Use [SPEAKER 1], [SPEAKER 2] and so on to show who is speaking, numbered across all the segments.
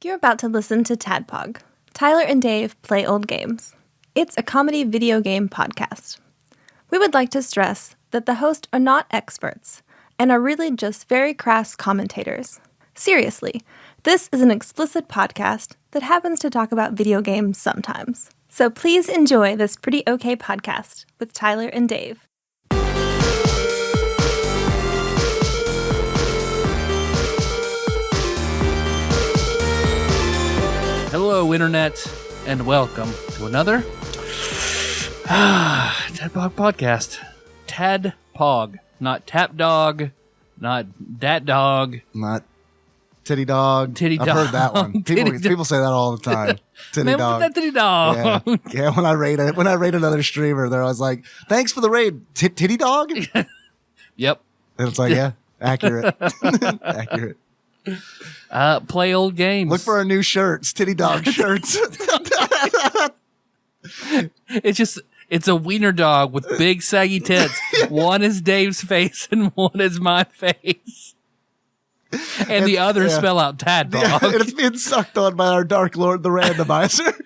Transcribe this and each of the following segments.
[SPEAKER 1] You're about to listen to TADPOG. Tyler and Dave play old games. It's a comedy video game podcast. We would like to stress that the hosts are not experts and are really just very crass commentators. Seriously, this is an explicit podcast that happens to talk about video games sometimes. So please enjoy this pretty okay podcast with Tyler and Dave.
[SPEAKER 2] Hello, Internet, and welcome to another TADPOG podcast. TADPOG, not Tap Dog, not Dat Dog,
[SPEAKER 3] not Titty Dog.
[SPEAKER 2] Titty Dog.
[SPEAKER 3] I've heard that one. People say that all the time. Titty
[SPEAKER 2] Man,
[SPEAKER 3] Dog.
[SPEAKER 2] that Titty Dog.
[SPEAKER 3] Yeah. When I rate another streamer, they're always like, "Thanks for the raid, Titty Dog."
[SPEAKER 2] Yep.
[SPEAKER 3] And it's like, yeah, accurate, accurate.
[SPEAKER 2] Play old games.
[SPEAKER 3] Look for our new shirts, Titty Dog shirts.
[SPEAKER 2] It's a wiener dog with big saggy tits. One is Dave's face and one is my face. And the others spell out Tadpog.
[SPEAKER 3] Yeah, and it's being sucked on by our Dark Lord, the randomizer.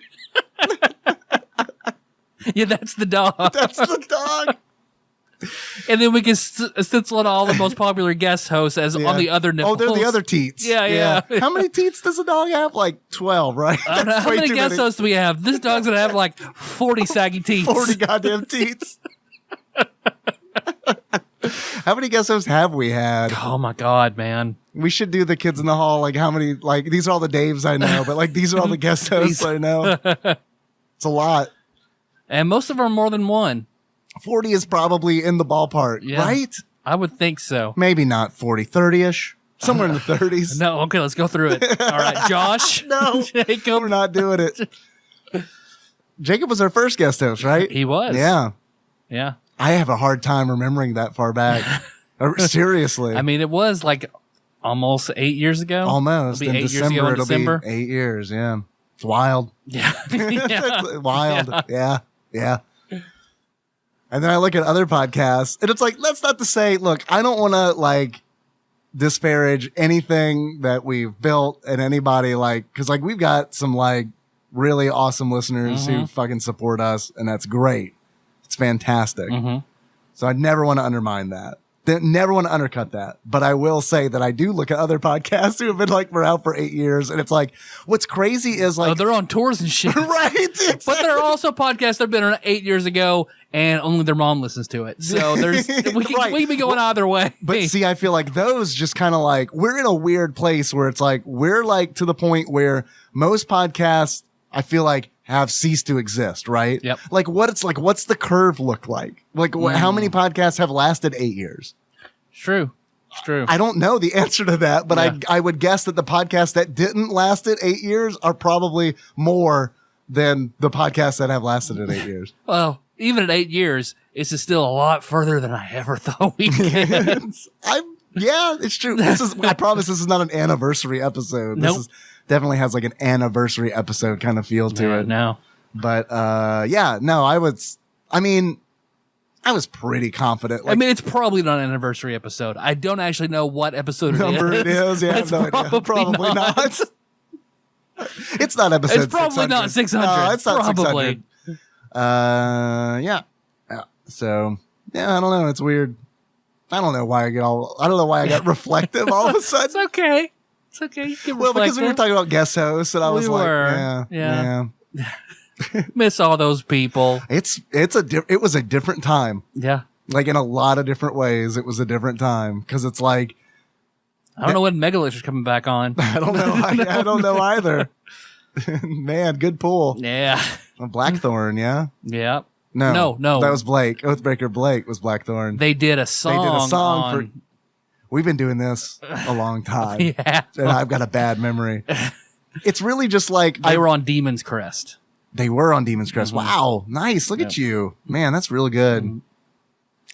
[SPEAKER 2] Yeah, that's the dog.
[SPEAKER 3] That's the dog.
[SPEAKER 2] And then we can stencil on all the most popular guest hosts as on the other nipples.
[SPEAKER 3] Oh, they're the other teats.
[SPEAKER 2] Yeah.
[SPEAKER 3] How many teats does a dog have? Like 12, right?
[SPEAKER 2] I don't know. How many guest hosts do we have? This dog's going to have like 40 saggy teeth.
[SPEAKER 3] 40 goddamn teats. How many guest hosts have we had?
[SPEAKER 2] Oh my God, man.
[SPEAKER 3] We should do the kids in the hall. Like how many, like these are all the Daves I know, but like these are all the guest hosts I know. It's a lot.
[SPEAKER 2] And most of them are more than one.
[SPEAKER 3] 40 is probably in the ballpark, right?
[SPEAKER 2] I would think so.
[SPEAKER 3] Maybe not 40, 30-ish. Somewhere in the 30s.
[SPEAKER 2] No, okay, let's go through it. All right, Josh.
[SPEAKER 3] No,
[SPEAKER 2] Jacob.
[SPEAKER 3] we're not doing it. Jacob was our first guest host, right?
[SPEAKER 2] He was.
[SPEAKER 3] Yeah. I have a hard time remembering that far back. Seriously.
[SPEAKER 2] I mean, it was like almost 8 years ago.
[SPEAKER 3] Almost.
[SPEAKER 2] It'll be
[SPEAKER 3] In
[SPEAKER 2] 8 years ago in
[SPEAKER 3] It'll
[SPEAKER 2] December.
[SPEAKER 3] be 8 years, yeah. It's wild.
[SPEAKER 2] Yeah.
[SPEAKER 3] It's wild. Yeah. And then I look at other podcasts, and it's like, that's not to say, look, I don't want to, like, disparage anything that we've built and anybody, like, because, like, we've got some, like, really awesome listeners who fucking support us, and that's great. It's fantastic. So I never want to undermine that. Never want to undercut that. But I will say that I do look at other podcasts who have been like, we're out for 8 years. And it's like, what's crazy is like,
[SPEAKER 2] they're on tours and shit.
[SPEAKER 3] Right. Exactly.
[SPEAKER 2] But there are also podcasts that have been on 8 years ago and only their mom listens to it. So we can be going either way.
[SPEAKER 3] But see, I feel like those just kind of like, we're in a weird place where it's like, we're like to the point where most podcasts, I feel like, have ceased to exist, right?
[SPEAKER 2] Yep.
[SPEAKER 3] Like what's the curve look like? Like how many podcasts have lasted 8 years?
[SPEAKER 2] It's true.
[SPEAKER 3] I don't know the answer to that, but I would guess that the podcasts that didn't last it 8 years are probably more than the podcasts that have lasted it 8 years.
[SPEAKER 2] Well, even at 8 years, it's still a lot further than I ever thought we could.
[SPEAKER 3] Yeah, it's true. I promise this is not an anniversary episode.
[SPEAKER 2] Nope.
[SPEAKER 3] This definitely has like an anniversary episode kind of feel to it.
[SPEAKER 2] No.
[SPEAKER 3] But I was pretty confident.
[SPEAKER 2] Like, it's probably not an anniversary episode. I don't actually know what episode
[SPEAKER 3] number it is. Yeah, I have no idea. Probably not. It's not episode 600.
[SPEAKER 2] It's probably not 600.
[SPEAKER 3] No, it's not
[SPEAKER 2] probably.
[SPEAKER 3] 600. Yeah. So, I don't know. It's weird. I don't know why I got reflective all of a sudden.
[SPEAKER 2] It's okay. It's okay. You can
[SPEAKER 3] well, because we were talking about guest hosts, and I was
[SPEAKER 2] yeah. Miss all those people.
[SPEAKER 3] It was a different time.
[SPEAKER 2] Yeah.
[SPEAKER 3] Like in a lot of different ways, it was a different time. Because it's like,
[SPEAKER 2] I don't know when Megalith's coming back on.
[SPEAKER 3] I don't know. I don't know either. Man, good pull.
[SPEAKER 2] Yeah.
[SPEAKER 3] Blackthorn, yeah?
[SPEAKER 2] Yeah.
[SPEAKER 3] No.
[SPEAKER 2] No.
[SPEAKER 3] That was Blake. Oathbreaker Blake was Blackthorn.
[SPEAKER 2] They did a song.
[SPEAKER 3] We've been doing this a long time.
[SPEAKER 2] Yeah.
[SPEAKER 3] And I've got a bad memory. It's really just like...
[SPEAKER 2] They were on Demon's Crest.
[SPEAKER 3] They were on Demon's Crest. Wow. Nice. Look at you. Man, that's really good.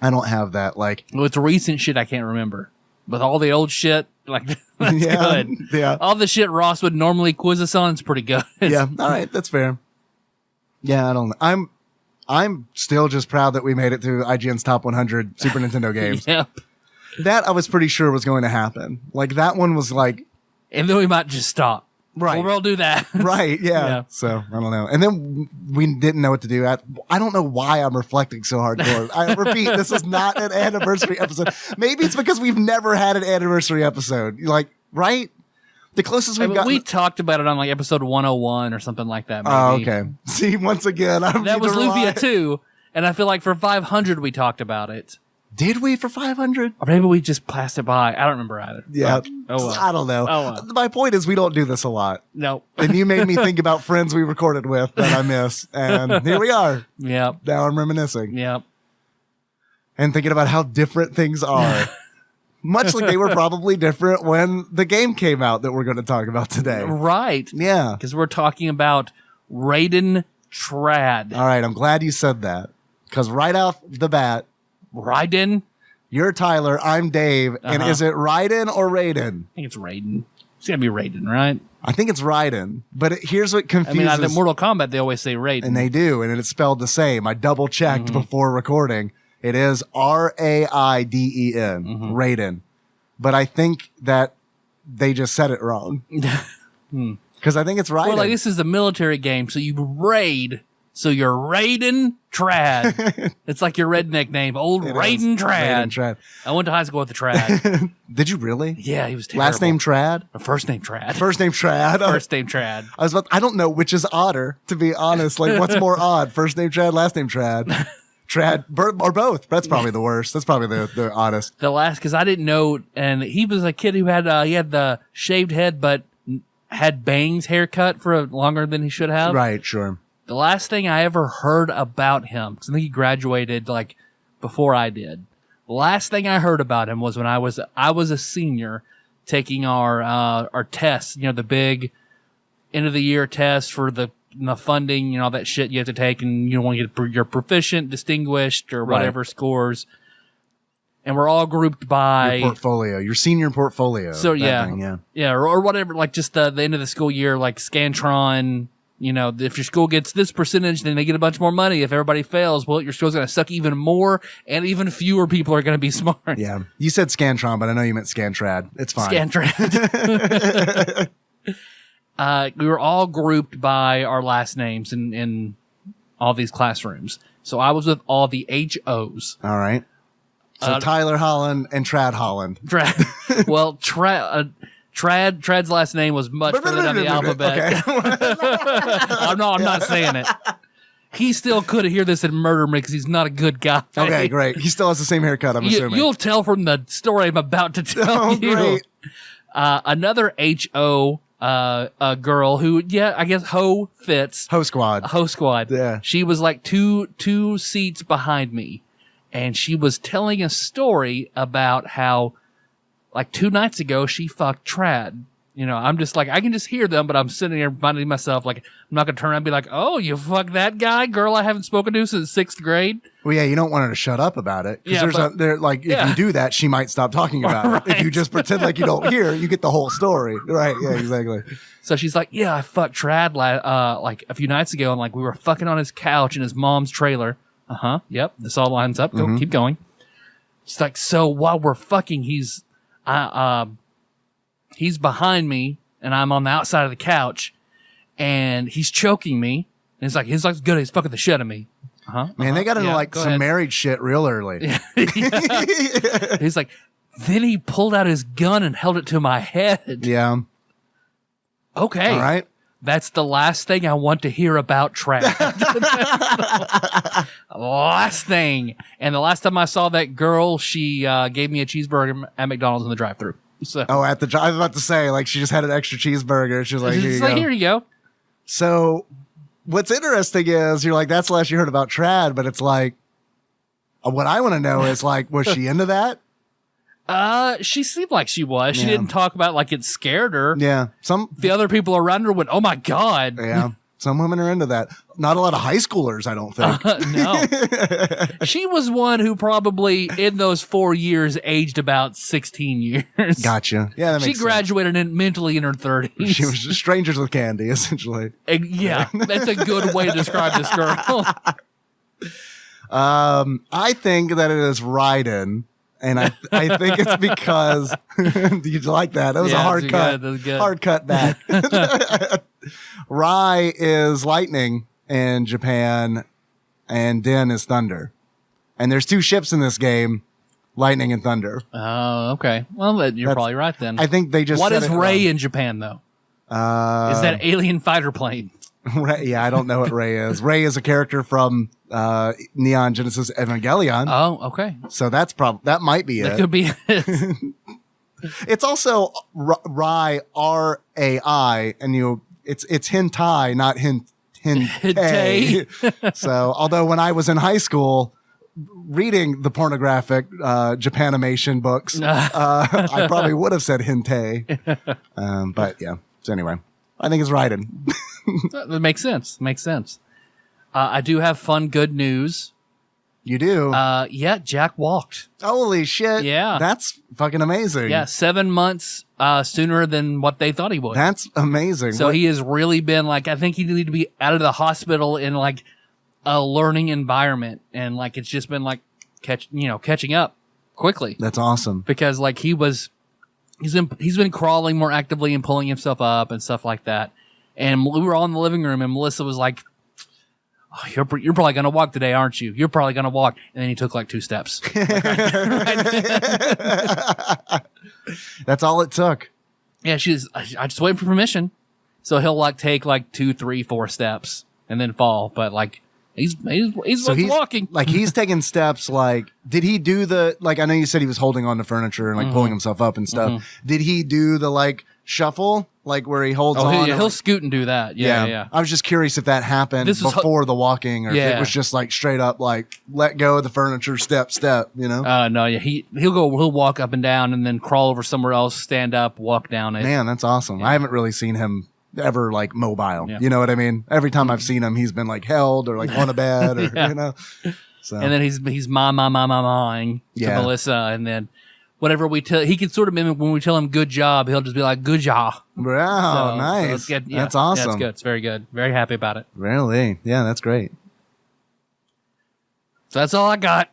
[SPEAKER 3] I don't have that. Like,
[SPEAKER 2] well, it's recent shit I can't remember. But all the old shit, like, that's good.
[SPEAKER 3] Yeah.
[SPEAKER 2] All the shit Ross would normally quiz us on is pretty good.
[SPEAKER 3] Yeah. All right. That's fair. Yeah, I don't know. I'm still just proud that we made it through IGN's top 100 Super Nintendo games.
[SPEAKER 2] Yep.
[SPEAKER 3] That I was pretty sure was going to happen. Like that one was like,
[SPEAKER 2] and then we might just stop.
[SPEAKER 3] Right.
[SPEAKER 2] We'll do that.
[SPEAKER 3] Right. Yeah.
[SPEAKER 2] Yeah.
[SPEAKER 3] So I don't know. And then we didn't know what to do. I don't know why I'm reflecting so hardcore. I repeat, this is not an anniversary episode. Maybe it's because we've never had an anniversary episode. Like, right? The closest we've gotten.
[SPEAKER 2] We talked about it on like episode 101 or something like that. Maybe.
[SPEAKER 3] Oh, okay. See, once again,
[SPEAKER 2] that was Lufia 2, and I feel like for 500 we talked about it.
[SPEAKER 3] Did we for 500?
[SPEAKER 2] Or maybe we just passed it by. I don't remember either.
[SPEAKER 3] Yeah.
[SPEAKER 2] Oh, well.
[SPEAKER 3] I don't know.
[SPEAKER 2] Oh, well.
[SPEAKER 3] My point is we don't do this a lot.
[SPEAKER 2] No.
[SPEAKER 3] And you made me think about friends we recorded with that I miss. And here we are.
[SPEAKER 2] Yep.
[SPEAKER 3] Now I'm reminiscing.
[SPEAKER 2] Yep.
[SPEAKER 3] And thinking about how different things are. Much like they were probably different when the game came out that we're going to talk about today.
[SPEAKER 2] Right.
[SPEAKER 3] Yeah.
[SPEAKER 2] Because we're talking about RAIDEN Trad.
[SPEAKER 3] All right. I'm glad you said that. Because right off the bat,
[SPEAKER 2] RAIDEN?
[SPEAKER 3] you're Tyler, I'm Dave. And is it RAIDEN or RAIDEN?
[SPEAKER 2] I think it's RAIDEN. It's got to be RAIDEN, right?
[SPEAKER 3] I think it's RAIDEN. But here's what
[SPEAKER 2] I
[SPEAKER 3] confuses.
[SPEAKER 2] mean, in Mortal Kombat, they always say RAIDEN.
[SPEAKER 3] And they do. And it's spelled the same. I double checked before recording. It is RAIDEN, RAIDEN. But I think that they just said it wrong. Because I think it's RAIDEN.
[SPEAKER 2] Well, like this is a military game, so you raid. So you're RAIDEN Trad. It's like your redneck name, old RAIDEN Trad.
[SPEAKER 3] Trad.
[SPEAKER 2] I went to high school with the Trad.
[SPEAKER 3] Did you really?
[SPEAKER 2] Yeah, he was terrible.
[SPEAKER 3] Last name Trad?
[SPEAKER 2] First name Trad.
[SPEAKER 3] First name Trad.
[SPEAKER 2] First name Trad.
[SPEAKER 3] I don't know which is odder, to be honest. Like, what's more odd? First name Trad, last name Trad. Trad, or both. That's probably the worst. That's probably the oddest.
[SPEAKER 2] The last, because I didn't know, and he was a kid who had he had the shaved head, but had bangs haircut for longer than he should have.
[SPEAKER 3] Right, sure.
[SPEAKER 2] The last thing I ever heard about him, because I think he graduated like before I did. The last thing I heard about him was when I was a senior taking our tests, you know, the big end of the year test for the funding, you know, all that shit you have to take, and you want to get your proficient, distinguished, or whatever scores. And we're all grouped by
[SPEAKER 3] your portfolio, your senior portfolio.
[SPEAKER 2] So
[SPEAKER 3] thing,
[SPEAKER 2] or whatever, like just the end of the school year, like Scantron. You know, if your school gets this percentage, then they get a bunch more money. If everybody fails, well, your school's going to suck even more, and even fewer people are going to be smart.
[SPEAKER 3] Yeah. You said Scantron, but I know you meant Scantrad. It's fine.
[SPEAKER 2] Scantrad. We were all grouped by our last names in all these classrooms. So I was with all the HOs.
[SPEAKER 3] All right. So Tyler Holland and Trad Holland.
[SPEAKER 2] Well, Trad's last name was much further down the alphabet.
[SPEAKER 3] Okay.
[SPEAKER 2] I'm not saying it. He still could hear this and murder me because he's not a good guy.
[SPEAKER 3] Okay, great. He still has the same haircut, I'm assuming.
[SPEAKER 2] You'll tell from the story I'm about to tell you.
[SPEAKER 3] Great.
[SPEAKER 2] Another HO a girl who, I guess Ho fits.
[SPEAKER 3] Ho Squad.
[SPEAKER 2] Ho Squad.
[SPEAKER 3] Yeah.
[SPEAKER 2] She was like two seats behind me. And she was telling a story about how, like 2 nights ago, she fucked Trad. You know, I'm just like, I can just hear them, but I'm sitting there reminding myself, like, I'm not going to turn around and be like, oh, you fucked that guy? Girl I haven't spoken to since 6th grade?
[SPEAKER 3] Well, yeah, you don't want her to shut up about it. Because if you do that, she might stop talking about it. If you just pretend like you don't hear, you get the whole story. Right, yeah, exactly.
[SPEAKER 2] So she's like, yeah, I fucked Trad like a few nights ago, and like we were fucking on his couch in his mom's trailer. Yep, this all lines up. Go, keep going. She's like, so while we're fucking, he's behind me, and I'm on the outside of the couch, and he's choking me. And he's like good. He's fucking the shit out of me.
[SPEAKER 3] Man, they got into some married shit real early.
[SPEAKER 2] He's like, then he pulled out his gun and held it to my head.
[SPEAKER 3] Yeah.
[SPEAKER 2] Okay.
[SPEAKER 3] All right.
[SPEAKER 2] That's the last thing I want to hear about Trad. Last thing. And the last time I saw that girl, she gave me a cheeseburger at McDonald's in the drive-thru. So.
[SPEAKER 3] Oh, I was about to say, like, she just had an extra cheeseburger. She was like,
[SPEAKER 2] here you go.
[SPEAKER 3] So what's interesting is you're like, that's the last you heard about Trad, but it's like, what I want to know is like, was she into that?
[SPEAKER 2] She seemed like she was. She didn't talk about like it scared her.
[SPEAKER 3] Yeah.
[SPEAKER 2] The other people around her went, oh my God.
[SPEAKER 3] Yeah. Some women are into that. Not a lot of high schoolers, I don't think.
[SPEAKER 2] No. She was one who probably in those 4 years aged about 16 years.
[SPEAKER 3] Gotcha. Yeah, that makes sense.
[SPEAKER 2] She graduated mentally in her 30s.
[SPEAKER 3] She was just strangers with candy, essentially.
[SPEAKER 2] Yeah, that's a good way to describe this girl.
[SPEAKER 3] I think that it is RAIDEN. And I think it's because do you like that? That was a hard cut.
[SPEAKER 2] That was good.
[SPEAKER 3] Hard cut back. Rye is lightning in Japan, and Den is thunder. And there's 2 ships in this game, lightning and thunder.
[SPEAKER 2] Oh, okay. Well, you're probably right then.
[SPEAKER 3] I think they just.
[SPEAKER 2] What
[SPEAKER 3] said
[SPEAKER 2] is
[SPEAKER 3] it
[SPEAKER 2] Ray
[SPEAKER 3] wrong.
[SPEAKER 2] in Japan though? Is that alien fighter plane?
[SPEAKER 3] Ray, yeah, I don't know what Ray is. Ray is a character from Neon Genesis Evangelion.
[SPEAKER 2] Oh, okay.
[SPEAKER 3] So that might be
[SPEAKER 2] That
[SPEAKER 3] it.
[SPEAKER 2] could be it.
[SPEAKER 3] It's also Rai, R-A-I, and it's hentai, not hentei. So, although when I was in high school reading the pornographic Japanimation books, I probably would have said hentei. But yeah. So anyway, I think it's Raiden.
[SPEAKER 2] That makes sense. Makes sense. I do have fun, good news.
[SPEAKER 3] You do?
[SPEAKER 2] Yeah, Jack walked.
[SPEAKER 3] Holy shit.
[SPEAKER 2] Yeah.
[SPEAKER 3] That's fucking amazing.
[SPEAKER 2] Yeah, 7 months sooner than what they thought he would.
[SPEAKER 3] That's amazing.
[SPEAKER 2] So he has really been like, I think he needed to be out of the hospital in like a learning environment. And like, it's just been like catching up quickly.
[SPEAKER 3] That's awesome.
[SPEAKER 2] Because like he's been crawling more actively and pulling himself up and stuff like that. And we were all in the living room and Melissa was like, oh, you're probably going to walk today, aren't you? You're probably going to walk. And then he took like 2 steps.
[SPEAKER 3] That's all it took.
[SPEAKER 2] Yeah, I just waiting for permission. So he'll like take like 2, 3, 4 steps and then fall. But like he's walking.
[SPEAKER 3] Like he's taking steps. Like, did he do I know you said he was holding on to furniture and like pulling himself up and stuff. Did he do the like shuffle? Like where he holds on?
[SPEAKER 2] He'll scoot and do that. Yeah.
[SPEAKER 3] I was just curious if that happened before the walking, or if it was just like straight up, like let go of the furniture, step, you know?
[SPEAKER 2] No, yeah. He'll walk up and down and then crawl over somewhere else, stand up, walk down it.
[SPEAKER 3] Man, that's awesome. Yeah. I haven't really seen him ever like mobile.
[SPEAKER 2] Yeah.
[SPEAKER 3] You know what I mean? Every time I've seen him, he's been like held or like on a bed or, you know? So.
[SPEAKER 2] And then he's mawing to Melissa, and then whatever we tell, he can sort of mimic when we tell him good job, he'll just be like, good job.
[SPEAKER 3] Wow, nice.
[SPEAKER 2] So
[SPEAKER 3] that's awesome.
[SPEAKER 2] That's good. It's very good. Very happy about it.
[SPEAKER 3] Really? Yeah, that's great.
[SPEAKER 2] So that's all I got.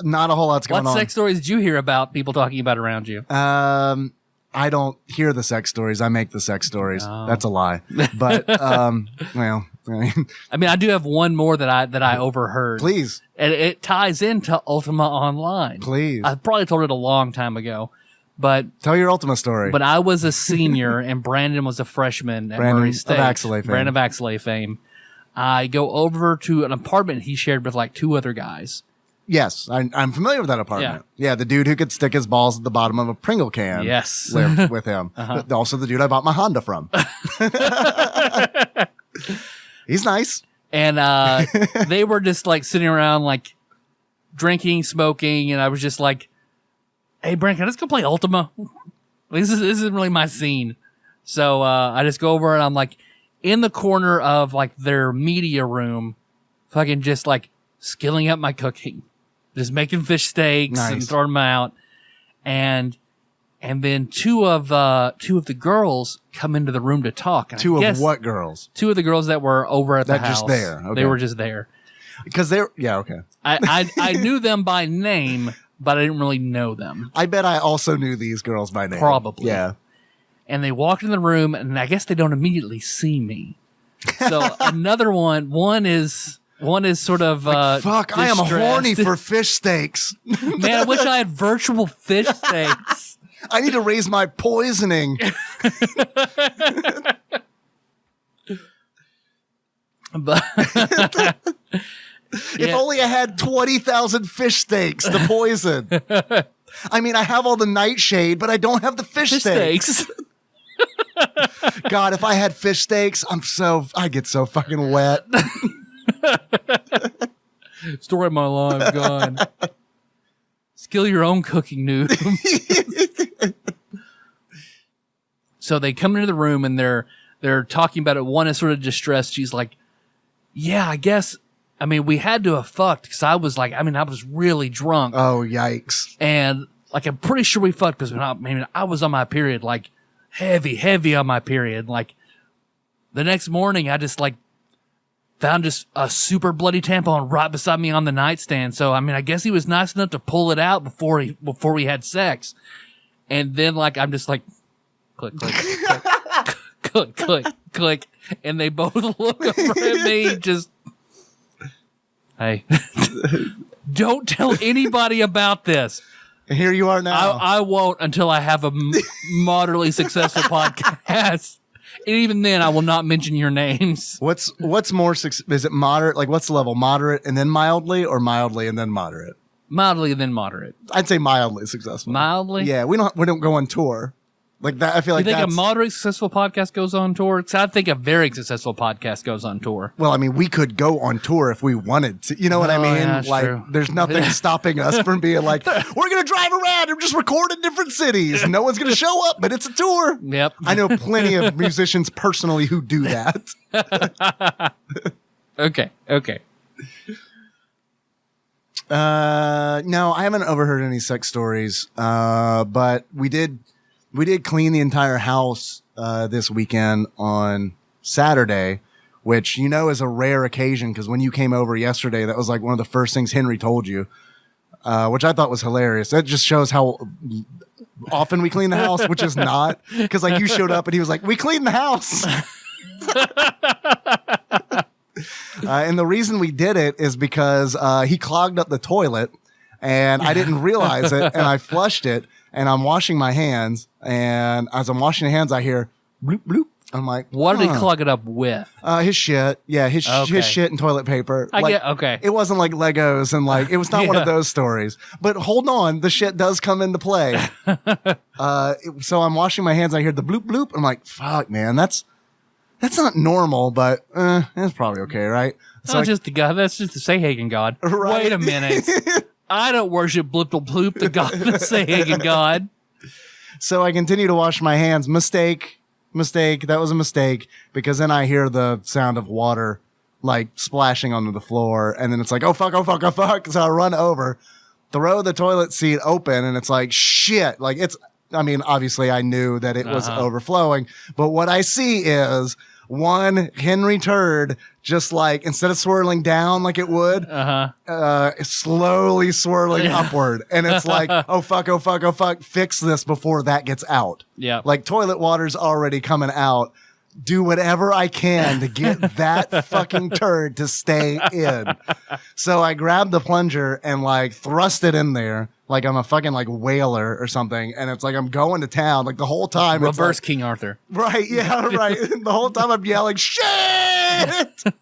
[SPEAKER 3] Not a whole lot's going on.
[SPEAKER 2] What sex stories did you hear about people talking about around you?
[SPEAKER 3] I don't hear the sex stories. I make the sex stories.
[SPEAKER 2] Oh.
[SPEAKER 3] That's a lie. But, well,
[SPEAKER 2] I mean, I do have one more that I overheard.
[SPEAKER 3] Please.
[SPEAKER 2] And it ties into Ultima Online.
[SPEAKER 3] Please.
[SPEAKER 2] I probably told it a long time ago, but
[SPEAKER 3] tell your Ultima story.
[SPEAKER 2] But I was a senior and Brandon was a freshman at Murray State. Brandon of Axelay fame. I go over to an apartment he shared with like 2 other guys.
[SPEAKER 3] Yes, I'm familiar with that apartment. Yeah, the dude who could stick his balls at the bottom of a Pringle can.
[SPEAKER 2] Yes.
[SPEAKER 3] Lived with him. But also the dude I bought my Honda from. He's nice.
[SPEAKER 2] And they were just like sitting around like drinking, smoking, and I was just like, hey, Brent, can I just go play Ultima? This isn't really my scene. So I just go over and I'm like in the corner of like their media room, fucking just like skilling up my cooking. Just making fish steaks and throwing them out. And then two of the girls come into the room to talk. And
[SPEAKER 3] Two of what girls?
[SPEAKER 2] 2 of the girls that were over at the house.
[SPEAKER 3] Just there. Okay.
[SPEAKER 2] They were just there.
[SPEAKER 3] Because okay.
[SPEAKER 2] I knew them by name, but I didn't really know them.
[SPEAKER 3] I bet I also knew these girls by name.
[SPEAKER 2] Probably.
[SPEAKER 3] Yeah.
[SPEAKER 2] And they walked in the room, and I guess they don't immediately see me. So another one is sort of
[SPEAKER 3] fuck, I am
[SPEAKER 2] distressed.
[SPEAKER 3] horny for fish steaks.
[SPEAKER 2] Man, I wish I had virtual fish steaks.
[SPEAKER 3] I need to raise my poisoning.
[SPEAKER 2] But
[SPEAKER 3] If only I had 20,000 fish steaks to poison. I mean, I have all the nightshade, but I don't have the fish steaks. God, if I had fish steaks, I get so fucking wet.
[SPEAKER 2] Story of my life, God. Skill your own cooking, noob. So they come into the room and they're talking about it. One is sort of distressed. She's like, yeah, I guess, I mean, we had to have fucked because I was really drunk.
[SPEAKER 3] Oh, yikes.
[SPEAKER 2] And like, I'm pretty sure we fucked because I was on my period, like heavy on my period. Like the next morning, I just like found just a super bloody tampon right beside me on the nightstand. So, I mean, I guess he was nice enough to pull it out before we had sex. And then, like, I'm just like, click, click, click, click, click, click. And they both look over at me, just, hey, don't tell anybody about this.
[SPEAKER 3] And here you are now.
[SPEAKER 2] I won't until I have a moderately successful podcast. And even then, I will not mention your names.
[SPEAKER 3] What's more, is it moderate? Like, what's the level? Moderate and then mildly, or mildly and then moderate?
[SPEAKER 2] Mildly and then moderate.
[SPEAKER 3] I'd say mildly successful.
[SPEAKER 2] Mildly?
[SPEAKER 3] Yeah, we don't go on tour. Like that, I feel like
[SPEAKER 2] you think
[SPEAKER 3] that's...
[SPEAKER 2] a moderate successful podcast goes on tour? Because I think a very successful podcast goes on tour.
[SPEAKER 3] Well, I mean, we could go on tour if we wanted to. You know what I mean?
[SPEAKER 2] Yeah,
[SPEAKER 3] like,
[SPEAKER 2] true.
[SPEAKER 3] There's nothing stopping us from being like, we're going to drive around and just record in different cities. No one's going to show up, but it's a tour.
[SPEAKER 2] Yep.
[SPEAKER 3] I know plenty of musicians personally who do that.
[SPEAKER 2] Okay.
[SPEAKER 3] No, I haven't overheard any sex stories. But we did clean the entire house this weekend on Saturday, which is a rare occasion because when you came over yesterday, that was like one of the first things Henry told you, which I thought was hilarious. That just shows how often we clean the house, which is not, because like you showed up and he was like, "We cleaned the house." And the reason we did it is because he clogged up the toilet and I didn't realize it, and I flushed it, and I'm washing my hands, and as I'm washing the hands, I hear bloop, bloop. I'm like,
[SPEAKER 2] what did he clog it up with?
[SPEAKER 3] His shit. Yeah, his shit and toilet paper.
[SPEAKER 2] Okay.
[SPEAKER 3] It wasn't like Legos and like, it was not one of those stories. But hold on, the shit does come into play. So I'm washing my hands, I hear the bloop, bloop. I'm like, fuck, man, that's not normal, but it's probably okay, right? So
[SPEAKER 2] that's just the Sayhagen god.
[SPEAKER 3] Right.
[SPEAKER 2] Wait a minute. I don't worship Blipple Bloop, the god of the Sayhagen god.
[SPEAKER 3] So I continue to wash my hands. Mistake. That was a mistake, because then I hear the sound of water like splashing onto the floor, and then it's like, oh fuck. So I run over, throw the toilet seat open, and it's like, shit. Like obviously I knew that it was overflowing, but what I see is one Henry turd just like, instead of swirling down like it would, slowly swirling upward. And it's like, oh fuck, fix this before that gets out.
[SPEAKER 2] Yeah.
[SPEAKER 3] Like toilet water's already coming out. Do whatever I can to get that fucking turd to stay in. So I grabbed the plunger and like thrust it in there like I'm a fucking like whaler or something. And it's like I'm going to town like the whole time.
[SPEAKER 2] Reverse
[SPEAKER 3] like,
[SPEAKER 2] King Arthur.
[SPEAKER 3] Right. Yeah. Right. The whole time I'm yelling, shit.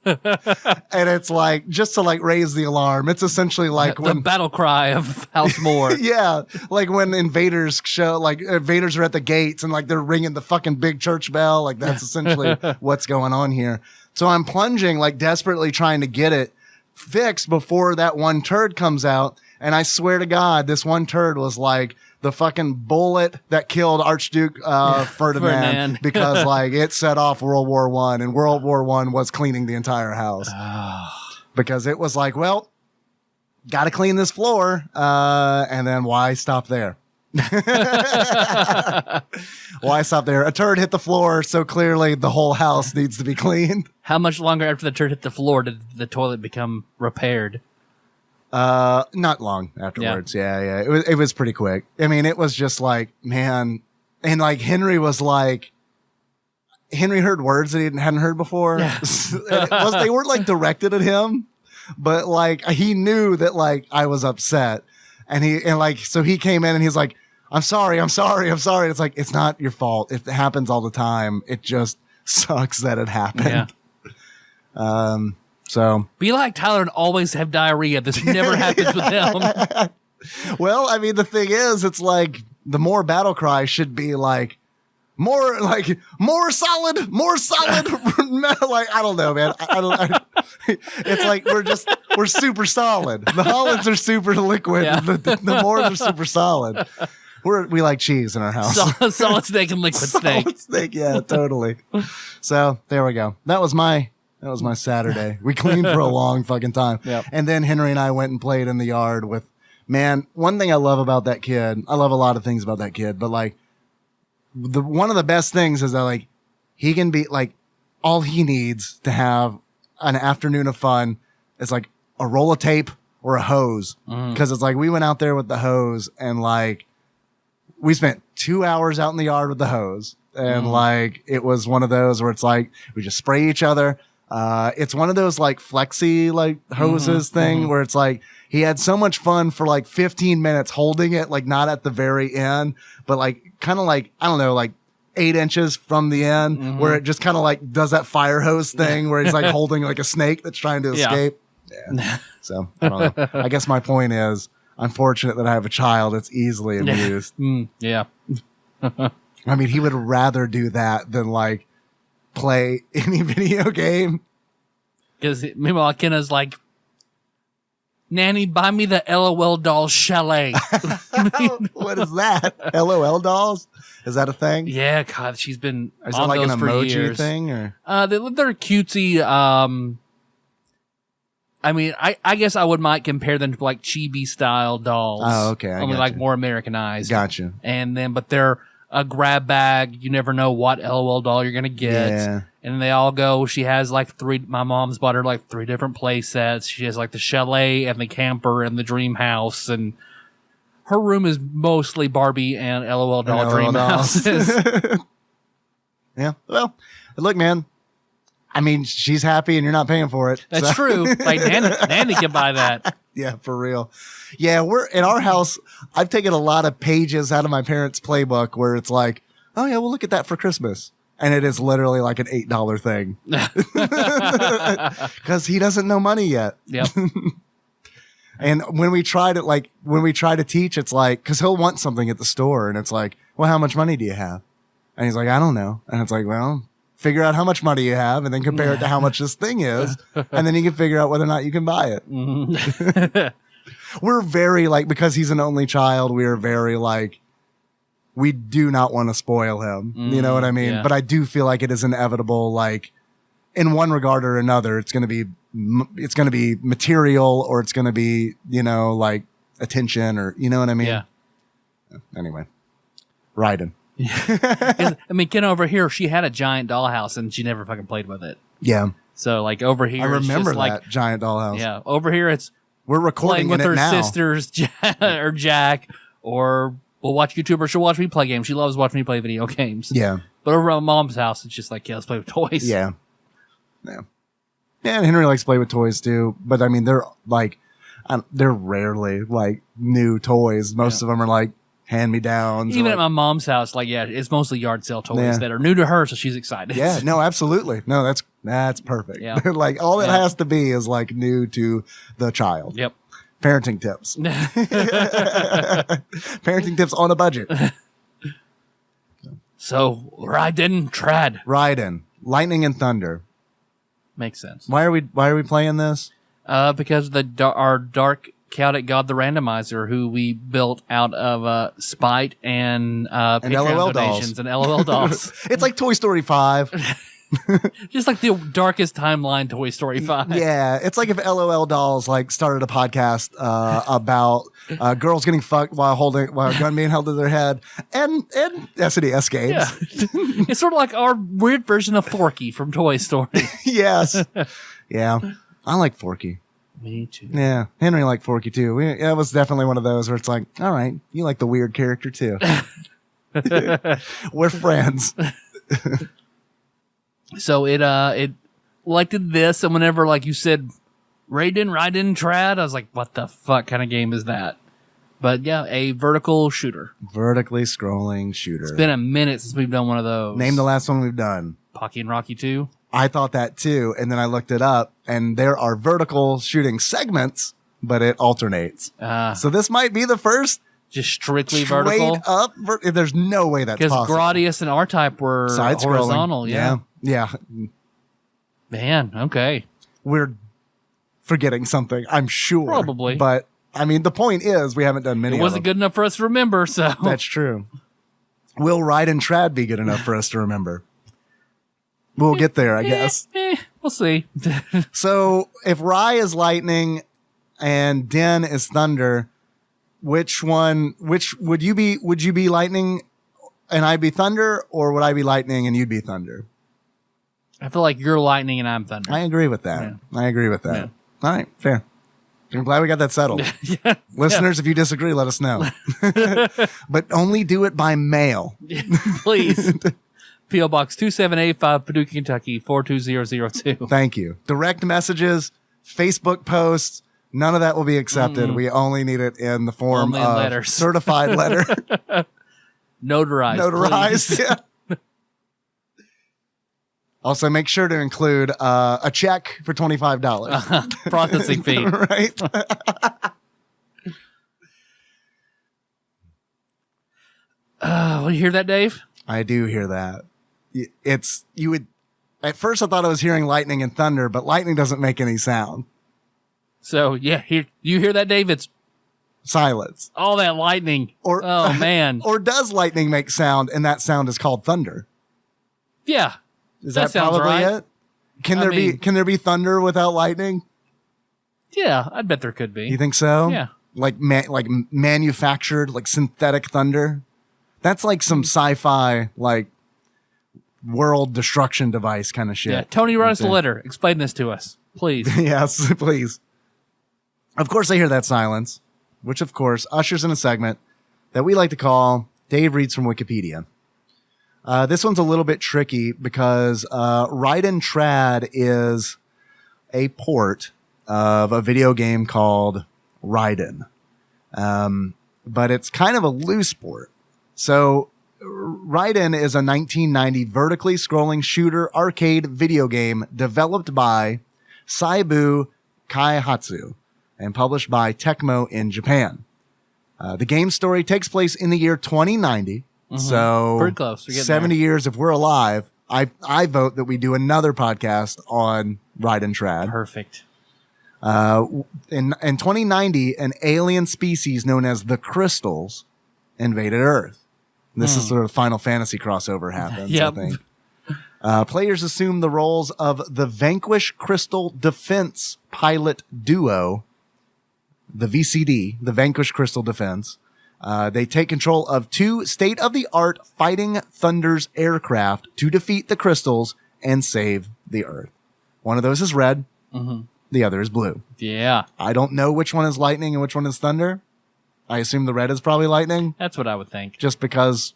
[SPEAKER 3] And it's like, just to like raise the alarm. It's essentially like
[SPEAKER 2] the battle cry of House Moore.
[SPEAKER 3] Yeah. Like when invaders invaders are at the gates and like they're ringing the fucking big church bell. Like that's essentially what's going on here. So I'm plunging, like desperately trying to get it fixed before that one turd comes out. And I swear to God, this one turd was like the fucking bullet that killed Archduke Ferdinand because like it set off World War I, and World War I was cleaning the entire house. Because it was like, well, got to clean this floor. And then why stop there? Why stop there? A turd hit the floor, so clearly the whole house needs to be cleaned.
[SPEAKER 2] How much longer after the turd hit the floor did the toilet become repaired?
[SPEAKER 3] Not long afterwards. Yeah. It was pretty quick. I mean, it was just like, man. And like Henry was like, Henry heard words that he hadn't heard before. Yeah. They weren't like directed at him, but like he knew that like I was upset, so he came in and he's like, I'm sorry. It's like, it's not your fault. It happens all the time. It just sucks that it happened. Yeah. So
[SPEAKER 2] be like Tyler and always have diarrhea. This never happens with him.
[SPEAKER 3] Well, I mean, the thing is, it's like the more battle cry should be like more solid. Like, I don't know, man. It's like we're super solid. The Hollands are super liquid. Yeah. The Moors are super solid. We like cheese in our house.
[SPEAKER 2] Solid snake and liquid snake.
[SPEAKER 3] Solid snake, yeah, totally. So there we go. That was my Saturday. We cleaned for a long fucking time.
[SPEAKER 2] Yep.
[SPEAKER 3] And then Henry and I went and played in the yard with, man, one thing I love about that kid, I love a lot of things about that kid, but like one of the best things is that like he can be like, all he needs to have an afternoon of fun. It's like a roll of tape or a hose. Because it's like we went out there with the hose and like we spent 2 hours out in the yard with the hose. And like it was one of those where it's like we just spray each other. It's one of those like flexi like hoses thing where it's like he had so much fun for like 15 minutes holding it, like not at the very end, but like kind of like, I don't know, like 8 inches from the end where it just kind of like does that fire hose thing where he's like holding like a snake that's trying to escape. Yeah. So I don't know. I guess my point is I'm fortunate that I have a child that's easily amused.
[SPEAKER 2] Yeah.
[SPEAKER 3] I mean, he would rather do that than like play any video game.
[SPEAKER 2] Because meanwhile, Kenna's like, Nanny, buy me the LOL Dolls Chalet.
[SPEAKER 3] What is that? LOL Dolls? Is that a thing?
[SPEAKER 2] Yeah, God, she's been
[SPEAKER 3] Is
[SPEAKER 2] on
[SPEAKER 3] it like
[SPEAKER 2] those
[SPEAKER 3] an
[SPEAKER 2] for
[SPEAKER 3] emoji
[SPEAKER 2] years.
[SPEAKER 3] thing? Or?
[SPEAKER 2] They're cutesy. I mean, I guess I might compare them to like chibi style dolls.
[SPEAKER 3] Oh, okay.
[SPEAKER 2] Only like more Americanized.
[SPEAKER 3] Gotcha.
[SPEAKER 2] And then, but they're a grab bag. You never know what LOL doll you're going to get.
[SPEAKER 3] Yeah.
[SPEAKER 2] And they all go, she has like 3, my mom's bought her like 3 different play sets. She has like the chalet and the camper and the dream house. And her room is mostly Barbie and LOL doll
[SPEAKER 3] And
[SPEAKER 2] dream
[SPEAKER 3] LOL dolls.
[SPEAKER 2] houses.
[SPEAKER 3] Yeah. Well, look, man. I mean, she's happy and you're not paying for it.
[SPEAKER 2] That's true. Like Nanny can buy that.
[SPEAKER 3] Yeah, for real. Yeah, we're in our house. I've taken a lot of pages out of my parents' playbook where it's like, oh yeah, we'll look at that for Christmas. And it is literally like an $8 thing. Because he doesn't know money yet.
[SPEAKER 2] Yep.
[SPEAKER 3] And when we try to teach, it's like, because he'll want something at the store and it's like, well, how much money do you have? And he's like, I don't know. And it's like, well, figure out how much money you have and then compare it to how much this thing is. And then you can figure out whether or not you can buy it. We're very like, because he's an only child, we are very like, we do not want to spoil him. You know what I mean?
[SPEAKER 2] Yeah.
[SPEAKER 3] But I do feel like it is inevitable, like in one regard or another, it's going to be material or it's going to be, you know, like attention or, you know what I mean?
[SPEAKER 2] Yeah.
[SPEAKER 3] Anyway, Raiden.
[SPEAKER 2] I mean, Ken over here, she had a giant dollhouse and she never fucking played with it.
[SPEAKER 3] Yeah.
[SPEAKER 2] So like over here,
[SPEAKER 3] I remember
[SPEAKER 2] it's just
[SPEAKER 3] that
[SPEAKER 2] like,
[SPEAKER 3] giant dollhouse.
[SPEAKER 2] yeah, over here it's
[SPEAKER 3] We're recording
[SPEAKER 2] playing with
[SPEAKER 3] in it
[SPEAKER 2] her
[SPEAKER 3] now.
[SPEAKER 2] sisters or Jack, or we'll watch YouTube, or she'll watch me play games. She loves watching me play video games.
[SPEAKER 3] Yeah.
[SPEAKER 2] But over at mom's house, it's just like, yeah, let's play with toys.
[SPEAKER 3] Yeah. Yeah. Yeah, and Henry likes to play with toys too. But I mean, they're like, they're rarely like new toys. Most of them are like hand-me-downs.
[SPEAKER 2] Even
[SPEAKER 3] or,
[SPEAKER 2] at my mom's house, like, yeah, it's mostly yard sale toys
[SPEAKER 3] Yeah.
[SPEAKER 2] that are new to her, so she's excited.
[SPEAKER 3] yeah, no, absolutely. No, that's perfect.
[SPEAKER 2] Yeah.
[SPEAKER 3] Like all it
[SPEAKER 2] Yeah.
[SPEAKER 3] has to be is like new to the child.
[SPEAKER 2] Yep.
[SPEAKER 3] Parenting tips. Parenting tips on a budget.
[SPEAKER 2] So, Raiden Trad.
[SPEAKER 3] Raiden, Lightning and Thunder.
[SPEAKER 2] Makes sense.
[SPEAKER 3] Why are we playing this?
[SPEAKER 2] Because our dark chaotic god, the randomizer, who we built out of spite and Patreon
[SPEAKER 3] LOL
[SPEAKER 2] donations
[SPEAKER 3] dolls.
[SPEAKER 2] and LOL dolls.
[SPEAKER 3] It's like Toy Story 5.
[SPEAKER 2] Just like the darkest timeline Toy Story 5.
[SPEAKER 3] Yeah, it's like if LOL Dolls like started a podcast about girls getting fucked while a gun being held to their head and SNES games.
[SPEAKER 2] Yeah. It's sort of like our weird version of Forky from Toy Story.
[SPEAKER 3] Yes. Yeah. I like Forky.
[SPEAKER 2] Me too.
[SPEAKER 3] Yeah. Henry liked Forky too. It was definitely one of those where it's like, all right, you like the weird character too. We're friends.
[SPEAKER 2] So it did this, and whenever like you said Raiden Trad, I was like, what the fuck kind of game is that? But yeah, a vertical shooter.
[SPEAKER 3] Vertically scrolling shooter.
[SPEAKER 2] It's been a minute since we've done one of those.
[SPEAKER 3] Name the last one we've done.
[SPEAKER 2] Pocky and Rocky 2.
[SPEAKER 3] I thought that too, and then I looked it up, and there are vertical shooting segments, but it alternates. So this might be the first
[SPEAKER 2] Just strictly
[SPEAKER 3] straight
[SPEAKER 2] vertical.
[SPEAKER 3] up. There's no way that's
[SPEAKER 2] Because
[SPEAKER 3] possible.
[SPEAKER 2] Gradius and R-Type were
[SPEAKER 3] Side-scrolling.
[SPEAKER 2] horizontal. Yeah.
[SPEAKER 3] Yeah.
[SPEAKER 2] Man, okay.
[SPEAKER 3] We're forgetting something, I'm sure.
[SPEAKER 2] Probably.
[SPEAKER 3] But I mean, the point is, we haven't done many.
[SPEAKER 2] It wasn't
[SPEAKER 3] of them.
[SPEAKER 2] good enough for us to remember, so.
[SPEAKER 3] That's true. Will RAIDEN TRAD be good enough for us to remember? We'll get there, I guess.
[SPEAKER 2] We'll see.
[SPEAKER 3] So if Rye is lightning and Den is thunder, which would you be? Would you be lightning and I'd be thunder, or would I be lightning and you'd be thunder?
[SPEAKER 2] I feel like you're lightning and I'm thunder.
[SPEAKER 3] I agree with that.
[SPEAKER 2] Yeah.
[SPEAKER 3] I agree with that.
[SPEAKER 2] Yeah.
[SPEAKER 3] All right, fair. I'm glad we got that settled.
[SPEAKER 2] Yeah.
[SPEAKER 3] Listeners, if you disagree, let us know. But only do it by mail.
[SPEAKER 2] Please. P.O. Box 2785, Paducah, Kentucky, 42002.
[SPEAKER 3] Thank you. Direct messages, Facebook posts, none of that will be accepted. We only need it in the form
[SPEAKER 2] Only in
[SPEAKER 3] of
[SPEAKER 2] letters.
[SPEAKER 3] certified letter.
[SPEAKER 2] Notarized.
[SPEAKER 3] Notarized. Yeah. Also, make sure to include a check for $25.
[SPEAKER 2] Processing fee.
[SPEAKER 3] Right?
[SPEAKER 2] You hear that, Dave?
[SPEAKER 3] I do hear that. At first I thought I was hearing lightning and thunder, but lightning doesn't make any sound.
[SPEAKER 2] So, yeah, you hear that, Dave? It's
[SPEAKER 3] Silence.
[SPEAKER 2] all that lightning. Oh, man.
[SPEAKER 3] Or does lightning make sound and that sound is called thunder?
[SPEAKER 2] Yeah.
[SPEAKER 3] Is
[SPEAKER 2] That
[SPEAKER 3] that
[SPEAKER 2] sounds
[SPEAKER 3] probably
[SPEAKER 2] right.
[SPEAKER 3] it? Can there be thunder without lightning?
[SPEAKER 2] Yeah, I bet there could be.
[SPEAKER 3] You think so?
[SPEAKER 2] Yeah.
[SPEAKER 3] Like manufactured, like synthetic thunder? That's like some sci-fi, like world destruction device kind of shit.
[SPEAKER 2] Yeah. Tony, write us a letter. Explain this to us, please.
[SPEAKER 3] Yes, please. Of course, I hear that silence, which of course ushers in a segment that we like to call Dave Reads from Wikipedia. This one's a little bit tricky because RAIDEN TRAD is a port of a video game called Raiden. But it's kind of a loose port. So Raiden is a 1990 vertically scrolling shooter arcade video game developed by Saibu Kaihatsu and published by Tecmo in Japan. The game story takes place in the year 2090. So
[SPEAKER 2] Pretty close. We're getting
[SPEAKER 3] 70 years if we're alive. I vote that we do another podcast on Raiden Trad.
[SPEAKER 2] Perfect.
[SPEAKER 3] In 2090, an alien species known as the Crystals invaded Earth. This is sort of Final Fantasy crossover happens,
[SPEAKER 2] Yep.
[SPEAKER 3] I think. Players assume the roles of the Vanquish Crystal Defense pilot duo, the VCD, the Vanquish Crystal Defense. They take control of 2 state-of-the-art Fighting Thunders aircraft to defeat the Crystals and save the Earth. One of those is red. The other is blue.
[SPEAKER 2] Yeah.
[SPEAKER 3] I don't know which one is lightning and which one is thunder. I assume the red is probably lightning,
[SPEAKER 2] That's what I would think.
[SPEAKER 3] just because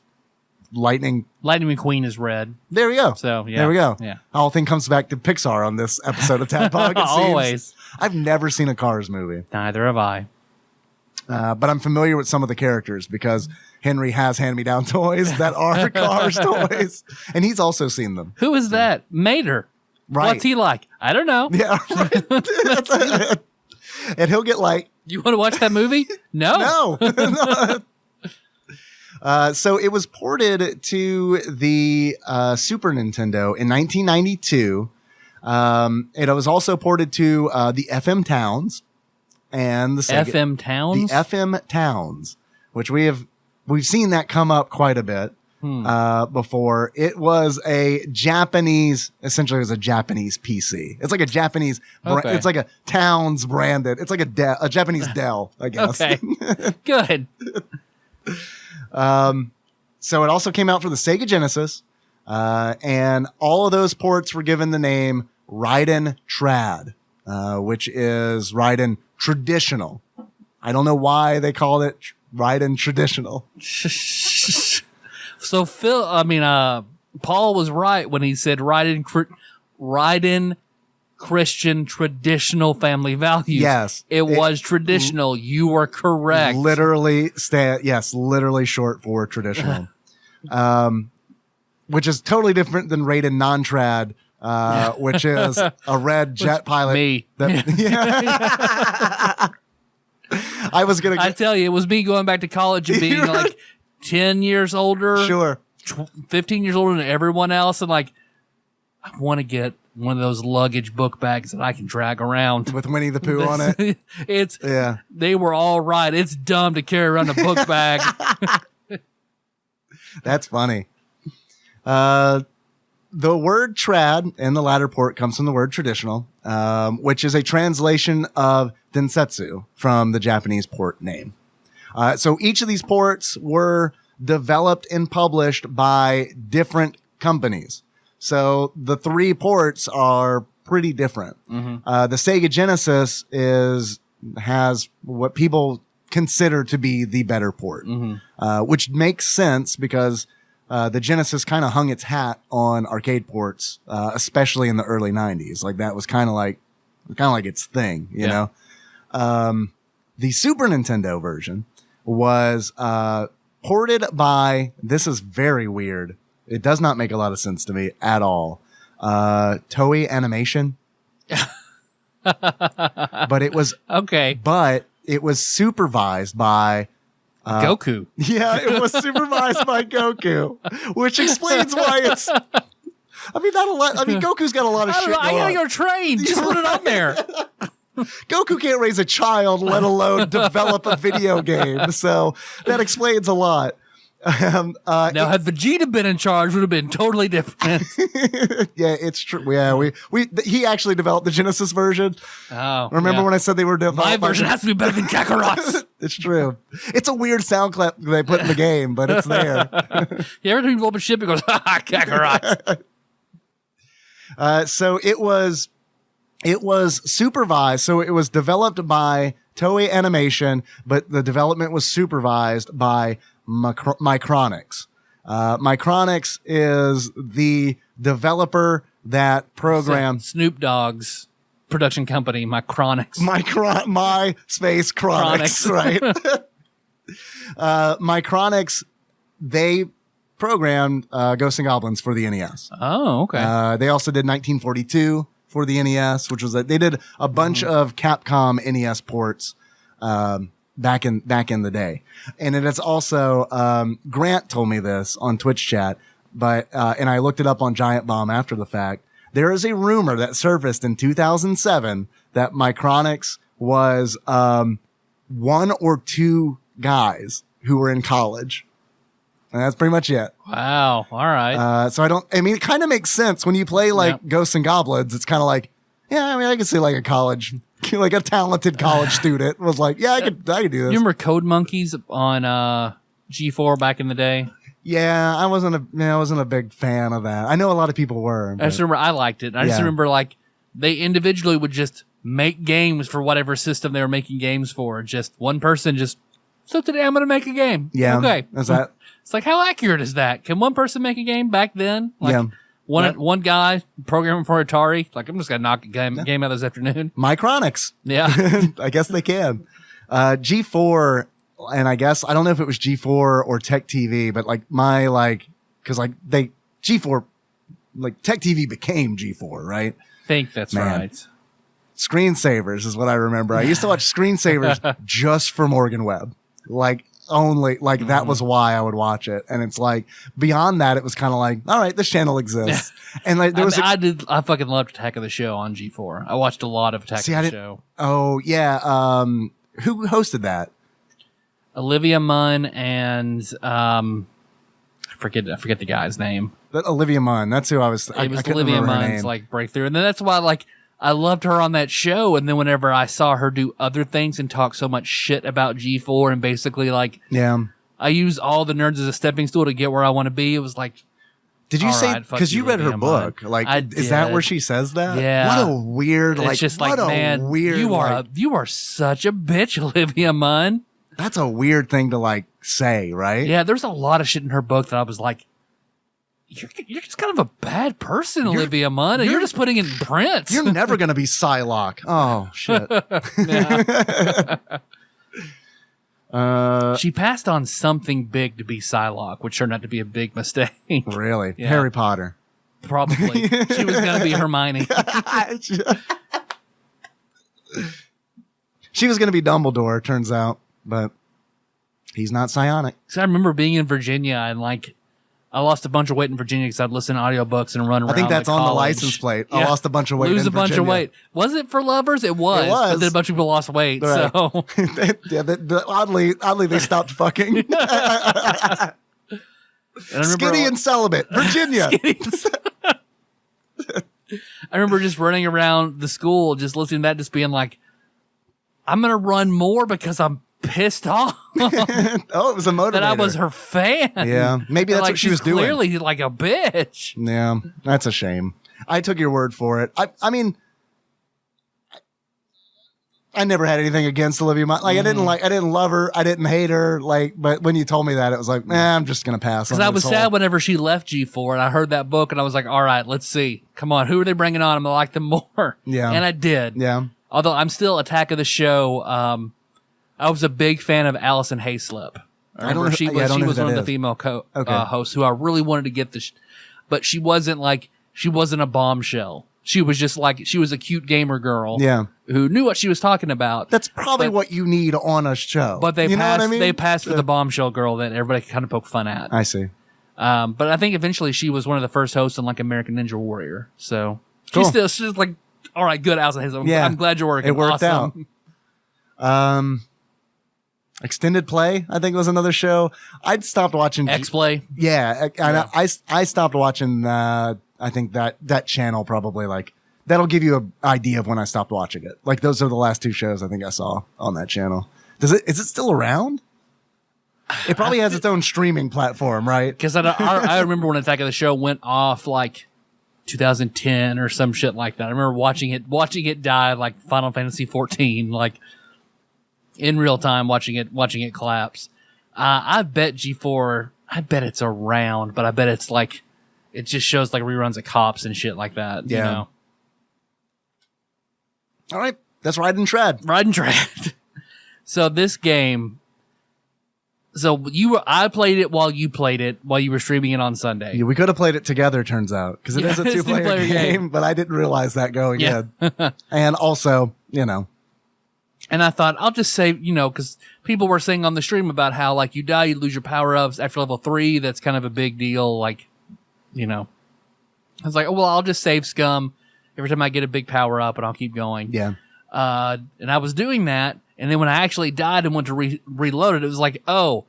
[SPEAKER 3] lightning.
[SPEAKER 2] Lightning McQueen is red.
[SPEAKER 3] There we go.
[SPEAKER 2] So, yeah.
[SPEAKER 3] There we go.
[SPEAKER 2] Yeah.
[SPEAKER 3] The whole thing comes back to Pixar on this episode of TADPOG. It seems.
[SPEAKER 2] Always.
[SPEAKER 3] I've never seen a Cars movie,
[SPEAKER 2] Neither have I.
[SPEAKER 3] but I'm familiar with some of the characters because Henry has hand-me-down toys that are Cars toys, and he's also seen them.
[SPEAKER 2] Who is that? Mater.
[SPEAKER 3] Right.
[SPEAKER 2] What's he like? I don't know.
[SPEAKER 3] Yeah. Right. And he'll get like,
[SPEAKER 2] You want to watch that movie? No.
[SPEAKER 3] no. So it was ported to the Super Nintendo in 1992. It was also ported to the FM Towns and the Sega,
[SPEAKER 2] FM Towns?
[SPEAKER 3] the FM Towns, which we've seen that come up quite a bit before. It was a Japanese, essentially it was a Japanese PC. It's like a Japanese,
[SPEAKER 2] Okay.
[SPEAKER 3] it's like a Towns branded. It's like a Japanese Dell, I guess.
[SPEAKER 2] Okay. Good.
[SPEAKER 3] So it also came out for the Sega Genesis, and all of those ports were given the name Raiden Trad, which is Raiden Traditional. I don't know why they called it Raiden Traditional.
[SPEAKER 2] So Paul was right when he said Raiden Christian traditional family values.
[SPEAKER 3] Yes.
[SPEAKER 2] It was traditional. You were correct.
[SPEAKER 3] Literally, literally short for traditional. Which is totally different than Raiden Non-Trad, which is a red jet pilot.
[SPEAKER 2] Me.
[SPEAKER 3] Yeah. I was going
[SPEAKER 2] I
[SPEAKER 3] to
[SPEAKER 2] tell you, it was me going back to college and being like 10 years older,
[SPEAKER 3] sure.
[SPEAKER 2] 15 years older than everyone else. And like, I want to get one of those luggage book bags that I can drag around.
[SPEAKER 3] With Winnie the Pooh on it. Yeah.
[SPEAKER 2] They were all right. It's dumb to carry around a book bag.
[SPEAKER 3] That's funny. The word trad in the latter port comes from the word traditional, which is a translation of densetsu from the Japanese port name. So each of these ports were developed and published by different companies. So the 3 ports are pretty different. The Sega Genesis has what people consider to be the better port, which makes sense because the Genesis kind of hung its hat on arcade ports, especially in the early 90s. Like that was kind of like its thing, you know? The Super Nintendo version was ported by, this is very weird. It does not make a lot of sense to me at all. Toei Animation. But it was
[SPEAKER 2] okay.
[SPEAKER 3] But it was supervised by
[SPEAKER 2] Goku.
[SPEAKER 3] Yeah, it was supervised by Goku, which explains why it's. I mean, not a lot. I mean, Goku's got a lot of shit.
[SPEAKER 2] I gotta go train. Just put it on there.
[SPEAKER 3] Goku can't raise a child, let alone develop a video game. So that explains a lot.
[SPEAKER 2] Now, had Vegeta been in charge, would have been totally different.
[SPEAKER 3] Yeah, it's true. Yeah, he actually developed the Genesis version.
[SPEAKER 2] Oh,
[SPEAKER 3] remember when I said they were developing?
[SPEAKER 2] My version has to be better than Kakarot's.
[SPEAKER 3] It's true. It's a weird sound clip they put in the game, but it's there.
[SPEAKER 2] Yeah, every time you blow up a ship, it goes, ha ha, Kakarot.
[SPEAKER 3] So it was supervised. So it was developed by Toei Animation, but the development was supervised by Micronix. Micronix is the developer that programmed
[SPEAKER 2] Snoop Dogg's production company, Micronix.
[SPEAKER 3] My Space Chronix, right? Micronix, they programmed Ghosts and Goblins for the NES.
[SPEAKER 2] Oh, okay.
[SPEAKER 3] They also did 1942 for the NES, which was they did a bunch of Capcom NES ports back in the day. And it is also Grant told me this on Twitch chat, but and I looked it up on Giant Bomb after the fact. There is a rumor that surfaced in 2007 that Micronix was 1 or 2 guys who were in college. And that's pretty much it.
[SPEAKER 2] Wow. All right.
[SPEAKER 3] So it kind of makes sense when you play like Ghosts and Goblins. It's kind of like, yeah, I mean, I can see like a college, like a talented college student was like, yeah, I could do this.
[SPEAKER 2] You remember Code Monkeys on G4 back in the day?
[SPEAKER 3] Yeah, I wasn't a big fan of that. I know a lot of people were.
[SPEAKER 2] I just remember I liked it. I just remember like they individually would just make games for whatever system they were making games for. Just one person just, so today I'm going to make a game.
[SPEAKER 3] Yeah.
[SPEAKER 2] Okay.
[SPEAKER 3] Is that?
[SPEAKER 2] It's like, how accurate is that? Can one person make a game back then? Like one guy programming for Atari. Like, I'm just going to knock a game out this afternoon.
[SPEAKER 3] Micronix.
[SPEAKER 2] Yeah.
[SPEAKER 3] I guess they can. G4, and I guess, I don't know if it was G4 or Tech TV, but like G4, like Tech TV became G4, right?
[SPEAKER 2] I think that's right.
[SPEAKER 3] Screensavers is what I remember. I used to watch Screensavers just for Morgan Webb. Like, only like that was why I would watch it. And it's like beyond that, it was kind of like, all right, this channel exists. And like there was
[SPEAKER 2] I fucking loved Attack of the Show on G4. I watched a lot of Attack of the Show.
[SPEAKER 3] Oh yeah. Who hosted that?
[SPEAKER 2] Olivia Munn and I forget the guy's name.
[SPEAKER 3] Olivia Munn. That's who I was.
[SPEAKER 2] It was Olivia Munn's like breakthrough, and then that's why like I loved her on that show. And then whenever I saw her do other things and talk so much shit about G4 and basically like, I use all the nerds as a stepping stool to get where I want to be. It was like,
[SPEAKER 3] did you say, cause you read her book? Like, is that where she says that?
[SPEAKER 2] Yeah.
[SPEAKER 3] What a weird, like,
[SPEAKER 2] it's just like, man, you are such a bitch, Olivia Munn.
[SPEAKER 3] That's a weird thing to like say, right?
[SPEAKER 2] Yeah. There's a lot of shit in her book that I was like, you're just kind of a bad person, Olivia Munn, and you're just putting it in print.
[SPEAKER 3] You're never going to be Psylocke. Oh, shit.
[SPEAKER 2] She passed on something big to be Psylocke, which turned out to be a big mistake.
[SPEAKER 3] Really?
[SPEAKER 2] Yeah.
[SPEAKER 3] Harry Potter.
[SPEAKER 2] Probably. She was going to be Hermione.
[SPEAKER 3] She was going to be Dumbledore, turns out, but he's not psionic.
[SPEAKER 2] So I remember being in Virginia and like, I lost a bunch of weight in Virginia because I'd listen to audiobooks and run around.
[SPEAKER 3] I think that's on the license plate. I lost a bunch of weight. Lose a bunch of weight.
[SPEAKER 2] Was it for lovers? It was. But then a bunch of people lost weight. Right. So
[SPEAKER 3] oddly, they stopped fucking. Skinny and celibate, Virginia.
[SPEAKER 2] I remember just running around the school, just listening to that, just being like, I'm going to run more because I'm pissed off
[SPEAKER 3] Oh, it was a motivator.
[SPEAKER 2] that I was her fan.
[SPEAKER 3] Yeah, maybe that's
[SPEAKER 2] like,
[SPEAKER 3] what she was doing.
[SPEAKER 2] Clearly, like a bitch.
[SPEAKER 3] Yeah, that's a shame. I took your word for it. I mean, I never had anything against Olivia Munn. Like I didn't love her. I didn't hate her. Like, but when you told me that, it was like, I'm just gonna pass.
[SPEAKER 2] Because I was sad whenever she left G4, and I heard that book, and I was like, all right, let's see. Come on, who are they bringing on? I'm gonna like them more.
[SPEAKER 3] Yeah,
[SPEAKER 2] and I did.
[SPEAKER 3] Yeah.
[SPEAKER 2] Although I'm still Attack of the Show. I was a big fan of Allison Hayslip. I remember she was one of the female hosts who I really wanted to get but she wasn't a bombshell. She was just like, she was a cute gamer girl. Yeah. Who knew what she was talking about.
[SPEAKER 3] That's probably what you need on a show.
[SPEAKER 2] But they passed for the bombshell girl that everybody kind of poked fun at.
[SPEAKER 3] I see.
[SPEAKER 2] But I think eventually she was one of the first hosts on like American Ninja Warrior. So
[SPEAKER 3] cool.
[SPEAKER 2] she's like, all right, good, Allison Hayslip. Yeah. I'm glad you're working.
[SPEAKER 3] It worked
[SPEAKER 2] awesome.
[SPEAKER 3] out. Extended Play, I think was another show. I'd stopped watching
[SPEAKER 2] X-Play.
[SPEAKER 3] Yeah. I stopped watching, I think that channel probably like, that'll give you an idea of when I stopped watching it. Like those are the last two shows I think I saw on that channel. Is it still around? It probably has its own streaming platform, right?
[SPEAKER 2] Because I remember when Attack of the Show went off like 2010 or some shit like that. I remember watching it die like Final Fantasy 14, like in real time, watching it collapse. I bet G4, I bet it's around, but I bet it's like, it just shows like reruns of Cops and shit like that. Yeah. You know?
[SPEAKER 3] All right. That's RAIDEN TRAD.
[SPEAKER 2] RAIDEN TRAD. So this game, I played it while you were streaming it on Sunday.
[SPEAKER 3] Yeah, we could have played it together, turns out, because it is a two-player game, but I didn't realize that going in. And also,
[SPEAKER 2] And I thought, I'll just say, because people were saying on the stream about how, like, you die, you lose your power-ups after level 3. That's kind of a big deal. Like, I was like, oh, well, I'll just save scum every time I get a big power-up, and I'll keep going.
[SPEAKER 3] Yeah.
[SPEAKER 2] And I was doing that, and then when I actually died and went to reload it, it was like, oh,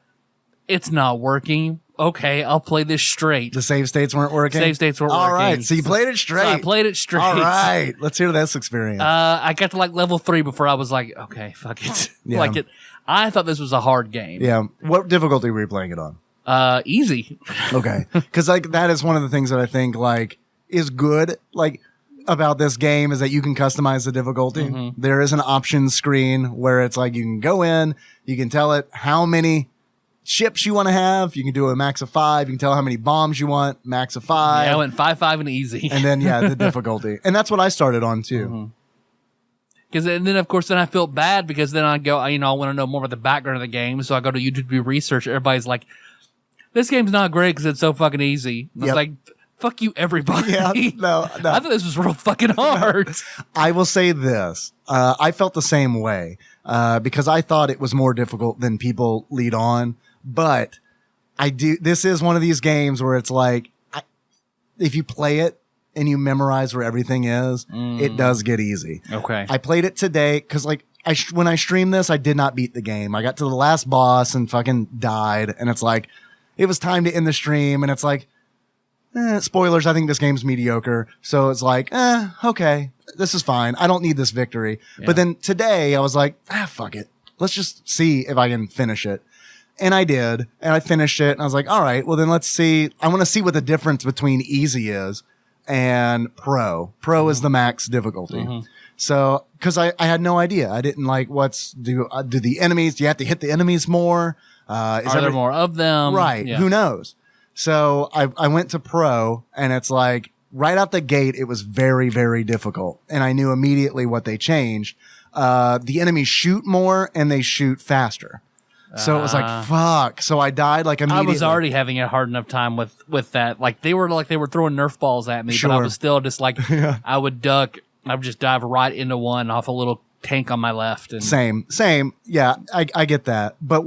[SPEAKER 2] it's not working. Okay, I'll play this straight.
[SPEAKER 3] The save states weren't working? All right, so you played it straight.
[SPEAKER 2] So I played it straight.
[SPEAKER 3] All right, let's hear this experience.
[SPEAKER 2] I got to like level 3 before I was like, okay, fuck it.
[SPEAKER 3] Yeah.
[SPEAKER 2] I thought this was a hard game.
[SPEAKER 3] Yeah. What difficulty were you playing it on?
[SPEAKER 2] Easy.
[SPEAKER 3] Okay. Because like that is one of the things that I think like is good like about this game is that you can customize the difficulty. Mm-hmm. There is an options screen where it's like you can go in, you can tell it how many ships you want to have. You can do a max of 5. You can tell how many bombs you want, max of 5.
[SPEAKER 2] Yeah, I went 5 and easy.
[SPEAKER 3] And then the difficulty. And that's what I started on too.
[SPEAKER 2] Mm-hmm. Because then, of course, then I felt bad because then I go, I want to know more about the background of the game. So I go to YouTube to do research. Everybody's like, this game's not great because it's so fucking easy. I was like, fuck you, everybody. Yeah, no. I thought this was real fucking hard.
[SPEAKER 3] No. I will say this. I felt the same way because I thought it was more difficult than people lead on. But this is one of these games where it's like, if you play it, and you memorize where everything is, it does get easy.
[SPEAKER 2] Okay.
[SPEAKER 3] I played it today because like when I streamed this, I did not beat the game. I got to the last boss and fucking died. And it's like, it was time to end the stream. And it's like, spoilers, I think this game's mediocre. So it's like, okay, this is fine. I don't need this victory. Yeah. But then today I was like, fuck it. Let's just see if I can finish it. And I did. And I finished it. And I was like, all right, well then let's see. I want to see what the difference between easy is and pro. Pro is the max difficulty. Mm-hmm. So, cause I had no idea. I didn't like do the enemies, do you have to hit the enemies more?
[SPEAKER 2] Are there more of them?
[SPEAKER 3] Right. Yeah. Who knows? So I went to pro and it's like right out the gate, it was very, very difficult. And I knew immediately what they changed. The enemies shoot more and they shoot faster. So it was like, fuck. So I died like immediately.
[SPEAKER 2] I was already having a hard enough time with that. Like they were throwing Nerf balls at me, but I was still just like, I would duck. I would just dive right into one off a little tank on my left. And
[SPEAKER 3] Same. Yeah, I get that. But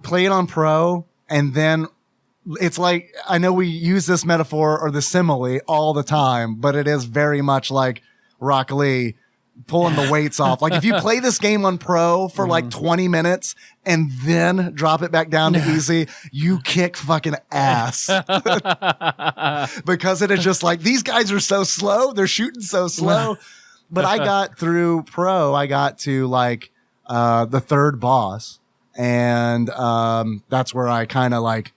[SPEAKER 3] play it on pro and then it's like, I know we use this metaphor or the simile all the time, but it is very much like Rock Lee pulling the weights off. Like if you play this game on pro for like 20 minutes and then drop it back down to easy, you kick fucking ass. Because it is just like, these guys are so slow. They're shooting so slow. But I got through pro. I got to like, the third boss. And that's where I kind of like,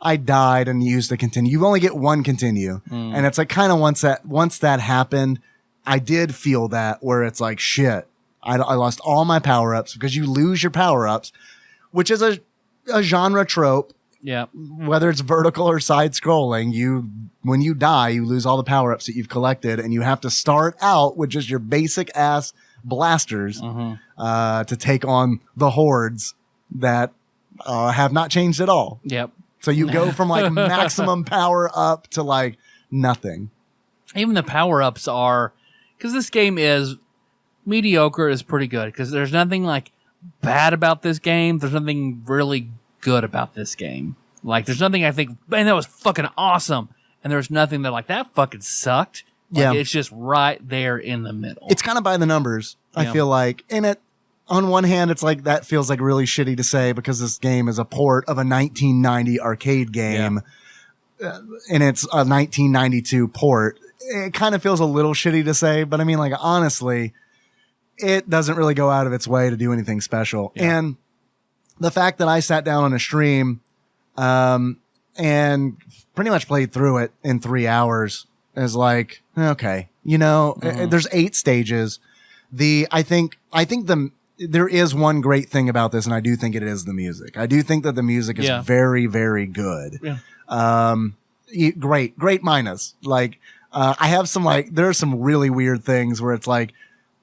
[SPEAKER 3] I died and used the continue. You only get one continue. And it's like kind of once that happened, I did feel that where it's like, shit, I lost all my power-ups because you lose your power-ups, which is a genre trope.
[SPEAKER 2] Yeah.
[SPEAKER 3] Whether it's vertical or side scrolling, when you die, you lose all the power-ups that you've collected and you have to start out with just your basic ass blasters to take on the hordes that have not changed at all.
[SPEAKER 2] Yep.
[SPEAKER 3] So you go from like maximum power up to like nothing.
[SPEAKER 2] Even the power-ups are, because this game is mediocre is pretty good, because there's nothing like bad about this game. There's nothing really good about this game. Like there's nothing I think, man, that was fucking awesome. And there's nothing that like, that fucking sucked. Like, it's just right there in the middle.
[SPEAKER 3] It's kind of by the numbers, I feel like. And on one hand, it's like that feels like really shitty to say because this game is a port of a 1990 arcade game. And it's a 1992 port. It kind of feels a little shitty to say, but I mean, like, honestly, it doesn't really go out of its way to do anything special. Yeah. And the fact that I sat down on a stream, and pretty much played through it in 3 hours is like, okay, there's 8 stages. I think there is one great thing about this, and I do think it is the music. I do think that the music is very, very good. Yeah. Great minus. Like, I have some there are some really weird things where it's like,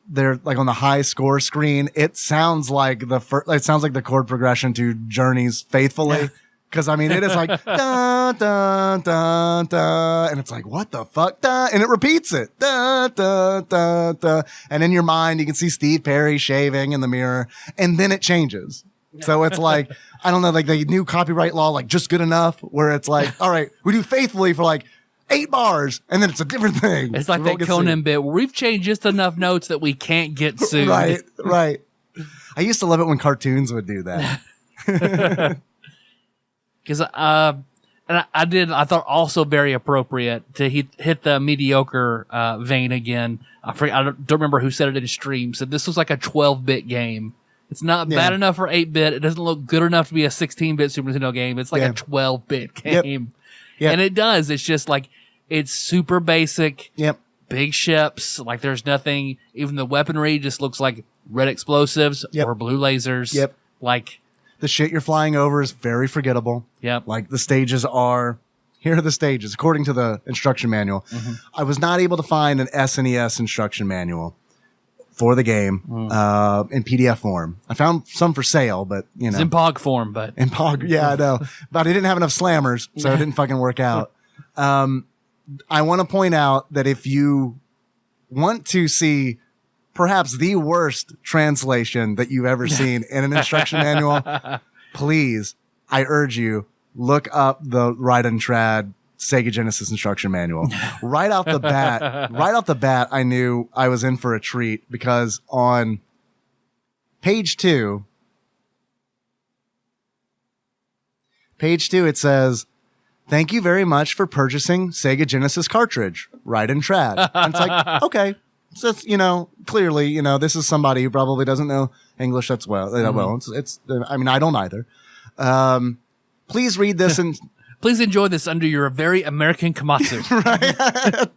[SPEAKER 3] they're like on the high score screen. It sounds like the chord progression to Journey's Faithfully. Cause I mean, it is like, da, da, da, da. And it's like, what the fuck? Da, and it repeats it. Da, da, da, da. And in your mind, you can see Steve Perry shaving in the mirror and then it changes. So it's like, I don't know, like the new copyright law, like just good enough where it's like, all right, we do Faithfully for like 8 bars and then it's a different thing.
[SPEAKER 2] It's like that Conan bit where we've changed just enough notes that we can't get sued.
[SPEAKER 3] Right. I used to love it when cartoons would do that.
[SPEAKER 2] Because I thought also very appropriate to hit the mediocre vein again. I don't remember who said it in stream. Said this was like a 12-bit game. It's not bad enough for 8-bit. It doesn't look good enough to be a 16-bit Super Nintendo game. It's like a 12-bit game. Yep. And it does. It's just like, it's super basic. Yep. Big ships. Like there's nothing, even the weaponry just looks like red explosives or blue lasers. Yep. Like,
[SPEAKER 3] the shit you're flying over is very forgettable.
[SPEAKER 2] Yep.
[SPEAKER 3] Like the stages here are the stages, according to the instruction manual. Mm-hmm. I was not able to find an SNES instruction manual for the game in PDF form. I found some for sale, but
[SPEAKER 2] it's in POG form, but
[SPEAKER 3] in POG, yeah, I know. But I didn't have enough slammers, so it didn't fucking work out. I want to point out that if you want to see perhaps the worst translation that you've ever seen in an instruction manual, please, I urge you, look up the Raiden Trad Sega Genesis instruction manual. Right off the bat, I knew I was in for a treat because on page 2, it says, "Thank you very much for purchasing Sega Genesis cartridge, Raiden Trad." And it's like, okay. So it's, clearly, this is somebody who probably doesn't know English that's well. I mean, I don't either. Please read this and
[SPEAKER 2] please enjoy this under your very American Komatsu.
[SPEAKER 3] Right?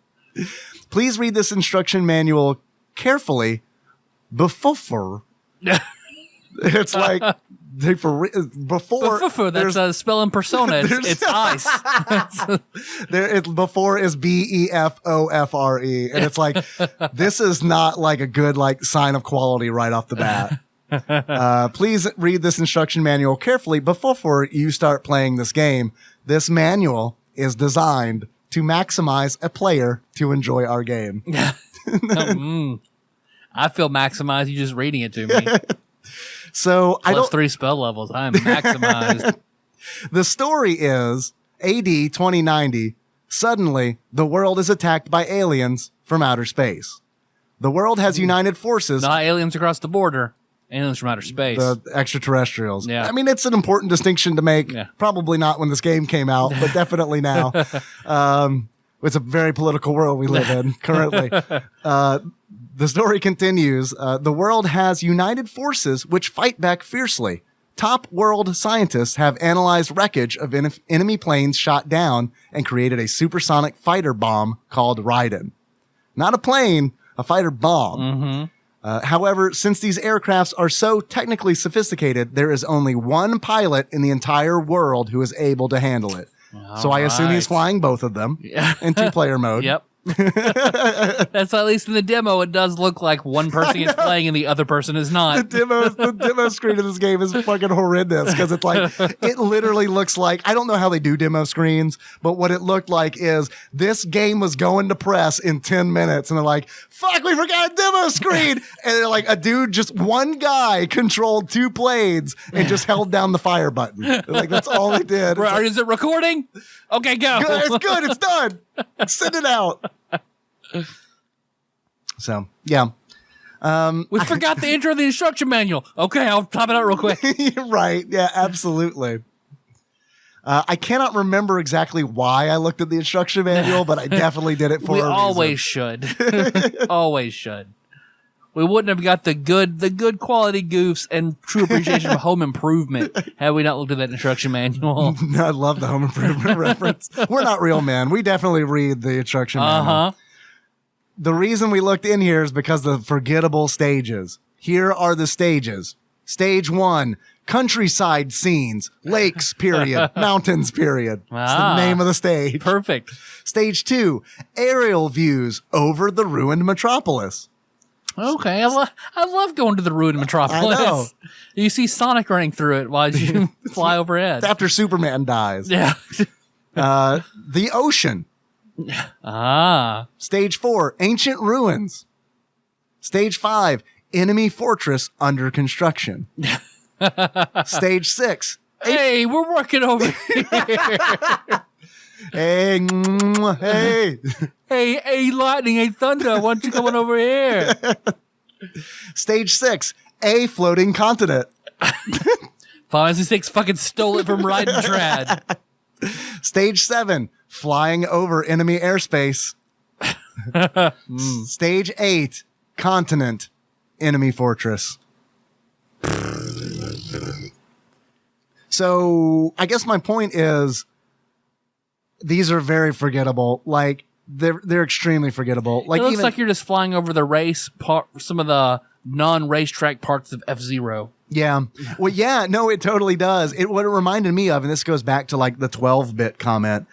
[SPEAKER 3] Please read this instruction manual carefully before. It's like before.
[SPEAKER 2] That's a spelling persona. It's ice.
[SPEAKER 3] Before is BEFOFRE, and it's like this is not like a good sign of quality right off the bat. Please read this instruction manual carefully before you start playing this game. This manual is designed to maximize a player to enjoy our game.
[SPEAKER 2] I feel maximized. You just reading it to me.
[SPEAKER 3] So
[SPEAKER 2] Plus 3 spell levels. I am maximized.
[SPEAKER 3] The story is AD 2090. Suddenly, the world is attacked by aliens from outer space. The world has united forces.
[SPEAKER 2] Not aliens across the border. Aliens from outer space.
[SPEAKER 3] The extraterrestrials. Yeah. I mean, it's an important distinction to make. Yeah. Probably not when this game came out, but definitely now. It's a very political world we live in currently. The story continues. The world has united forces which fight back fiercely. Top world scientists have analyzed wreckage of enemy planes shot down and created a supersonic fighter bomb called Raiden. Not a plane, a fighter bomb. However, since these aircrafts are so technically sophisticated, there is only one pilot in the entire world who is able to handle it. So I assume he's flying both of them in two-player mode.
[SPEAKER 2] Yep. That's at least in the demo. It does look like one person is playing and the other person is not.
[SPEAKER 3] The demo screen of this game is fucking horrendous because it's like it literally looks like I don't know how they do demo screens, but what it looked like is this game was going to press in 10 minutes, and they're like, "Fuck, we forgot a demo screen!" And they're like, a dude, just one guy controlled two blades and just held down the fire button. Like that's all he did.
[SPEAKER 2] Is it recording? Okay, go.
[SPEAKER 3] It's good. It's done. Send it out. So, yeah.
[SPEAKER 2] We forgot the intro of the instruction manual. Okay, I'll top it out real quick.
[SPEAKER 3] Right. Yeah, absolutely. I cannot remember exactly why I looked at the instruction manual, but I definitely did it for a reason.
[SPEAKER 2] We always should. Always should. We wouldn't have got the good quality goofs and true appreciation of Home Improvement had we not looked at that instruction manual.
[SPEAKER 3] I love the Home Improvement reference. We're not real men. We definitely read the instruction manual. The reason we looked in here is because of the forgettable stages. Here are the stages. Stage 1, countryside scenes, lakes, period, mountains, period. That's the name of the stage.
[SPEAKER 2] Perfect.
[SPEAKER 3] Stage 2, aerial views over the ruined metropolis.
[SPEAKER 2] Okay, I love going to the ruined metropolis.
[SPEAKER 3] I know.
[SPEAKER 2] You see Sonic running through it while you fly overhead.
[SPEAKER 3] After Superman dies.
[SPEAKER 2] Yeah.
[SPEAKER 3] The ocean. Stage 4, ancient ruins. Stage 5, enemy fortress under construction. Stage 6.
[SPEAKER 2] Hey, we're working over here.
[SPEAKER 3] Hey, hey.
[SPEAKER 2] Hey, lightning, hey, thunder, why don't you come on over here?
[SPEAKER 3] Stage 6, a floating continent.
[SPEAKER 2] Final Fantasy 6 fucking stole it from RAIDEN TRAD.
[SPEAKER 3] Stage 7, flying over enemy airspace. Stage 8, continent, enemy fortress. So I guess my point is these are very forgettable. Like they're extremely forgettable. Like
[SPEAKER 2] it looks like you're just flying over the race part, some of the non-racetrack parts of F-Zero.
[SPEAKER 3] Yeah. Well, yeah, no, it totally does. What it reminded me of, and this goes back to like the 12-bit comment,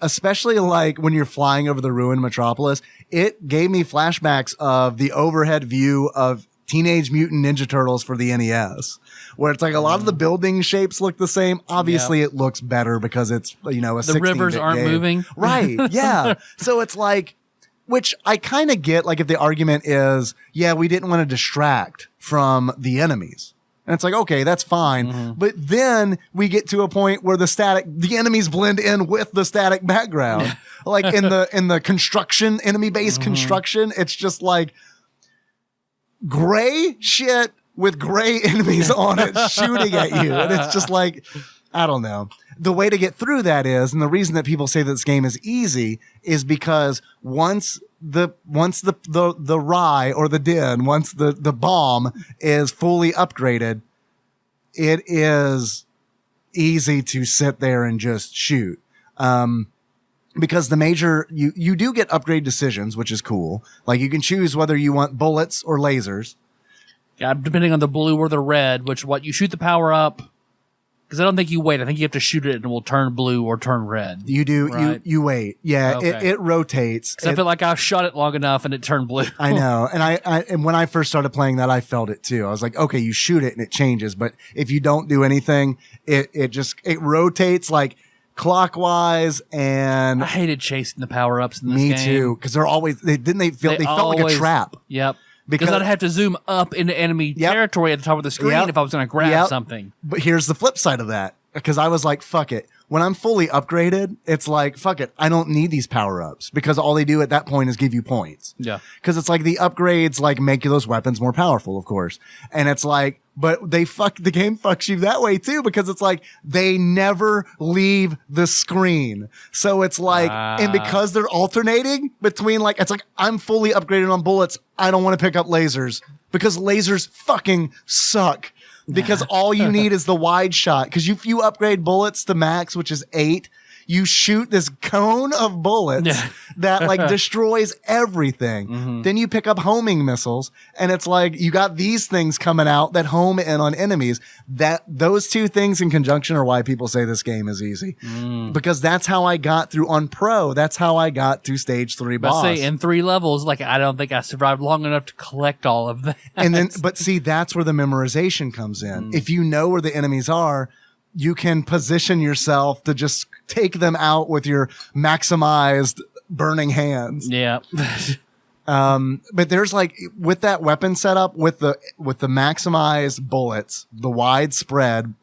[SPEAKER 3] especially like when you're flying over the ruined metropolis, it gave me flashbacks of the overhead view of Teenage Mutant Ninja Turtles for the NES, where it's like a lot of the building shapes look the same. Obviously, it looks better because it's, a 16-bit
[SPEAKER 2] The rivers aren't
[SPEAKER 3] game.
[SPEAKER 2] moving.
[SPEAKER 3] Right. Yeah. So it's like, which I kind of get, like if the argument is, yeah, we didn't want to distract from the enemies. And it's like, okay, that's fine. But then we get to a point where the enemies blend in with the static background. Like in the construction, enemy-based construction, it's just like gray shit with gray enemies on it shooting at you. And it's just like, I don't know. The way to get through that is, and the reason that people say that this game is easy is because once the rye or the din, once the bomb is fully upgraded, it is easy to sit there and just shoot. Because you do get upgrade decisions, which is cool. Like you can choose whether you want bullets or lasers.
[SPEAKER 2] Yeah, depending on the blue or the red, you shoot the power up. Because I don't think you wait. I think you have to shoot it and it will turn blue or turn red.
[SPEAKER 3] You do.
[SPEAKER 2] Right?
[SPEAKER 3] You wait. Yeah,
[SPEAKER 2] okay.
[SPEAKER 3] it rotates.
[SPEAKER 2] I feel like I shot it long enough and it turned blue.
[SPEAKER 3] I know. And and when I first started playing that, I felt it too. I was like, okay, you shoot it and it changes. But if you don't do anything, it rotates like clockwise. And
[SPEAKER 2] I hated chasing the power ups in this
[SPEAKER 3] me
[SPEAKER 2] game.
[SPEAKER 3] too. Because they felt like a trap.
[SPEAKER 2] Yep. Because I'd have to zoom up into enemy territory at the top of the screen if I was going to grab something.
[SPEAKER 3] But here's the flip side of that. Because I was like, fuck it. When I'm fully upgraded, it's like, fuck it. I don't need these power-ups. Because all they do at that point is give you points.
[SPEAKER 2] Yeah.
[SPEAKER 3] Because it's like the upgrades like make those weapons more powerful, of course. And it's like, But the game fucks you that way too, because it's like they never leave the screen. So it's like, and because they're alternating between like, it's like, I'm fully upgraded on bullets. I don't want to pick up lasers because lasers fucking suck. Because all you need is the wide shot. Because if you upgrade bullets to max, which is 8, you shoot this cone of bullets that like destroys everything. Then you pick up homing missiles, and it's like you got these things coming out that home in on enemies. That those two things in conjunction are why people say this game is easy. Because that's how I got through on pro. That's how I got to stage 3 boss.
[SPEAKER 2] Say in 3 levels, like I don't think I survived long enough to collect all of that.
[SPEAKER 3] And then, but see, that's where the memorization comes in. If you know where the enemies are, you can position yourself to just take them out with your maximized burning hands.
[SPEAKER 2] Yeah.
[SPEAKER 3] But there's like, with that weapon setup, with the maximized bullets, the widespread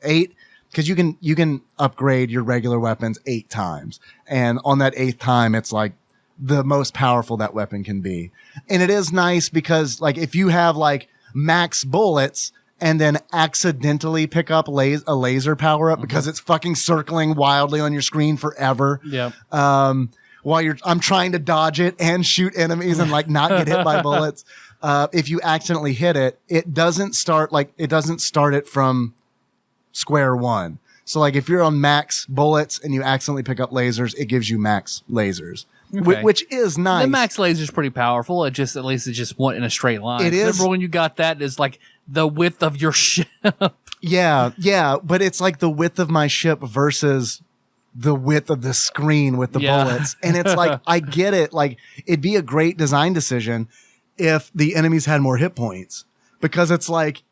[SPEAKER 3] 8, because you can upgrade your regular weapons 8 times. And on that 8th time, it's like the most powerful that weapon can be. And it is nice because like if you have like max bullets, and then accidentally pick up a laser power up because it's fucking circling wildly on your screen forever.
[SPEAKER 2] Yeah.
[SPEAKER 3] While I'm trying to dodge it and shoot enemies and like not get hit by bullets. If you accidentally hit it, it doesn't start it from square one. So like if you're on max bullets and you accidentally pick up lasers, it gives you max lasers.
[SPEAKER 2] Okay.
[SPEAKER 3] Which is nice.
[SPEAKER 2] The max laser is pretty powerful. At least it just went in a straight line.
[SPEAKER 3] It is.
[SPEAKER 2] Remember when you got that is like the width of your ship.
[SPEAKER 3] Yeah. But it's like the width of my ship versus the width of the screen with the bullets. And it's like, I get it. Like it'd be a great design decision if the enemies had more hit points, because it's like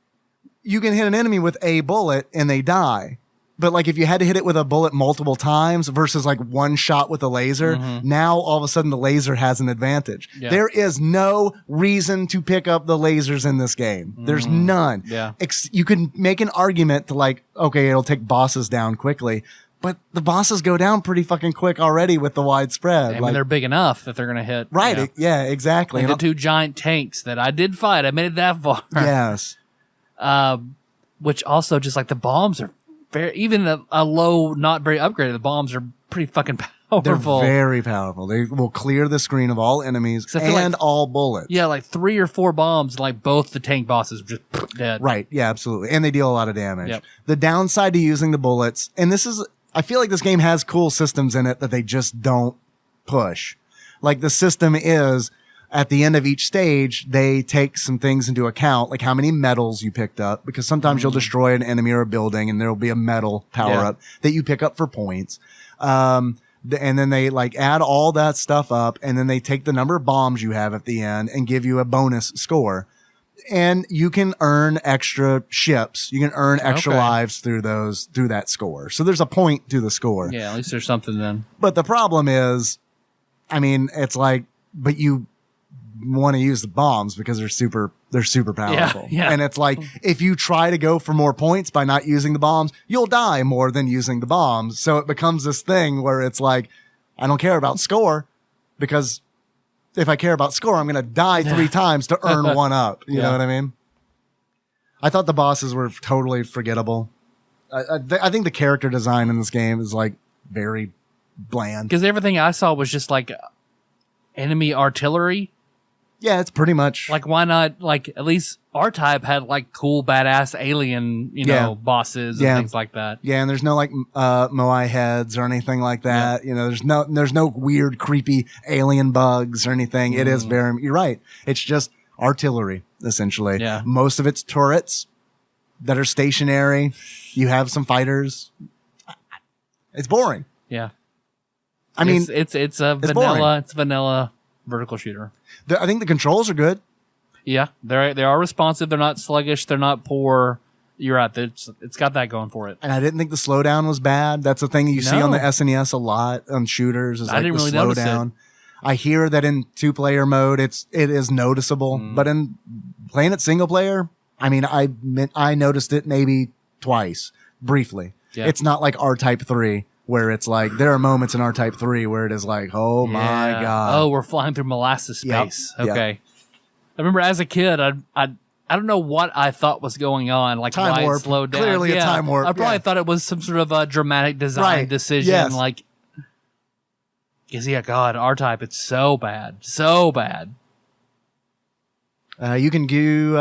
[SPEAKER 3] you can hit an enemy with a bullet and they die. But like if you had to hit it with a bullet multiple times versus like one shot with a laser, now all of a sudden the laser has an advantage. Yeah. There is no reason to pick up the lasers in this game. There's none.
[SPEAKER 2] Yeah.
[SPEAKER 3] You can make an argument to like, okay, it'll take bosses down quickly, but the bosses go down pretty fucking quick already with the widespread.
[SPEAKER 2] I mean, they're big enough that they're going to hit.
[SPEAKER 3] Right. Yeah, exactly.
[SPEAKER 2] Like the 2 giant tanks that I did fight. I made it that far.
[SPEAKER 3] Yes.
[SPEAKER 2] Which also just like the bombs are even a low, not very upgraded, the bombs are pretty fucking powerful.
[SPEAKER 3] They're very powerful. They will clear the screen of all enemies and all bullets.
[SPEAKER 2] Yeah, like 3 or 4 bombs, like both the tank bosses just dead.
[SPEAKER 3] Right. Yeah, absolutely. And they deal a lot of damage. Yep. The downside to using the bullets, and I feel like this game has cool systems in it that they just don't push. Like the system is, at the end of each stage, they take some things into account, like how many medals you picked up, because sometimes you'll destroy an enemy or a building and there'll be a medal power up that you pick up for points. And then they like add all that stuff up, and then they take the number of bombs you have at the end and give you a bonus score. And you can earn extra ships. You can earn extra lives through that score. So there's a point to the score.
[SPEAKER 2] Yeah, at least there's something then.
[SPEAKER 3] But the problem is, I mean, it's like, but you want to use the bombs because they're super powerful.
[SPEAKER 2] Yeah.
[SPEAKER 3] And it's like, if you try to go for more points by not using the bombs, you'll die more than using the bombs. So it becomes this thing where it's like, I don't care about score, because if I care about score, I'm going to die 3 times to earn 1 up. You know what I mean? I thought the bosses were totally forgettable. I think the character design in this game is like very bland.
[SPEAKER 2] Because everything I saw was just like enemy artillery.
[SPEAKER 3] Yeah, it's pretty much
[SPEAKER 2] like, why not? Like, at least R-Type had like cool, badass alien, bosses and things like that.
[SPEAKER 3] Yeah, and there's no like Moai heads or anything like that. Yeah. There's no weird, creepy alien bugs or anything. It is you're right. It's just artillery essentially. Yeah, most of it's turrets that are stationary. You have some fighters. It's boring.
[SPEAKER 2] Yeah,
[SPEAKER 3] I mean,
[SPEAKER 2] it's vanilla vertical shooter.
[SPEAKER 3] I think the controls are good.
[SPEAKER 2] Yeah, they are responsive. They're not sluggish. They're not poor. You're right. It's got that going for it.
[SPEAKER 3] And I didn't think the slowdown was bad. That's a thing you see on the SNES a lot on shooters. Is like the slowdown. I hear that in 2-player mode, it is noticeable, but in playing it single player, I mean, I noticed it maybe twice, briefly. Yeah. It's not like R-Type 3. Where it's like, there are moments in R-Type 3 where it is like, oh my God.
[SPEAKER 2] Oh, we're flying through molasses space. Yep. Okay. Yep. I remember as a kid, I don't know what I thought was going on, like
[SPEAKER 3] Time
[SPEAKER 2] why
[SPEAKER 3] warp.
[SPEAKER 2] it slowed down.
[SPEAKER 3] Clearly a time warp.
[SPEAKER 2] I probably
[SPEAKER 3] Yeah.
[SPEAKER 2] thought it was some sort of a dramatic design decision.
[SPEAKER 3] Yes.
[SPEAKER 2] Like, because God, R-Type, it's so bad, so bad.
[SPEAKER 3] You can do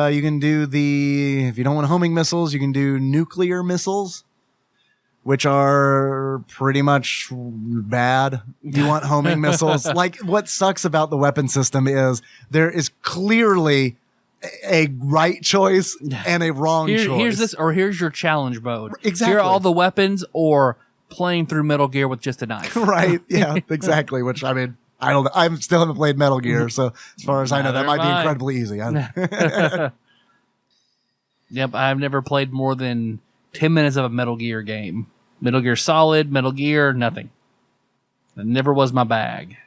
[SPEAKER 3] the, if you don't want homing missiles, you can do nuclear missiles, which are pretty much bad. You want homing missiles? Like, what sucks about the weapon system is there is clearly a right choice and a wrong choice.
[SPEAKER 2] Here's your challenge mode.
[SPEAKER 3] Exactly.
[SPEAKER 2] Here are all the weapons, or playing through Metal Gear with just a knife.
[SPEAKER 3] Right. Yeah, exactly. Which, I mean, I don't know. I still haven't played Metal Gear, so as far as I know, that might be incredibly easy.
[SPEAKER 2] Yep, I've never played more than 10 minutes of a Metal Gear game. Metal Gear Solid, Metal Gear, nothing. It never was my bag.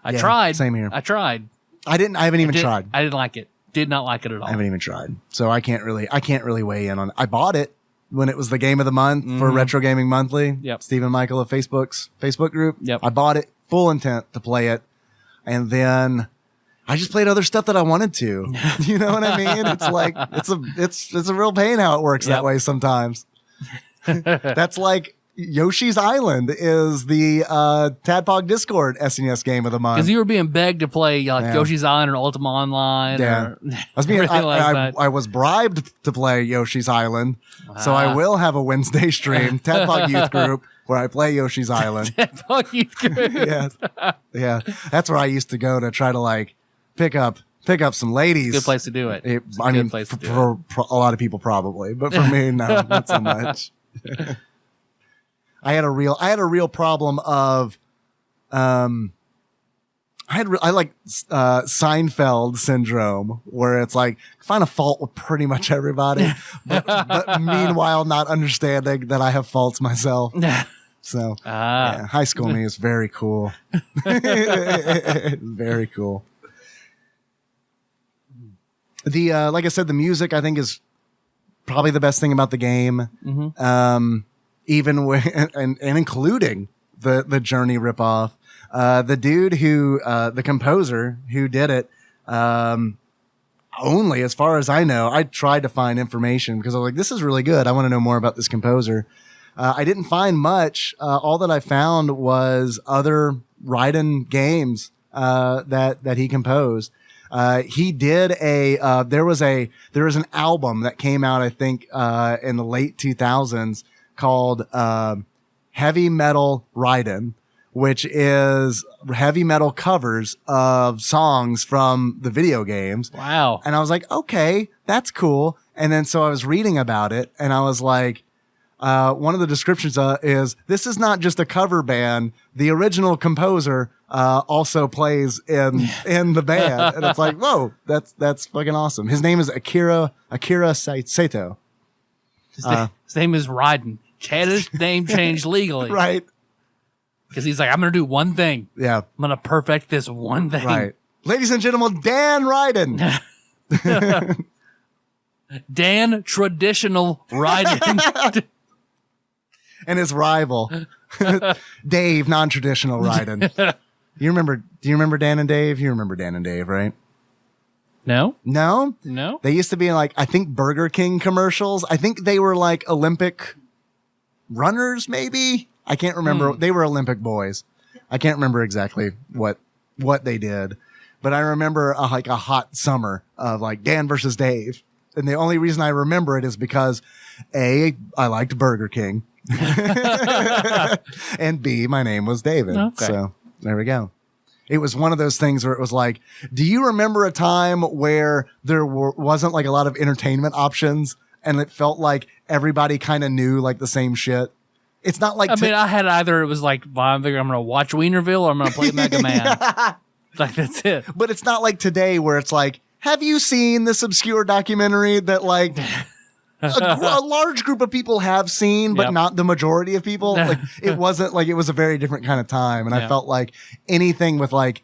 [SPEAKER 2] I tried.
[SPEAKER 3] Same here.
[SPEAKER 2] I tried.
[SPEAKER 3] I haven't even tried.
[SPEAKER 2] I didn't like it. Did not like it at all.
[SPEAKER 3] I haven't even tried. So I can't really weigh in on it. I bought it when it was the game of the month for Retro Gaming Monthly.
[SPEAKER 2] Yep.
[SPEAKER 3] Stephen Michael of Facebook's Facebook group.
[SPEAKER 2] Yep.
[SPEAKER 3] I bought it full intent to play it. And then I just played other stuff that I wanted to. You know what I mean? It's like, it's a real pain how it works that way sometimes. That's like Yoshi's Island is the TADPOG Discord SNES game of the month.
[SPEAKER 2] Because you were being begged to play Yoshi's Island or Ultima Online.
[SPEAKER 3] Yeah.
[SPEAKER 2] Or
[SPEAKER 3] I was bribed to play Yoshi's Island, so I will have a Wednesday stream, TADPOG Youth Group, where I play Yoshi's Island.
[SPEAKER 2] TADPOG Youth Group.
[SPEAKER 3] Yeah. That's where I used to go to try to like pick up some ladies.
[SPEAKER 2] Good place to do it.
[SPEAKER 3] I mean, for a lot of people probably, but for me, no, not so much. I had a real problem of, I like Seinfeld syndrome, where it's like find a fault with pretty much everybody, but meanwhile not understanding that I have faults myself. So yeah, high school me is very cool. Very cool. The like I said, the music I think is probably the best thing about the game. Even with, and including the Journey ripoff. The dude who, the composer who did it, only as far as I know, I tried to find information because I was like, this is really good. I want to know more about this composer. I didn't find much. All that I found was other Raiden games, that he composed. He did there was an album that came out, I think, in the late 2000s called, Heavy Metal Raiden, which is heavy metal covers of songs from the video games.
[SPEAKER 2] Wow.
[SPEAKER 3] And I was like, okay, that's cool. And then so I was reading about it and I was like, one of the descriptions is this is not just a cover band. The original composer also plays in the band. And it's like, whoa, that's fucking awesome. His name is Akira Saito.
[SPEAKER 2] His name is Raiden. Had his name changed legally.
[SPEAKER 3] Right.
[SPEAKER 2] Because he's like, I'm going to do one thing.
[SPEAKER 3] Yeah.
[SPEAKER 2] I'm going to perfect this one thing.
[SPEAKER 3] Right. Ladies and gentlemen, Dan Raiden.
[SPEAKER 2] Dan Traditional Raiden.
[SPEAKER 3] And his rival, Dave, non-traditional Raiden. Do you remember Dan and Dave? You remember Dan and Dave, right?
[SPEAKER 2] No.
[SPEAKER 3] They used to be in like, I think Burger King commercials. I think they were like Olympic runners, maybe. I can't remember. They were Olympic boys. I can't remember exactly what they did, but I remember like a hot summer of like Dan versus Dave. And the only reason I remember it is because A, I liked Burger King. And B, my name was David. Okay. So there we go. It was one of those things where it was like, do you remember a time where there wasn't like a lot of entertainment options and it felt like everybody kind of knew like the same shit? It's not like,
[SPEAKER 2] I mean, I had either it was like, well, I'm going to watch Wienerville or I'm going to play Mega Man. Like, that's it.
[SPEAKER 3] But it's not like today where it's like, have you seen this obscure documentary that like a large group of people have seen, but not the majority of people? Like, it wasn't like, it was a very different kind of time. And I felt like anything with like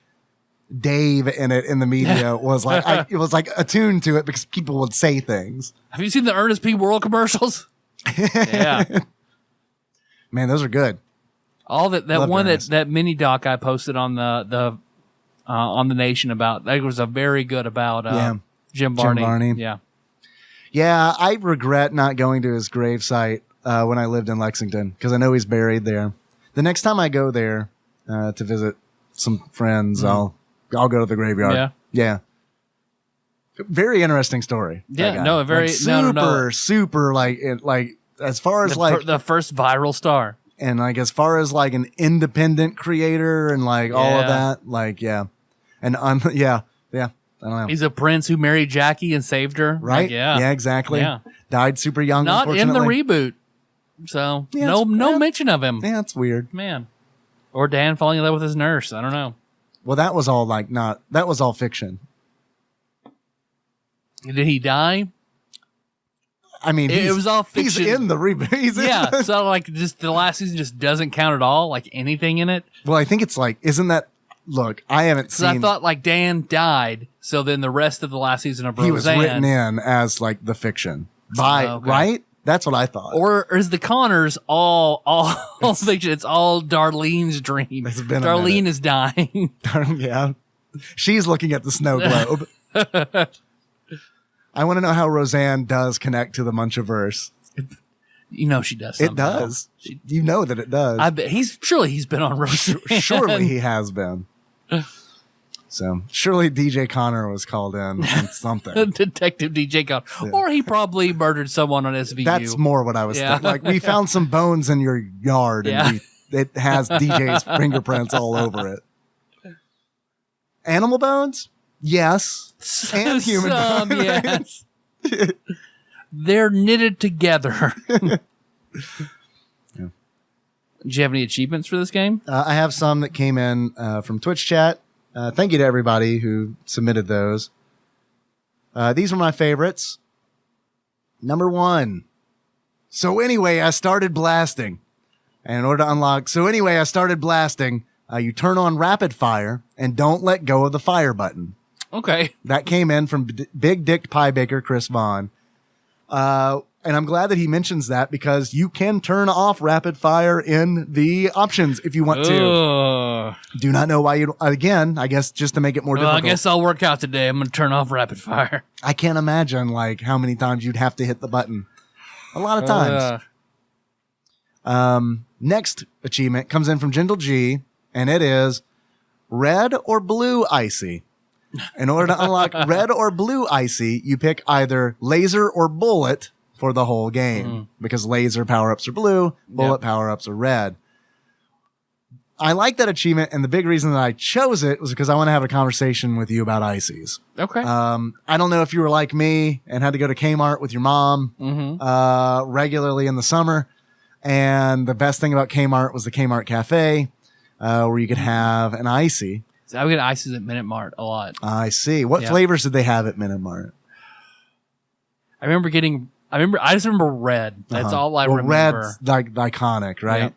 [SPEAKER 3] Dave in it in the media was like, it was like attuned to it because people would say things.
[SPEAKER 2] Have you seen the Ernest P. Worrell commercials? Yeah.
[SPEAKER 3] Man, those are good.
[SPEAKER 2] All that one that mini doc I posted on the Nation about, that was a very good about Jim Varney.
[SPEAKER 3] Varney.
[SPEAKER 2] Yeah.
[SPEAKER 3] Yeah, I regret not going to his gravesite when I lived in Lexington because I know he's buried there. The next time I go there to visit some friends, I'll go to the graveyard.
[SPEAKER 2] Yeah.
[SPEAKER 3] Yeah. Very interesting story.
[SPEAKER 2] Yeah, no, very
[SPEAKER 3] super like as far as
[SPEAKER 2] the first viral star.
[SPEAKER 3] And like as far as like an independent creator and like all of that, like and yeah, I don't know.
[SPEAKER 2] He's a prince who married Jackie and saved her,
[SPEAKER 3] right?
[SPEAKER 2] Like, yeah,
[SPEAKER 3] exactly.
[SPEAKER 2] Yeah,
[SPEAKER 3] died super young.
[SPEAKER 2] Not in the reboot, so no mention of him.
[SPEAKER 3] Yeah, it's weird,
[SPEAKER 2] man. Or Dan falling in love with his nurse. I don't know.
[SPEAKER 3] Well, that was all that was all fiction.
[SPEAKER 2] Did he die?
[SPEAKER 3] I mean,
[SPEAKER 2] it was all fiction.
[SPEAKER 3] He's in the reboot.
[SPEAKER 2] So like just the last season just doesn't count at all, like anything in it.
[SPEAKER 3] Well, I think it's like, isn't that? Look, I haven't seen.
[SPEAKER 2] I thought like Dan died, so then the rest of the last season of Roseanne,
[SPEAKER 3] he was written in as like the fiction right. That's what I thought.
[SPEAKER 2] Or is the Connors all fiction? It's all Darlene's dream.
[SPEAKER 3] It's been
[SPEAKER 2] Darlene is dying.
[SPEAKER 3] Yeah, she's looking at the snow globe. I want to know how Roseanne does connect to the Munchaverse.
[SPEAKER 2] You know she does. Somehow.
[SPEAKER 3] It does. You know that it does.
[SPEAKER 2] I bet he's been on Roseanne.
[SPEAKER 3] Surely he has been. So surely DJ Connor was called in on something.
[SPEAKER 2] Detective DJ Connor, or he probably murdered someone on SVU.
[SPEAKER 3] That's more what I was thinking. Like we found some bones in your yard, and it has DJ's fingerprints all over it. Animal bones. Yes. And human bones.
[SPEAKER 2] Yes. They're knitted together.
[SPEAKER 3] Yeah.
[SPEAKER 2] Do you have any achievements for this game?
[SPEAKER 3] I have some that came in from Twitch chat. Thank you to everybody who submitted those. These were my favorites. Number 1. So anyway, I started blasting. And in order to unlock, you turn on rapid fire and don't let go of the fire button.
[SPEAKER 2] Okay.
[SPEAKER 3] That came in from Big Dick Pie Baker Chris Vaughn. And I'm glad that he mentions that because you can turn off rapid fire in the options if you want to. Do not know why you, again, I guess just to make it more difficult.
[SPEAKER 2] I guess I'll work out today. I'm going to turn off rapid fire.
[SPEAKER 3] I can't imagine like how many times you'd have to hit the button. A lot of times. Next achievement comes in from Jindal G, and it is red or blue Icee. In order to unlock red or blue Icee, you pick either laser or bullet for the whole game because laser power-ups are blue, bullet power-ups are red. I like that achievement, and the big reason that I chose it was because I want to have a conversation with you about Icees.
[SPEAKER 2] Okay.
[SPEAKER 3] I don't know if you were like me and had to go to Kmart with your mom regularly in the summer, and the best thing about Kmart was the Kmart Cafe where you could have an Icee.
[SPEAKER 2] So I would get Ices at Minute Mart a lot.
[SPEAKER 3] I see. What flavors did they have at Minute Mart?
[SPEAKER 2] I just remember red. That's all I remember.
[SPEAKER 3] Red's like iconic, right? Yeah.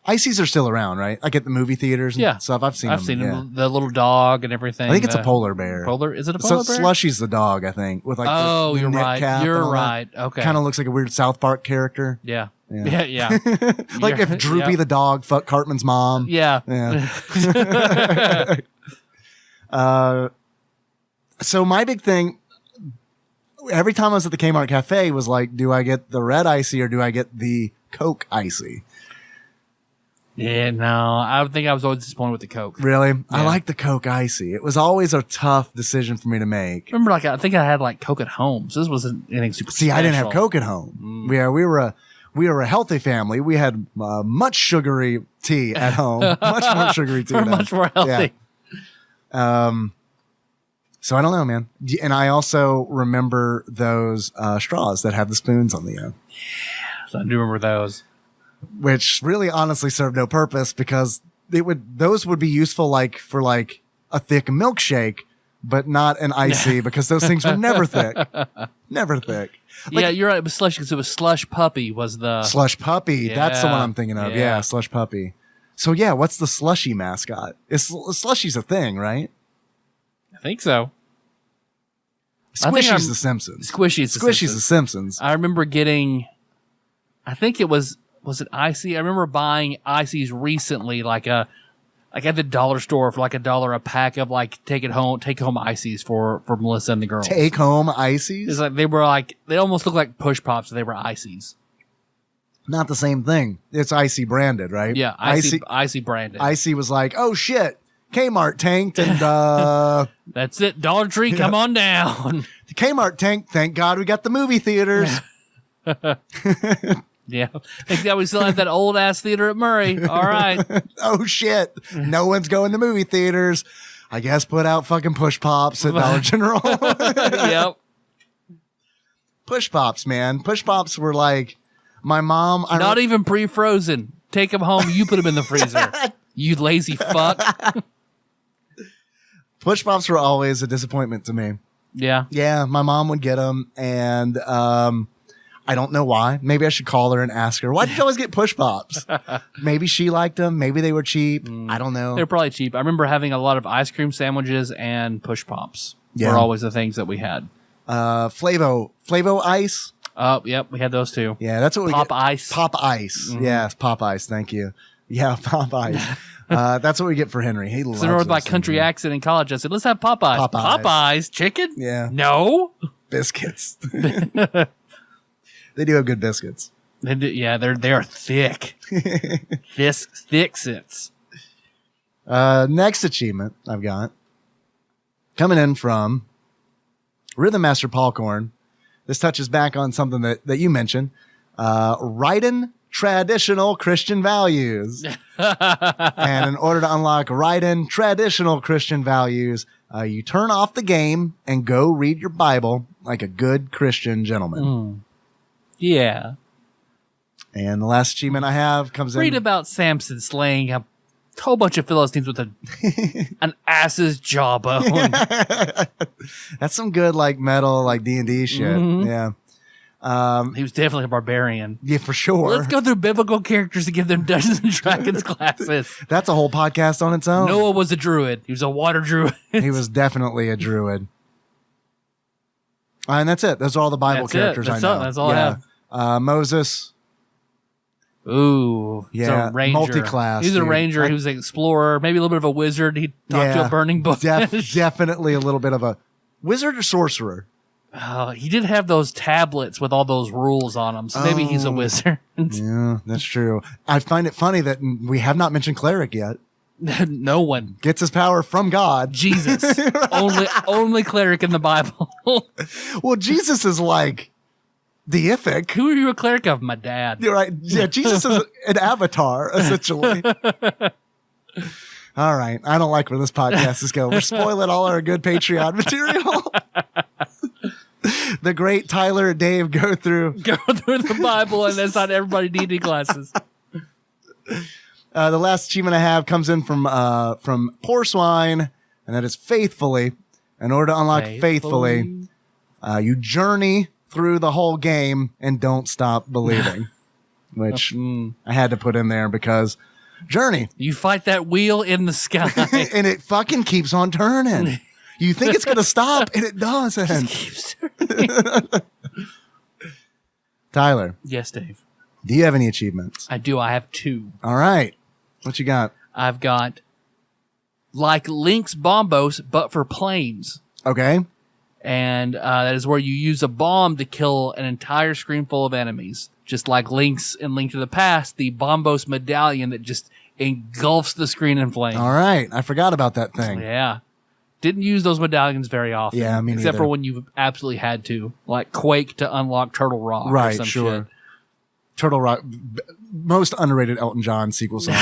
[SPEAKER 3] Ices are still around, right? Like at the movie theaters and stuff. I've seen them.
[SPEAKER 2] The little dog and everything.
[SPEAKER 3] I think it's a polar bear.
[SPEAKER 2] Is it a polar bear?
[SPEAKER 3] Slushy's the dog, I think. With like the
[SPEAKER 2] you're
[SPEAKER 3] knit
[SPEAKER 2] right.
[SPEAKER 3] cap
[SPEAKER 2] You're right. Okay.
[SPEAKER 3] Kind of looks like a weird South Park character.
[SPEAKER 2] Yeah.
[SPEAKER 3] Like if Droopy the dog fucked Cartman's mom.
[SPEAKER 2] Yeah.
[SPEAKER 3] So my big thing, every time I was at the Kmart Cafe was like, do I get the red Icee or do I get the Coke Icee?
[SPEAKER 2] Yeah, no, I think I was always disappointed with the Coke.
[SPEAKER 3] Really? Yeah. I like the Coke Icee. It was always a tough decision for me to make.
[SPEAKER 2] Remember, I think I had Coke at home, so this wasn't anything super special.
[SPEAKER 3] I didn't have Coke at home. Yeah, we were a healthy family. We had much sugary tea at home. Much more sugary tea.
[SPEAKER 2] We're much more healthy.
[SPEAKER 3] Yeah. So I don't know, man. And I also remember those straws that have the spoons on the end.
[SPEAKER 2] Yeah, so I do remember those.
[SPEAKER 3] Which really honestly served no purpose because those would be useful for a thick milkshake, but not an Icee because those things were never thick. Never thick.
[SPEAKER 2] Yeah, you're right. It was Slush because it was Slush Puppy was the
[SPEAKER 3] Slush Puppy. Yeah, that's the one I'm thinking of. Yeah, Slush Puppy. So yeah, what's the Slushy mascot? Slushy's a thing, right?
[SPEAKER 2] I think so.
[SPEAKER 3] Squishy's the Simpsons.
[SPEAKER 2] Squishy's
[SPEAKER 3] the Simpsons.
[SPEAKER 2] I remember getting, I think it was it Icee? I remember buying Icees recently, like a like at the dollar store for like $1 a pack of like take home Icees for Melissa and the girls.
[SPEAKER 3] Take home Icees?
[SPEAKER 2] It's like they almost look like push pops. They were Icees.
[SPEAKER 3] Not the same thing. It's Icee branded, right?
[SPEAKER 2] Yeah, Icee branded.
[SPEAKER 3] Icee was like, oh shit, Kmart tanked and
[SPEAKER 2] that's it. Dollar Tree, come on down.
[SPEAKER 3] The Kmart tanked. Thank God we got the movie theaters.
[SPEAKER 2] Yeah. Thank God we still have that old ass theater at Murray. All right.
[SPEAKER 3] Oh shit. No one's going to movie theaters. I guess put out fucking Push Pops at Dollar General.
[SPEAKER 2] Yep.
[SPEAKER 3] Push Pops, man. Push Pops were like my mom.
[SPEAKER 2] Not even pre-frozen. Take them home. You put them in the freezer. You lazy fuck.
[SPEAKER 3] Push Pops were always a disappointment to me.
[SPEAKER 2] Yeah.
[SPEAKER 3] Yeah. My mom would get them and, I don't know why. Maybe I should call her and ask her, why did you always get Push Pops? Maybe she liked them. Maybe they were cheap. I don't know.
[SPEAKER 2] They're probably cheap. I remember having a lot of ice cream sandwiches and Push Pops.
[SPEAKER 3] Yeah.
[SPEAKER 2] Were always the things that we had.
[SPEAKER 3] Flavo Ice.
[SPEAKER 2] Oh, yep. We had those too.
[SPEAKER 3] Yeah, that's what we
[SPEAKER 2] Pop
[SPEAKER 3] get.
[SPEAKER 2] Ice.
[SPEAKER 3] Pop Ice. Mm-hmm. Yes, Pop Ice. Thank you. Yeah, Pop Ice. That's what we get for Henry. He loves
[SPEAKER 2] so with my
[SPEAKER 3] those
[SPEAKER 2] country
[SPEAKER 3] things.
[SPEAKER 2] accent in college, I said, let's have Popeyes. Popeyes? Chicken?
[SPEAKER 3] Yeah.
[SPEAKER 2] No.
[SPEAKER 3] Biscuits. They do have good biscuits.
[SPEAKER 2] They are thick. Thick sits.
[SPEAKER 3] Next achievement I've got coming in from Rhythm Master Paulcorn. This touches back on something that you mentioned. RAIDEN traditional Christian values. And in order to unlock RAIDEN traditional Christian values, you turn off the game and go read your Bible like a good Christian gentleman.
[SPEAKER 2] Yeah.
[SPEAKER 3] And the last achievement I have comes in.
[SPEAKER 2] Read about Samson slaying a whole bunch of Philistines with an ass's jawbone.
[SPEAKER 3] That's some good like metal, like D&D shit.
[SPEAKER 2] Mm-hmm.
[SPEAKER 3] Yeah.
[SPEAKER 2] He was definitely a barbarian.
[SPEAKER 3] Yeah, for sure.
[SPEAKER 2] Let's go through biblical characters to give them Dungeons and Dragons classes.
[SPEAKER 3] That's a whole podcast on its own.
[SPEAKER 2] Noah was a druid. He was a water druid.
[SPEAKER 3] He was definitely a druid. And that's it. Those are all the Bible characters I know.
[SPEAKER 2] That's all I have.
[SPEAKER 3] Moses.
[SPEAKER 2] Ooh.
[SPEAKER 3] Yeah.
[SPEAKER 2] He's a ranger.
[SPEAKER 3] Multi-class.
[SPEAKER 2] He was a
[SPEAKER 3] dude.
[SPEAKER 2] ranger. He was an explorer. Maybe a little bit of a wizard. He talked to a burning bush.
[SPEAKER 3] Definitely a little bit of a wizard or sorcerer.
[SPEAKER 2] He did have those tablets with all those rules on them. So maybe he's a wizard.
[SPEAKER 3] Yeah, that's true. I find it funny that we have not mentioned cleric yet.
[SPEAKER 2] No one
[SPEAKER 3] gets his power from God.
[SPEAKER 2] Jesus. only cleric in the Bible.
[SPEAKER 3] Well, Jesus is like deific.
[SPEAKER 2] Who are you a cleric of? My dad.
[SPEAKER 3] You're right. Yeah, Jesus is an avatar, essentially. All right. I don't like where this podcast is going. We're spoiling all our good Patreon material. The great Tyler and Dave go through
[SPEAKER 2] the Bible, and that's not everybody D&D classes.
[SPEAKER 3] The last achievement I have comes in from Poor Swine, and that is faithfully. In order to unlock faithfully, you journey through the whole game and don't stop believing, which I had to put in there because journey.
[SPEAKER 2] You fight that wheel in the sky,
[SPEAKER 3] and it fucking keeps on turning. You think it's going to stop, and it doesn't.
[SPEAKER 2] It just keeps turning.
[SPEAKER 3] Tyler.
[SPEAKER 2] Yes, Dave.
[SPEAKER 3] Do you have any achievements?
[SPEAKER 2] I do. I have 2.
[SPEAKER 3] All right. What you got?
[SPEAKER 2] I've got like Link's Bombos, but for planes.
[SPEAKER 3] Okay.
[SPEAKER 2] And that is where you use a bomb to kill an entire screen full of enemies. Just like Link's in Link to the Past, the Bombos medallion that just engulfs the screen in flames.
[SPEAKER 3] All right. I forgot about that thing.
[SPEAKER 2] Yeah. Didn't use those medallions very often.
[SPEAKER 3] Yeah, me
[SPEAKER 2] except
[SPEAKER 3] neither.
[SPEAKER 2] for when you absolutely had to. Like Quake to unlock Turtle Rock
[SPEAKER 3] right,
[SPEAKER 2] or some
[SPEAKER 3] sure.
[SPEAKER 2] shit.
[SPEAKER 3] Turtle Rock, most underrated Elton John sequel song.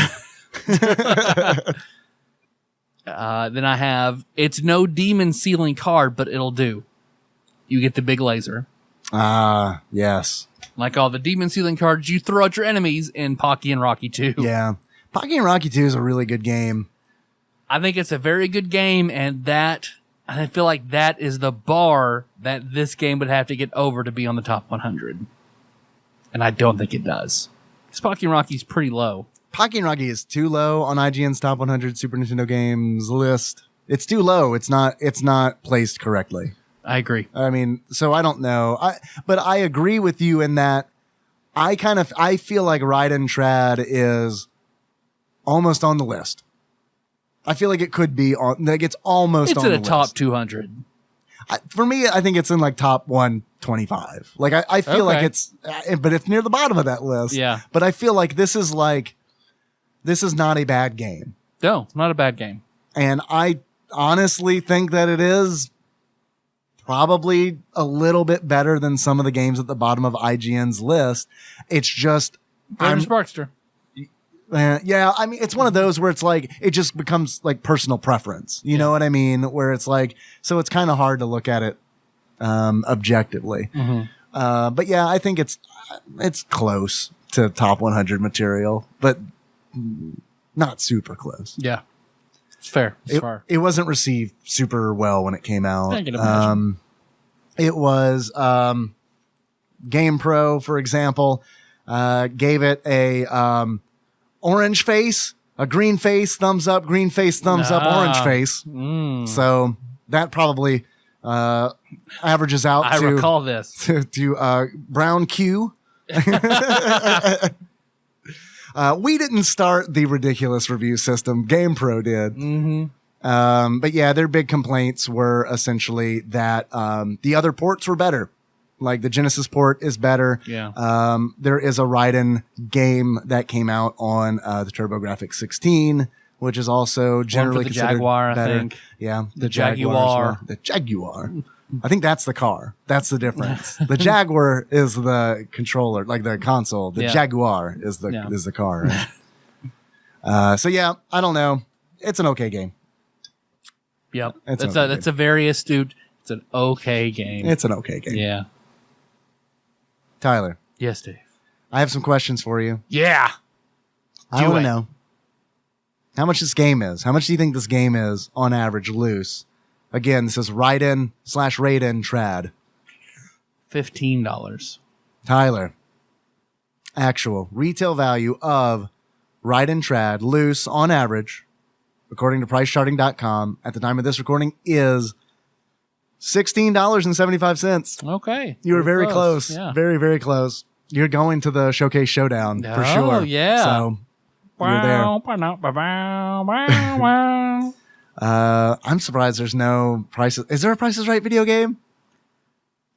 [SPEAKER 2] Then I have, it's no demon sealing card, but it'll do. You get the big laser.
[SPEAKER 3] Yes.
[SPEAKER 2] Like all the demon sealing cards you throw at your enemies in Pocky and Rocky 2.
[SPEAKER 3] Yeah. Pocky and Rocky 2 is a really good game.
[SPEAKER 2] I think it's a very good game, and I feel like that is the bar that this game would have to get over to be on the top 100. And I don't think it does. Because Pocky and Rocky is pretty low.
[SPEAKER 3] Pocky and Rocky is too low on IGN's top 100 Super Nintendo games list. It's too low. It's not placed correctly.
[SPEAKER 2] I agree.
[SPEAKER 3] I mean, so I don't know. But I agree with you in that I feel like RAIDEN Trad is almost on the list. I feel like it could be on, like it's almost
[SPEAKER 2] It's
[SPEAKER 3] on
[SPEAKER 2] in
[SPEAKER 3] the
[SPEAKER 2] a top
[SPEAKER 3] list.
[SPEAKER 2] 200.
[SPEAKER 3] For me, I think it's in like top 125. Like I feel like
[SPEAKER 2] Okay.
[SPEAKER 3] it's, but it's near the bottom of that list.
[SPEAKER 2] Yeah.
[SPEAKER 3] But I feel like this is not a bad game.
[SPEAKER 2] No, not a bad game.
[SPEAKER 3] And I honestly think that it is probably a little bit better than some of the games at the bottom of IGN's list. It's just,
[SPEAKER 2] Better than Sparkster.
[SPEAKER 3] yeah, I mean, it's one of those where it's like, it just becomes like personal preference. You know what I mean? Where it's like, so it's kind of hard to look at it objectively. But yeah, I think it's close to top 100 material, but not super close.
[SPEAKER 2] Yeah. It's fair. It's fair.
[SPEAKER 3] It wasn't received super well when it came out.
[SPEAKER 2] I can imagine.
[SPEAKER 3] It was GamePro, for example, gave it a orange face, a green face, thumbs up, green face, thumbs up, orange face. So that probably averages out
[SPEAKER 2] I recall this.
[SPEAKER 3] to brown Q. We didn't start the ridiculous review system. GamePro did. But yeah, their big complaints were essentially that the other ports were better. Like the Genesis port is better.
[SPEAKER 2] Yeah.
[SPEAKER 3] There is a Raiden game that came out on the TurboGrafx 16, which is also generally
[SPEAKER 2] the
[SPEAKER 3] considered
[SPEAKER 2] Jaguar,
[SPEAKER 3] better.
[SPEAKER 2] I think.
[SPEAKER 3] Yeah,
[SPEAKER 2] The
[SPEAKER 3] Jaguar. as well. The Jaguar. I think that's the car. That's the difference. The Jaguar is the controller, like the console. The Jaguar is the car. Right? So yeah, I don't know. It's an okay game.
[SPEAKER 2] Yep.
[SPEAKER 3] It's
[SPEAKER 2] That's a very astute. It's an okay game.
[SPEAKER 3] It's an okay game.
[SPEAKER 2] Yeah.
[SPEAKER 3] Tyler,
[SPEAKER 2] Yes, Dave.
[SPEAKER 3] I have some questions for you.
[SPEAKER 2] Yeah.
[SPEAKER 3] I
[SPEAKER 2] Do
[SPEAKER 3] want
[SPEAKER 2] it.
[SPEAKER 3] to know how much this game is. How much do you think this game is on average loose? Again, this is Raiden Trad.
[SPEAKER 2] $15.
[SPEAKER 3] Tyler, actual retail value of Raiden Trad loose on average, according to PriceCharting.com, at the time of this recording is $16.75.
[SPEAKER 2] Okay.
[SPEAKER 3] You were very close.
[SPEAKER 2] Yeah.
[SPEAKER 3] Very, very close. You're going to the Showcase Showdown for
[SPEAKER 2] Oh,
[SPEAKER 3] sure.
[SPEAKER 2] yeah.
[SPEAKER 3] So you're there. I'm surprised there's no Prices. Is there a Price is Right video game?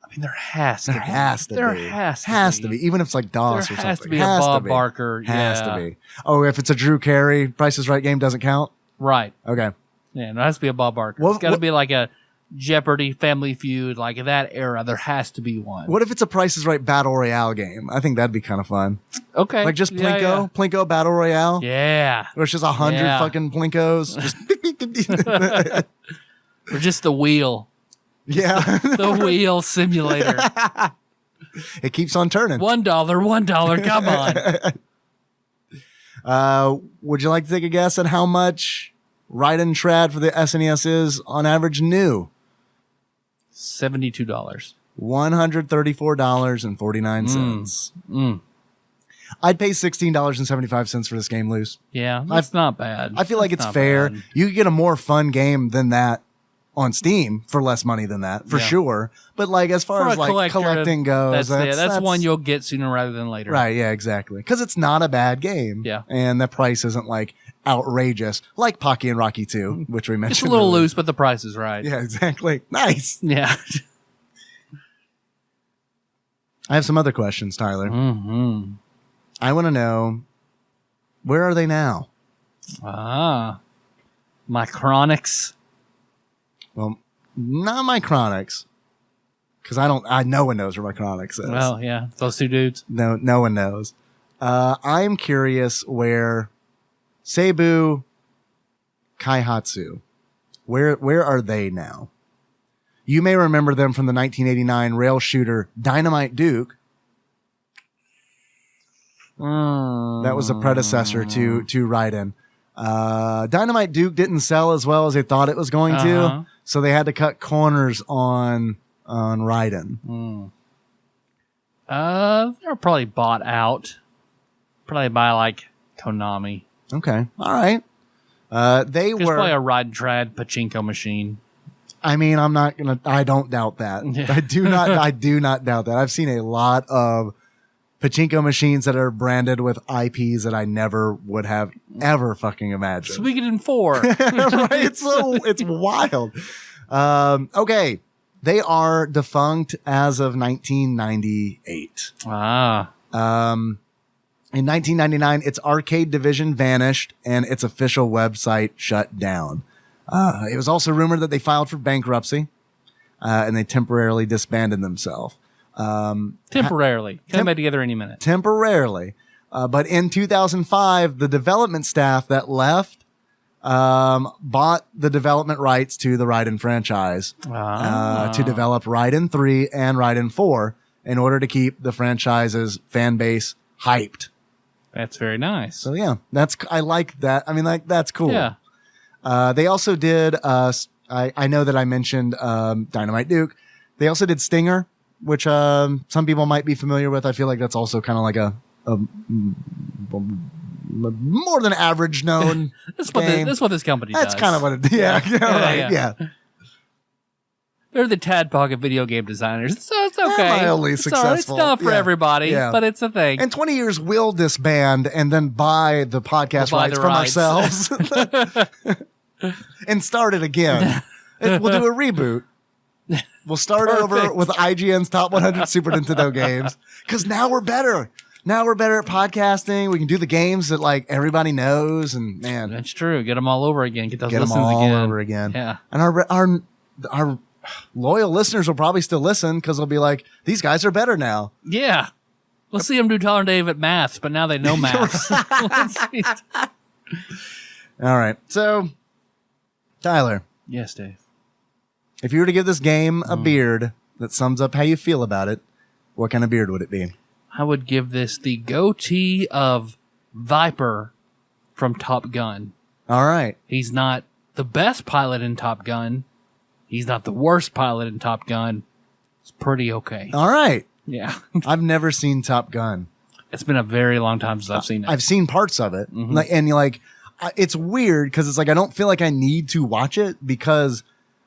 [SPEAKER 2] I mean, there has to
[SPEAKER 3] There
[SPEAKER 2] be.
[SPEAKER 3] has to
[SPEAKER 2] There
[SPEAKER 3] be.
[SPEAKER 2] has to be.
[SPEAKER 3] Even if it's like DOS
[SPEAKER 2] There
[SPEAKER 3] or something.
[SPEAKER 2] has to be a Bob Barker.
[SPEAKER 3] Has
[SPEAKER 2] Yeah.
[SPEAKER 3] to be. Oh, if it's a Drew Carey Price is Right game doesn't count?
[SPEAKER 2] Right.
[SPEAKER 3] Okay.
[SPEAKER 2] Yeah, there has to be a Bob Barker.
[SPEAKER 3] What-
[SPEAKER 2] It's got to
[SPEAKER 3] what-
[SPEAKER 2] be like a Jeopardy, Family Feud, like that era. There has to be one.
[SPEAKER 3] What if it's a Price is Right Battle Royale game? I think that'd be kind of fun.
[SPEAKER 2] Okay.
[SPEAKER 3] Like just Plinko? Plinko Battle Royale?
[SPEAKER 2] Yeah.
[SPEAKER 3] Where it's just 100
[SPEAKER 2] Yeah.
[SPEAKER 3] fucking Plinkos. Just
[SPEAKER 2] Or just the wheel.
[SPEAKER 3] yeah.
[SPEAKER 2] The wheel simulator.
[SPEAKER 3] It keeps on turning.
[SPEAKER 2] $1. Come on.
[SPEAKER 3] Would you like to take a guess at how much Raiden Trad for the SNES is on average new?
[SPEAKER 2] $72.
[SPEAKER 3] $134.49. I'd pay $16.75 for this game loose.
[SPEAKER 2] Yeah, that's not bad.
[SPEAKER 3] I feel like
[SPEAKER 2] That's
[SPEAKER 3] it's
[SPEAKER 2] not
[SPEAKER 3] fair.
[SPEAKER 2] bad.
[SPEAKER 3] You could get a more fun game than that on Steam for less money than that, for
[SPEAKER 2] Yeah.
[SPEAKER 3] sure. But like as far
[SPEAKER 2] For
[SPEAKER 3] as
[SPEAKER 2] a
[SPEAKER 3] like
[SPEAKER 2] collector,
[SPEAKER 3] collecting goes,
[SPEAKER 2] that's one you'll get sooner rather than later.
[SPEAKER 3] right. Yeah, exactly. Because it's not a bad game.
[SPEAKER 2] Yeah.
[SPEAKER 3] and the price isn't like outrageous, like Pocky and Rocky 2, which we mentioned.
[SPEAKER 2] It's a little
[SPEAKER 3] earlier.
[SPEAKER 2] loose, but the price is right.
[SPEAKER 3] Yeah, exactly. Nice.
[SPEAKER 2] Yeah.
[SPEAKER 3] I have some other questions, Tyler.
[SPEAKER 2] Mm-hmm.
[SPEAKER 3] I want to know, where are they now?
[SPEAKER 2] My Chronics.
[SPEAKER 3] Well, not my Chronics, because no one knows where my Chronics is.
[SPEAKER 2] Well, yeah, those two dudes.
[SPEAKER 3] No one knows. I'm curious where Seibu, Kaihatsu, where are they now? You may remember them from the 1989 rail shooter Dynamite Duke. That was a predecessor to Raiden. Dynamite Duke didn't sell as well as they thought it was going to, so they had to cut corners on Raiden.
[SPEAKER 2] They're probably bought out. Probably by like Konami.
[SPEAKER 3] Okay, all right. They
[SPEAKER 2] It's
[SPEAKER 3] were
[SPEAKER 2] probably a Rye-den Trad pachinko machine.
[SPEAKER 3] I mean, I don't doubt that.
[SPEAKER 2] Yeah.
[SPEAKER 3] I do not doubt that. I've seen a lot of pachinko machines that are branded with IPs that I never would have ever fucking imagined.
[SPEAKER 2] Suikoden 4.
[SPEAKER 3] Right? It's wild. Okay. They are defunct as of 1998.
[SPEAKER 2] Ah.
[SPEAKER 3] In 1999, its arcade division vanished and its official website shut down. It was also rumored that they filed for bankruptcy, and they temporarily disbanded themselves.
[SPEAKER 2] Temporarily. Come back together any minute.
[SPEAKER 3] Temporarily. But in 2005, the development staff that left bought the development rights to the Raiden franchise to develop Raiden 3 and Raiden 4 in order to keep the franchise's fan base hyped.
[SPEAKER 2] That's very nice.
[SPEAKER 3] So yeah, I like that. I mean, like, that's cool.
[SPEAKER 2] Yeah.
[SPEAKER 3] They also did, I know that I mentioned Dynamite Duke. They also did Stinger, which some people might be familiar with. I feel like that's also kind of like a more than average known
[SPEAKER 2] That's
[SPEAKER 3] game.
[SPEAKER 2] what this company does.
[SPEAKER 3] That's kind of what it, yeah.
[SPEAKER 2] They're the TADPOG of video game designers, so it's okay.
[SPEAKER 3] Mildly
[SPEAKER 2] It's
[SPEAKER 3] successful.
[SPEAKER 2] It's not for everybody,
[SPEAKER 3] Yeah.
[SPEAKER 2] but it's a thing.
[SPEAKER 3] In 20 years, we'll disband and then buy the podcast
[SPEAKER 2] We'll buy
[SPEAKER 3] rights
[SPEAKER 2] the
[SPEAKER 3] from
[SPEAKER 2] rights.
[SPEAKER 3] ourselves and start it again. We'll do a reboot. We'll start over
[SPEAKER 2] Perfect.
[SPEAKER 3] with IGN's top 100 Super Nintendo games because now we're better. Now we're better at podcasting. We can do the games that like everybody knows, and man,
[SPEAKER 2] That's true. Get them all over again. Get those
[SPEAKER 3] get them
[SPEAKER 2] listens
[SPEAKER 3] all
[SPEAKER 2] again.
[SPEAKER 3] over again.
[SPEAKER 2] Yeah.
[SPEAKER 3] And our loyal listeners will probably still listen because they'll be like, these guys are better now.
[SPEAKER 2] Yeah. We'll see them do Tyler and Dave at maths, but now they know maths.
[SPEAKER 3] All right. So, Tyler,
[SPEAKER 2] Yes, Dave.
[SPEAKER 3] if you were to give this game a beard that sums up how you feel about it, what kind of beard would it be?
[SPEAKER 2] I would give this the goatee of Viper from Top Gun.
[SPEAKER 3] All right.
[SPEAKER 2] He's not the best pilot in Top Gun. He's not the worst pilot in Top Gun. It's pretty okay.
[SPEAKER 3] All right.
[SPEAKER 2] Yeah.
[SPEAKER 3] I've never seen Top Gun.
[SPEAKER 2] It's been a very long time since I've seen it.
[SPEAKER 3] I've seen parts of it. Like, and like, it's weird because it's like I don't feel like I need to watch it because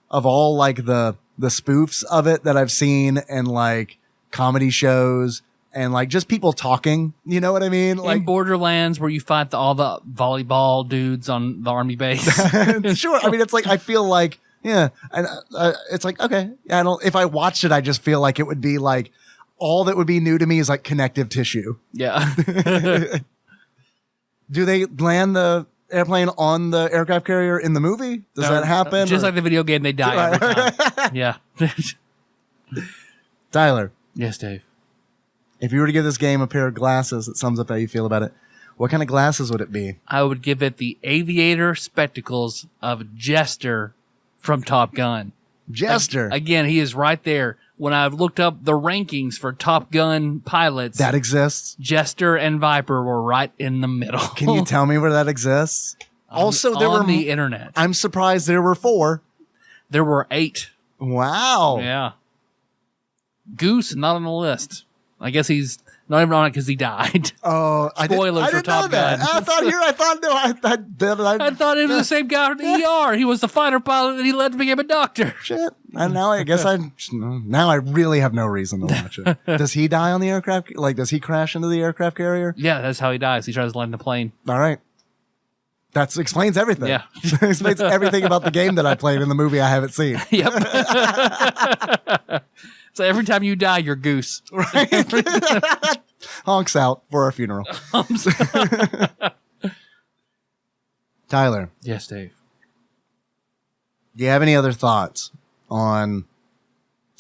[SPEAKER 3] of all like the spoofs of it that I've seen and like comedy shows and like just people talking. You know what I mean?
[SPEAKER 2] in
[SPEAKER 3] Like,
[SPEAKER 2] Borderlands, where you fight all the volleyball dudes on the army base.
[SPEAKER 3] sure. I mean, it's like I feel like yeah, and it's like okay, yeah. I don't. If I watched it, I just feel like it would be like all that would be new to me is like connective tissue.
[SPEAKER 2] Yeah.
[SPEAKER 3] Do they land the airplane on the aircraft carrier in the movie? Does that happen?
[SPEAKER 2] Just
[SPEAKER 3] or-
[SPEAKER 2] like the video game, they die every time. Yeah.
[SPEAKER 3] Tyler,
[SPEAKER 2] Yes, Dave.
[SPEAKER 3] if you were to give this game a pair of glasses that sums up how you feel about it, what kind of glasses would it be?
[SPEAKER 2] I would give it the aviator spectacles of Jester from Top Gun.
[SPEAKER 3] Jester.
[SPEAKER 2] Again, he is right there. When I've looked up the rankings for Top Gun pilots,
[SPEAKER 3] that exists.
[SPEAKER 2] Jester and Viper were right in the middle.
[SPEAKER 3] Can you tell me where that exists? Also, there
[SPEAKER 2] on
[SPEAKER 3] were.
[SPEAKER 2] the internet.
[SPEAKER 3] I'm surprised there were 4.
[SPEAKER 2] There were 8.
[SPEAKER 3] Wow.
[SPEAKER 2] Yeah. Goose not on the list. I guess he's not even on it because he died.
[SPEAKER 3] Oh,
[SPEAKER 2] Spoilers
[SPEAKER 3] I
[SPEAKER 2] for
[SPEAKER 3] didn't know
[SPEAKER 2] Top
[SPEAKER 3] that.
[SPEAKER 2] Gun.
[SPEAKER 3] I
[SPEAKER 2] thought it was the same guy from the ER. He was the fighter pilot that he led to become a doctor.
[SPEAKER 3] Shit. And now I guess now I really have no reason to watch it. Does he die on the aircraft? Like, does he crash into the aircraft carrier?
[SPEAKER 2] Yeah, that's how he dies. He tries to land the plane.
[SPEAKER 3] All right. That explains everything.
[SPEAKER 2] Yeah.
[SPEAKER 3] Explains everything about the game that I played in the movie I haven't seen.
[SPEAKER 2] Yep. So every time you die, you're Goose.
[SPEAKER 3] Right? Honks out for our funeral. Tyler,
[SPEAKER 2] Yes, Dave.
[SPEAKER 3] do you have any other thoughts on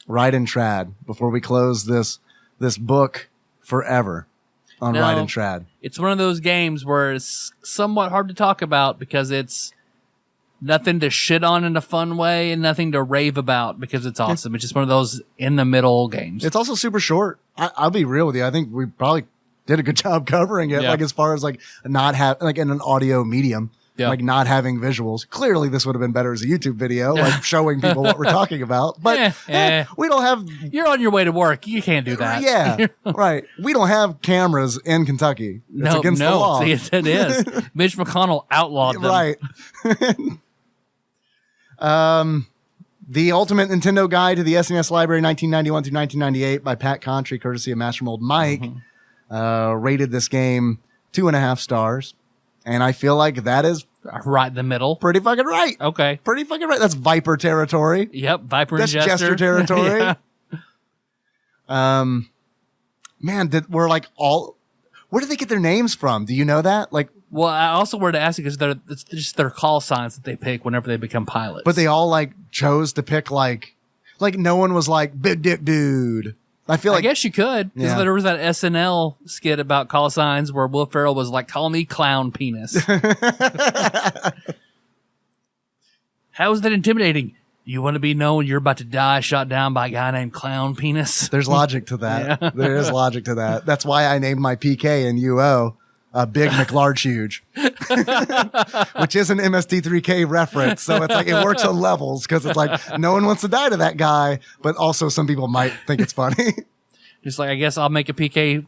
[SPEAKER 3] Raiden Trad before we close this book forever on
[SPEAKER 2] No.
[SPEAKER 3] Raiden Trad?
[SPEAKER 2] It's one of those games where it's somewhat hard to talk about because it's nothing to shit on in a fun way and nothing to rave about because it's awesome. It's just one of those in the middle games.
[SPEAKER 3] It's also super short. I'll be real with you. I think we probably did a good job covering it.
[SPEAKER 2] Yeah.
[SPEAKER 3] Like as far as like not have like in an audio medium,
[SPEAKER 2] Yeah.
[SPEAKER 3] like not having visuals. Clearly, this would have been better as a YouTube video, like showing people what we're talking about. But we don't have.
[SPEAKER 2] You're on your way to work. You can't do that.
[SPEAKER 3] Yeah, right. We don't have cameras in Kentucky. It's against the law.
[SPEAKER 2] See, it is. Mitch McConnell outlawed them.
[SPEAKER 3] Right. The Ultimate Nintendo Guide to the SNES Library 1991 through 1998 by Pat Contry, courtesy of Master Mold Mike. rated this game 2.5 stars. And I feel like that is
[SPEAKER 2] Right in the middle.
[SPEAKER 3] pretty fucking right.
[SPEAKER 2] Okay.
[SPEAKER 3] Pretty fucking right. That's Viper territory.
[SPEAKER 2] Yep. Viper and
[SPEAKER 3] That's
[SPEAKER 2] Jester.
[SPEAKER 3] Jester territory.
[SPEAKER 2] Yeah.
[SPEAKER 3] Man, where do they get their names from? Do you know that? Like,
[SPEAKER 2] Well, I also wanted to ask you because it's just their call signs that they pick whenever they become pilots.
[SPEAKER 3] but they all like chose to pick like no one was like big dick dude. I feel
[SPEAKER 2] I
[SPEAKER 3] like
[SPEAKER 2] guess you could, because
[SPEAKER 3] Yeah.
[SPEAKER 2] there was that SNL skit about call signs where Will Ferrell was like, "Call me clown penis." How is that intimidating? You want to be known you're about to die shot down by a guy named Clown Penis?
[SPEAKER 3] there's logic to that.
[SPEAKER 2] Yeah.
[SPEAKER 3] There is logic to that. That's why I named my PK in UO a Big McLarge Huge, which is an MST3K reference. So it's like it works on levels because it's like no one wants to die to that guy, but also some people might think it's funny.
[SPEAKER 2] Just like, I guess I'll make a PK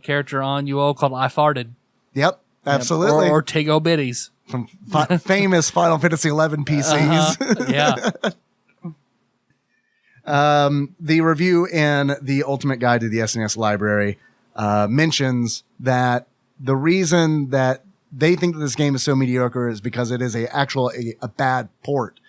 [SPEAKER 2] character on UO called I Farted.
[SPEAKER 3] Yep, absolutely.
[SPEAKER 2] Or Tigo Bitties.
[SPEAKER 3] From famous Final Fantasy XI PCs.
[SPEAKER 2] Yeah.
[SPEAKER 3] The review in the Ultimate Guide to the SNES Library mentions that the reason that they think that this game is so mediocre is because it is a bad port.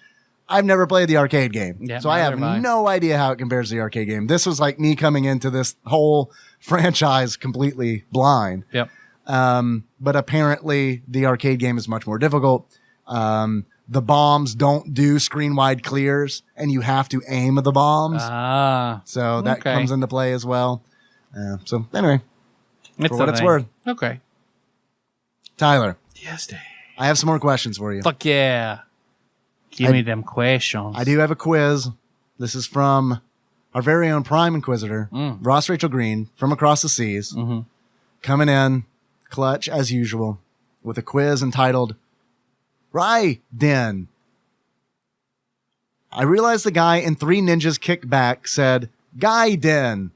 [SPEAKER 3] I've never played the arcade game,
[SPEAKER 2] Yeah,
[SPEAKER 3] so I have
[SPEAKER 2] neither have I.
[SPEAKER 3] no idea how it compares to the arcade game. This was like me coming into this whole franchise completely blind.
[SPEAKER 2] Yep.
[SPEAKER 3] But apparently the arcade game is much more difficult. The bombs don't do screen-wide clears, and you have to aim the bombs. So that
[SPEAKER 2] okay.
[SPEAKER 3] comes into play as well. So anyway, for what it's
[SPEAKER 2] thing.
[SPEAKER 3] worth.
[SPEAKER 2] Okay.
[SPEAKER 3] Tyler,
[SPEAKER 2] Yes, Dave.
[SPEAKER 3] I have some more questions for you.
[SPEAKER 2] Fuck yeah. Give me them questions.
[SPEAKER 3] I do have a quiz. This is from our very own Prime Inquisitor, Ross Rachel Green, from across the seas, coming in clutch as usual with a quiz entitled Rye-den. I realized the guy in Three Ninjas Kick Back said Guy-den,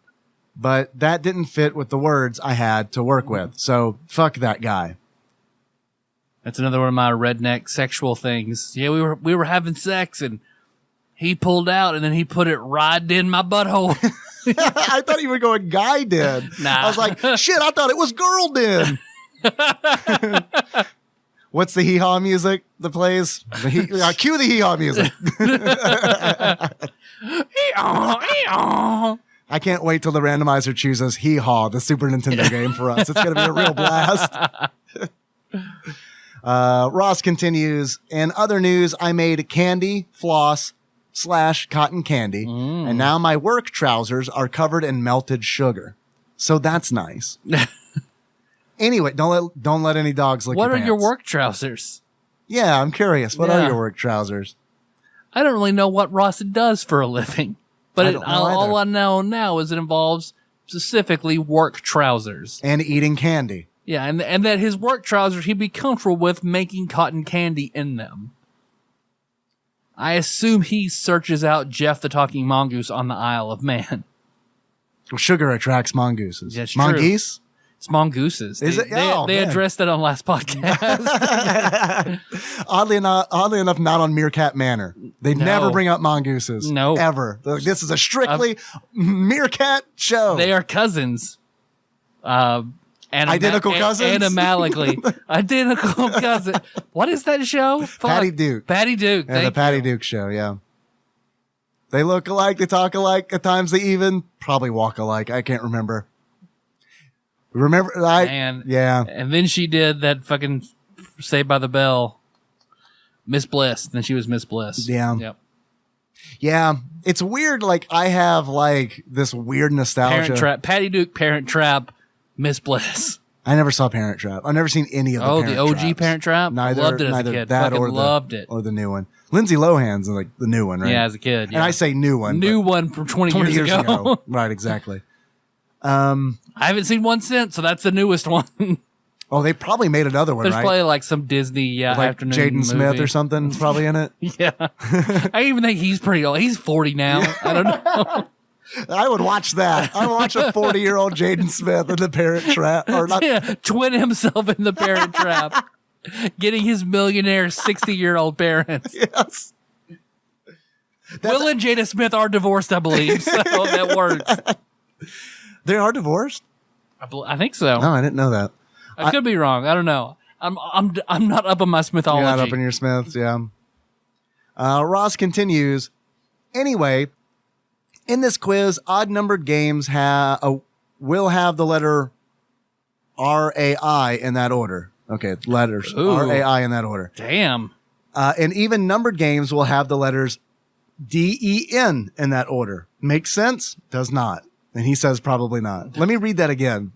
[SPEAKER 3] but that didn't fit with the words I had to work with. So fuck that guy.
[SPEAKER 2] That's another one of my redneck sexual things. Yeah, we were having sex and he pulled out and then he put it right in my butthole.
[SPEAKER 3] I thought you were going Guy-den.
[SPEAKER 2] Nah.
[SPEAKER 3] I was like, shit, I thought it was Girl-den. What's the hee-haw music that plays? Cue the hee-haw music. I can't wait till the randomizer chooses Hee-Haw, the Super Nintendo game for us. It's going to be a real blast. Ross continues, in other news, I made candy, floss, / cotton candy, and now my work trousers are covered in melted sugar. So that's nice. Anyway, don't let any dogs lick
[SPEAKER 2] What
[SPEAKER 3] your
[SPEAKER 2] are
[SPEAKER 3] pants.
[SPEAKER 2] your work trousers?
[SPEAKER 3] Yeah, I'm curious. What are
[SPEAKER 2] Yeah.
[SPEAKER 3] your work trousers?
[SPEAKER 2] I don't really know what Ross does for a living, but
[SPEAKER 3] I don't know
[SPEAKER 2] all
[SPEAKER 3] either.
[SPEAKER 2] I know now is it involves specifically work trousers.
[SPEAKER 3] And eating candy.
[SPEAKER 2] Yeah, and that his work trousers he'd be comfortable with making cotton candy in them. I assume he searches out Jeff the Talking Mongoose on the Isle of Man.
[SPEAKER 3] Well, sugar attracts mongooses.
[SPEAKER 2] That's true.
[SPEAKER 3] Mongoose?
[SPEAKER 2] It's mongooses.
[SPEAKER 3] Is it? Oh,
[SPEAKER 2] they
[SPEAKER 3] man.
[SPEAKER 2] addressed that on last podcast.
[SPEAKER 3] Oddly enough, not on Meerkat Manor. They
[SPEAKER 2] No.
[SPEAKER 3] never bring up mongooses.
[SPEAKER 2] No.
[SPEAKER 3] Ever. This is a strictly Meerkat show.
[SPEAKER 2] They are cousins.
[SPEAKER 3] Identical cousins?
[SPEAKER 2] Animalically. Identical cousin. What is that show? Fuck.
[SPEAKER 3] Patty Duke.
[SPEAKER 2] Patty Duke.
[SPEAKER 3] Yeah, the
[SPEAKER 2] thank
[SPEAKER 3] Patty
[SPEAKER 2] you.
[SPEAKER 3] Duke show, yeah. They look alike, they talk alike, at times they even probably walk alike. I can't remember.
[SPEAKER 2] Man.
[SPEAKER 3] Yeah.
[SPEAKER 2] And then she did that fucking Saved by the Bell. Miss Bliss. Then she was Miss Bliss.
[SPEAKER 3] Yeah.
[SPEAKER 2] Yep.
[SPEAKER 3] Yeah. It's weird, like, I have, like, this weird nostalgia.
[SPEAKER 2] Parent Trap. Patty Duke, Parent Trap, Miss Bliss.
[SPEAKER 3] I never saw Parent Trap. I've never seen any of the Parent
[SPEAKER 2] The OG
[SPEAKER 3] Traps.
[SPEAKER 2] Parent Trap?
[SPEAKER 3] Neither,
[SPEAKER 2] Loved it as a
[SPEAKER 3] neither
[SPEAKER 2] kid.
[SPEAKER 3] that
[SPEAKER 2] Fucking loved it.
[SPEAKER 3] Or the new one. Lindsay Lohan's like the new one, right?
[SPEAKER 2] Yeah, as a kid. Yeah.
[SPEAKER 3] And I say new one.
[SPEAKER 2] New
[SPEAKER 3] but
[SPEAKER 2] one from 20
[SPEAKER 3] 20 years
[SPEAKER 2] ago.
[SPEAKER 3] ago. Right, exactly.
[SPEAKER 2] I haven't seen one since, so that's the newest one.
[SPEAKER 3] Oh, they probably made another one,
[SPEAKER 2] There's
[SPEAKER 3] right?
[SPEAKER 2] probably like some Disney
[SPEAKER 3] like
[SPEAKER 2] afternoon
[SPEAKER 3] Jaden
[SPEAKER 2] movie.
[SPEAKER 3] Smith or something probably in it.
[SPEAKER 2] Yeah. I even think he's pretty old. He's 40 now. I don't know.
[SPEAKER 3] I would watch that. I would watch a 40-year-old Jaden Smith in the Parent Trap. Or not.
[SPEAKER 2] Yeah, twin himself in the Parent Trap. Getting his millionaire 60-year-old parents.
[SPEAKER 3] Yes.
[SPEAKER 2] Will and Jada Smith are divorced, I believe, so that works.
[SPEAKER 3] They are divorced?
[SPEAKER 2] I think so.
[SPEAKER 3] No, I didn't know that.
[SPEAKER 2] I could be wrong. I don't know. I'm not up on my Smithology.
[SPEAKER 3] You're not up in your Smiths, yeah. Ross continues. Anyway, in this quiz, odd-numbered games will have the letter RAI in that order. Okay, letters.
[SPEAKER 2] Ooh.
[SPEAKER 3] RAI in that order.
[SPEAKER 2] Damn.
[SPEAKER 3] And even-numbered games will have the letters DEN in that order. Makes sense? Does not. And he says probably not. Let me read that again.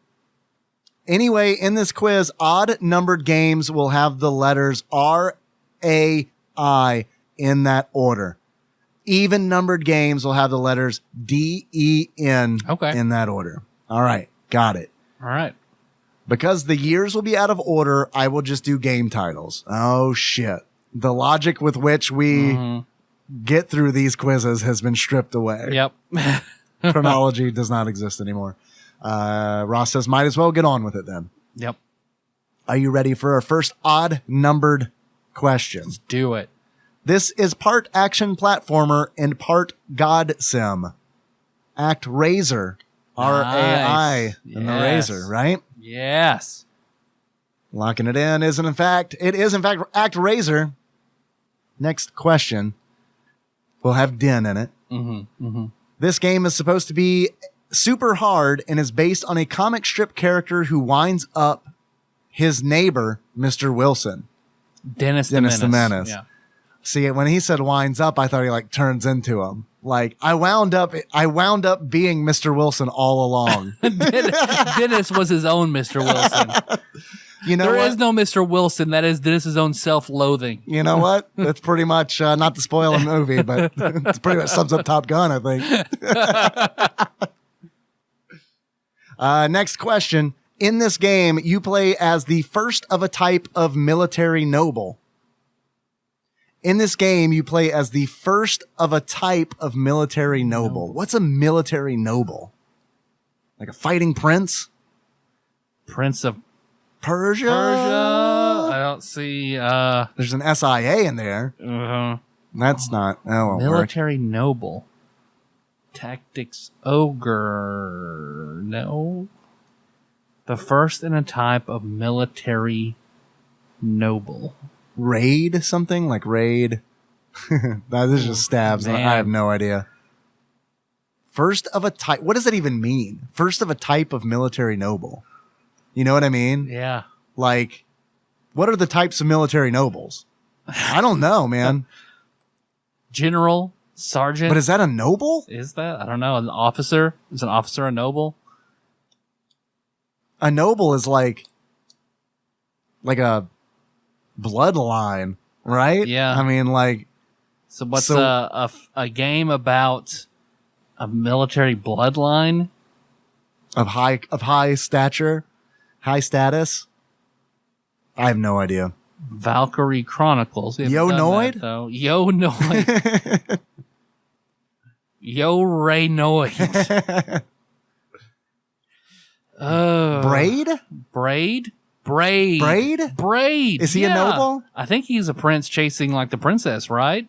[SPEAKER 3] Anyway, in this quiz, odd-numbered games will have the letters RAI in that order. Even-numbered games will have the letters DEN in that order. All right. Got it.
[SPEAKER 2] All right.
[SPEAKER 3] Because the years will be out of order, I will just do game titles. Oh, shit. The logic with which we get through these quizzes has been stripped away.
[SPEAKER 2] Yep.
[SPEAKER 3] Chronology does not exist anymore. Ross says, might as well get on with it then.
[SPEAKER 2] Yep.
[SPEAKER 3] Are you ready for our first odd-numbered question?
[SPEAKER 2] Let's do it.
[SPEAKER 3] This is part action platformer and part God sim. Act Razor. RAI in the Razor, right?
[SPEAKER 2] Yes.
[SPEAKER 3] Locking it in is in fact Act Razor. Next question. We'll have Den in it. This game is supposed to be super hard and is based on a comic strip character who winds up his neighbor, Mr. Wilson.
[SPEAKER 2] Dennis the Menace. Yeah.
[SPEAKER 3] See, when he said winds up, I thought he like turns into him. Like I wound up being Mr. Wilson all along.
[SPEAKER 2] Dennis was his own Mr. Wilson.
[SPEAKER 3] You know,
[SPEAKER 2] there is no Mr. Wilson. That is Dennis's own self-loathing.
[SPEAKER 3] You know what? That's pretty much not to spoil a movie, but it's pretty much sums up Top Gun, I think. Next question. In this game, you play as the first of a type of military noble. In this game, you play as the first of a type of military noble. What's a military noble? Like a fighting prince?
[SPEAKER 2] Prince of
[SPEAKER 3] Persia?
[SPEAKER 2] I don't see.
[SPEAKER 3] There's an SIA in there. That's not. Oh,
[SPEAKER 2] military noble. Tactics ogre. No. The first in a type of military noble.
[SPEAKER 3] Raid something like raid. This is just stabs.
[SPEAKER 2] Man.
[SPEAKER 3] I have no idea. First of a type. What does that even mean? First of a type of military noble. You know what I mean?
[SPEAKER 2] Yeah.
[SPEAKER 3] Like, what are the types of military nobles? I don't know, man.
[SPEAKER 2] General, sergeant.
[SPEAKER 3] But is that a noble?
[SPEAKER 2] Is that? I don't know. An officer? Is an officer a noble?
[SPEAKER 3] A noble is like a bloodline, right?
[SPEAKER 2] Yeah.
[SPEAKER 3] I mean, like.
[SPEAKER 2] So what's a game about a military bloodline
[SPEAKER 3] of high stature, high status? I have no idea.
[SPEAKER 2] Valkyrie Chronicles.
[SPEAKER 3] Yo Noid?
[SPEAKER 2] Yo Noid. Yo Raynoid. Braid.
[SPEAKER 3] Is he a noble?
[SPEAKER 2] I think he's a prince chasing like the princess, right?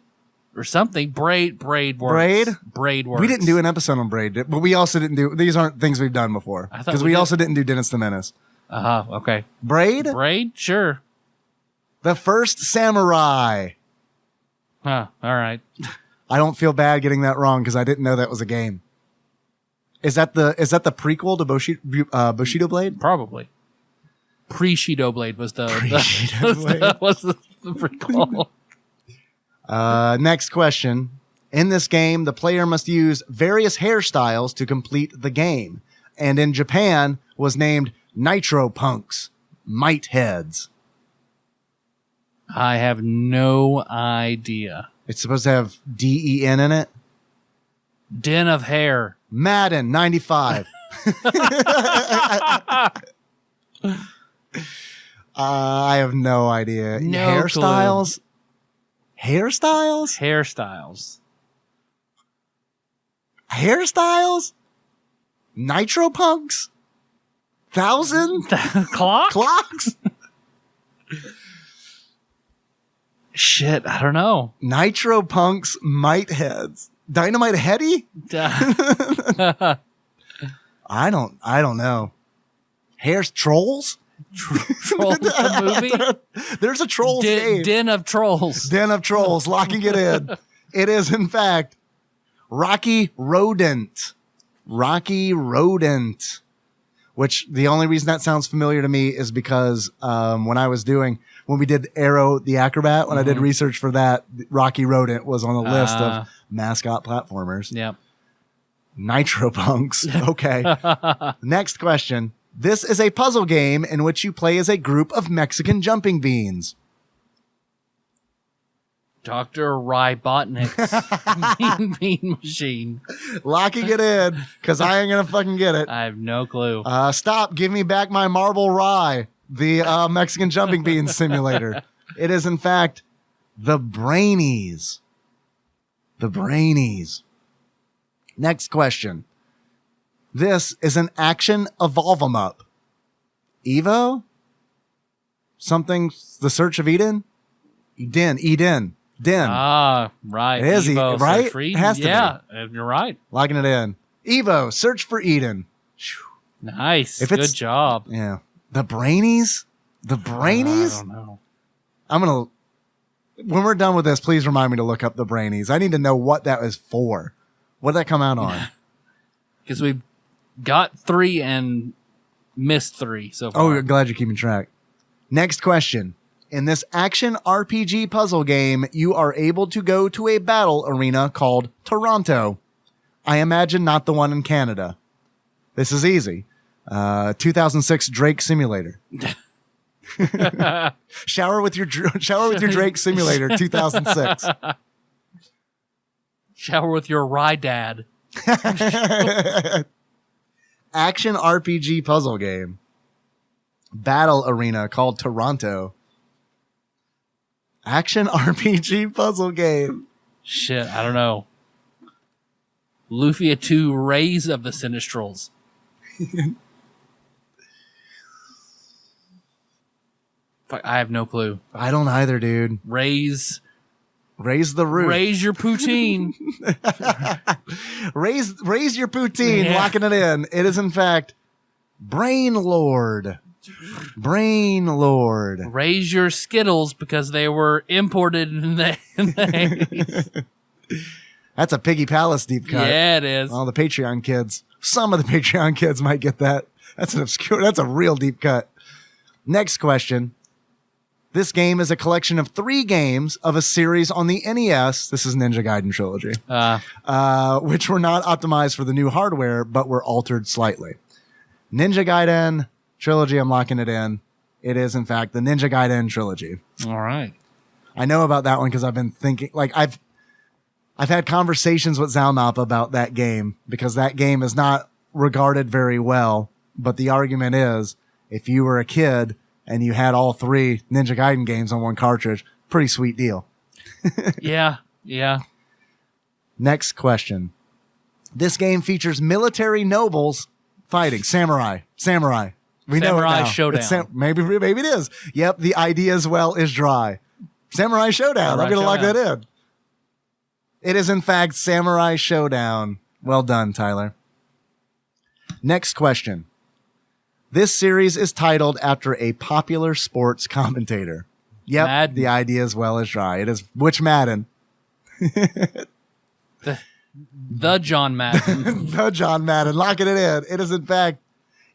[SPEAKER 2] Or something. Braid works. Braid works.
[SPEAKER 3] We didn't do an episode on Braid, but we also didn't do. These aren't things we've done before because we also didn't do Dennis the Menace.
[SPEAKER 2] Okay.
[SPEAKER 3] Braid,
[SPEAKER 2] sure.
[SPEAKER 3] The First Samurai.
[SPEAKER 2] All right.
[SPEAKER 3] I don't feel bad getting that wrong because I didn't know that was a game. Is that the prequel to Bushido Blade?
[SPEAKER 2] Probably. Pre-Shido Blade was the prequel.
[SPEAKER 3] Next question. In this game, the player must use various hairstyles to complete the game, and in Japan was named Nitro Punks, Might Heads.
[SPEAKER 2] I have no idea.
[SPEAKER 3] It's supposed to have DEN in it.
[SPEAKER 2] Den of Hair.
[SPEAKER 3] Madden 95. I have no idea.
[SPEAKER 2] No
[SPEAKER 3] hairstyles?
[SPEAKER 2] clue.
[SPEAKER 3] Hairstyles? Nitro Punks? 1,000? Clocks?
[SPEAKER 2] Shit, I don't know.
[SPEAKER 3] Nitro Punks Might Heads. Dynamite Heady? I don't know. Hair's Trolls?
[SPEAKER 2] Trolls the movie?
[SPEAKER 3] There's a Trolls game.
[SPEAKER 2] Den of Trolls.
[SPEAKER 3] Den of Trolls. Locking it in. It is, in fact, Rocky Rodent. Rocky Rodent. Which the only reason that sounds familiar to me is because when we did Arrow the Acrobat, when I did research for that, Rocky Rodent was on the list of mascot platformers.
[SPEAKER 2] Yep.
[SPEAKER 3] Nitropunks. Okay. Next question. This is a puzzle game in which you play as a group of Mexican jumping beans.
[SPEAKER 2] Dr. Rybotnik's Mean Bean Machine.
[SPEAKER 3] Locking it in, because I ain't going to fucking get it.
[SPEAKER 2] I have no clue.
[SPEAKER 3] Stop. Give me back my marble rye, the Mexican jumping beans simulator. It is, in fact, the Brainies. The Brainies. Next question. This is an action evolve 'em up. Evo? Something, the Search of Eden? Eden.
[SPEAKER 2] Right.
[SPEAKER 3] It is
[SPEAKER 2] Evo,
[SPEAKER 3] right?
[SPEAKER 2] Search for Eden.
[SPEAKER 3] It has to be.
[SPEAKER 2] Yeah, you're right.
[SPEAKER 3] Locking it in. Evo, Search for Eden.
[SPEAKER 2] Nice.
[SPEAKER 3] If
[SPEAKER 2] Good
[SPEAKER 3] it's-
[SPEAKER 2] job.
[SPEAKER 3] Yeah. The Brainies? The Brainies?
[SPEAKER 2] I don't know.
[SPEAKER 3] When we're done with this, please remind me to look up the Brainies. I need to know what that is for. What did that come out on?
[SPEAKER 2] Because we got 3 and missed 3 so far.
[SPEAKER 3] Oh, glad you're keeping track. Next question. In this action RPG puzzle game, you are able to go to a battle arena called Toronto. I imagine not the one in Canada. This is easy. 2006 Drake Simulator. Shower with your Drake Simulator 2006.
[SPEAKER 2] Shower with your Rye Dad.
[SPEAKER 3] Action RPG puzzle game. Battle arena called Toronto. Action RPG puzzle game.
[SPEAKER 2] Shit, I don't know. Lufia 2 Rays of the Sinistrals. Fuck, I have no clue.
[SPEAKER 3] I don't either, dude.
[SPEAKER 2] Raise
[SPEAKER 3] the roof.
[SPEAKER 2] Raise your poutine.
[SPEAKER 3] Raise your poutine,
[SPEAKER 2] Yeah.
[SPEAKER 3] locking it in. It is, in fact, Brain Lord. Brain Lord.
[SPEAKER 2] Raise your Skittles because they were imported in the 80s.
[SPEAKER 3] That's a Piggy Palace deep cut.
[SPEAKER 2] Yeah, it is.
[SPEAKER 3] All the Patreon kids. Some of the Patreon kids might get that. That's a real deep cut. Next question. This game is a collection of 3 games of a series on the NES. This is Ninja Gaiden Trilogy. Which were not optimized for the new hardware, but were altered slightly. Ninja Gaiden Trilogy, I'm locking it in. It is, in fact, the Ninja Gaiden Trilogy.
[SPEAKER 2] All right.
[SPEAKER 3] I know about that one because I've been thinking, like, I've had conversations with Zalnop about that game because that game is not regarded very well. But the argument is, if you were a kid and you had all 3 Ninja Gaiden games on one cartridge, pretty sweet deal.
[SPEAKER 2] Yeah.
[SPEAKER 3] Next question. This game features military nobles fighting. Samurai. We know it
[SPEAKER 2] Samurai
[SPEAKER 3] now.
[SPEAKER 2] Showdown.
[SPEAKER 3] It's maybe it is. Yep, the idea as well is dry. Samurai Showdown. I'm going to lock that in. It is, in fact, Samurai Showdown. Well done, Tyler. Next question. This series is titled after a popular sports commentator. Yep,
[SPEAKER 2] Madden.
[SPEAKER 3] The idea as well is dry. It is which Madden?
[SPEAKER 2] The John Madden.
[SPEAKER 3] The John Madden. Locking it in. It is, in fact,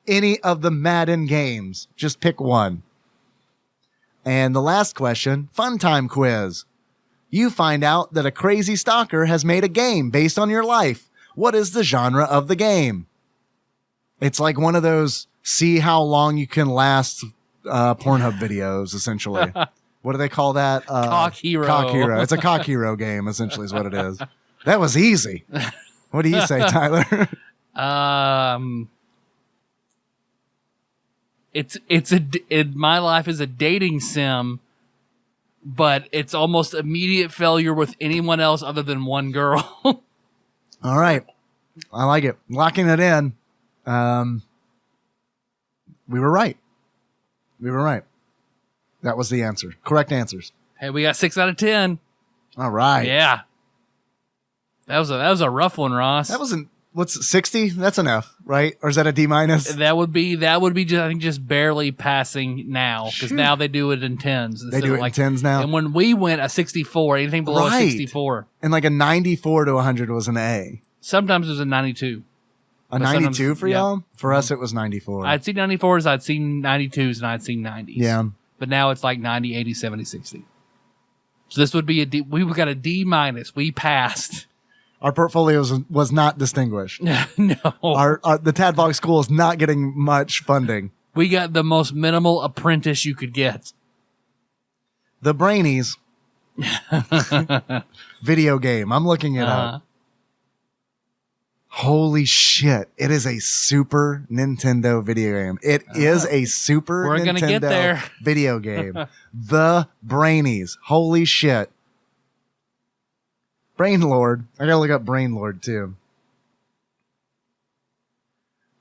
[SPEAKER 3] any of the Madden games. Just pick one. And the last question, fun time quiz. You find out that a crazy stalker has made a game based on your life. What is the genre of the game? It's like one of those see how long you can last Pornhub videos, essentially. What do they call that?
[SPEAKER 2] Cock Hero.
[SPEAKER 3] Cock Hero. It's a Cock Hero game, essentially, is what it is. That was easy. What do you say, Tyler?
[SPEAKER 2] My life is a dating sim, but it's almost immediate failure with anyone else other than one girl.
[SPEAKER 3] All right. I like it. Locking it in. We were right. That was the answer. Correct answers.
[SPEAKER 2] Hey, we got 6 out of 10.
[SPEAKER 3] All right.
[SPEAKER 2] Yeah. That was a rough one, Ross.
[SPEAKER 3] That wasn't. what's 60? That's an F, right? Or is that a D minus?
[SPEAKER 2] That would be just, I think, just barely passing now, because now they do it in tens.
[SPEAKER 3] They do it in tens now.
[SPEAKER 2] And when we went a 64, anything below a 64,
[SPEAKER 3] and like a 94 to 100 was an A.
[SPEAKER 2] Sometimes it was a 92.
[SPEAKER 3] A 92 for y'all? For us, it was 94.
[SPEAKER 2] I'd seen 94s, I'd seen 92s, and I'd seen 90s.
[SPEAKER 3] Yeah.
[SPEAKER 2] But now it's like 90, 80, 70, 60. So this would be a D. We got a D minus. We passed.
[SPEAKER 3] Our portfolio was not distinguished.
[SPEAKER 2] No.
[SPEAKER 3] The TADPOG school is not getting much funding.
[SPEAKER 2] We got the most minimal apprentice you could get.
[SPEAKER 3] The Brainies video game. I'm looking it up. Holy shit. It is a Super Nintendo video game. It is a Super
[SPEAKER 2] We're gonna get there.
[SPEAKER 3] Video game. The Brainies. Holy shit. Brain Lord. I gotta look up Brain Lord too.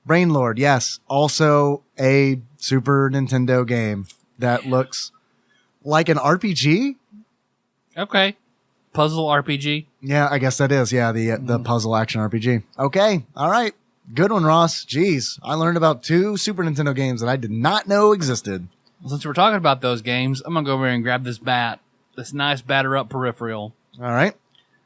[SPEAKER 3] Brain Lord, yes. Also a Super Nintendo game that looks like an RPG.
[SPEAKER 2] Okay. Puzzle RPG.
[SPEAKER 3] Yeah, I guess that is. Yeah, the puzzle action RPG. Okay. All right. Good one, Ross. Jeez. I learned about 2 Super Nintendo games that I did not know existed.
[SPEAKER 2] Well, since we're talking about those games, I'm going to go over here and grab this bat. This nice batter up peripheral.
[SPEAKER 3] All right.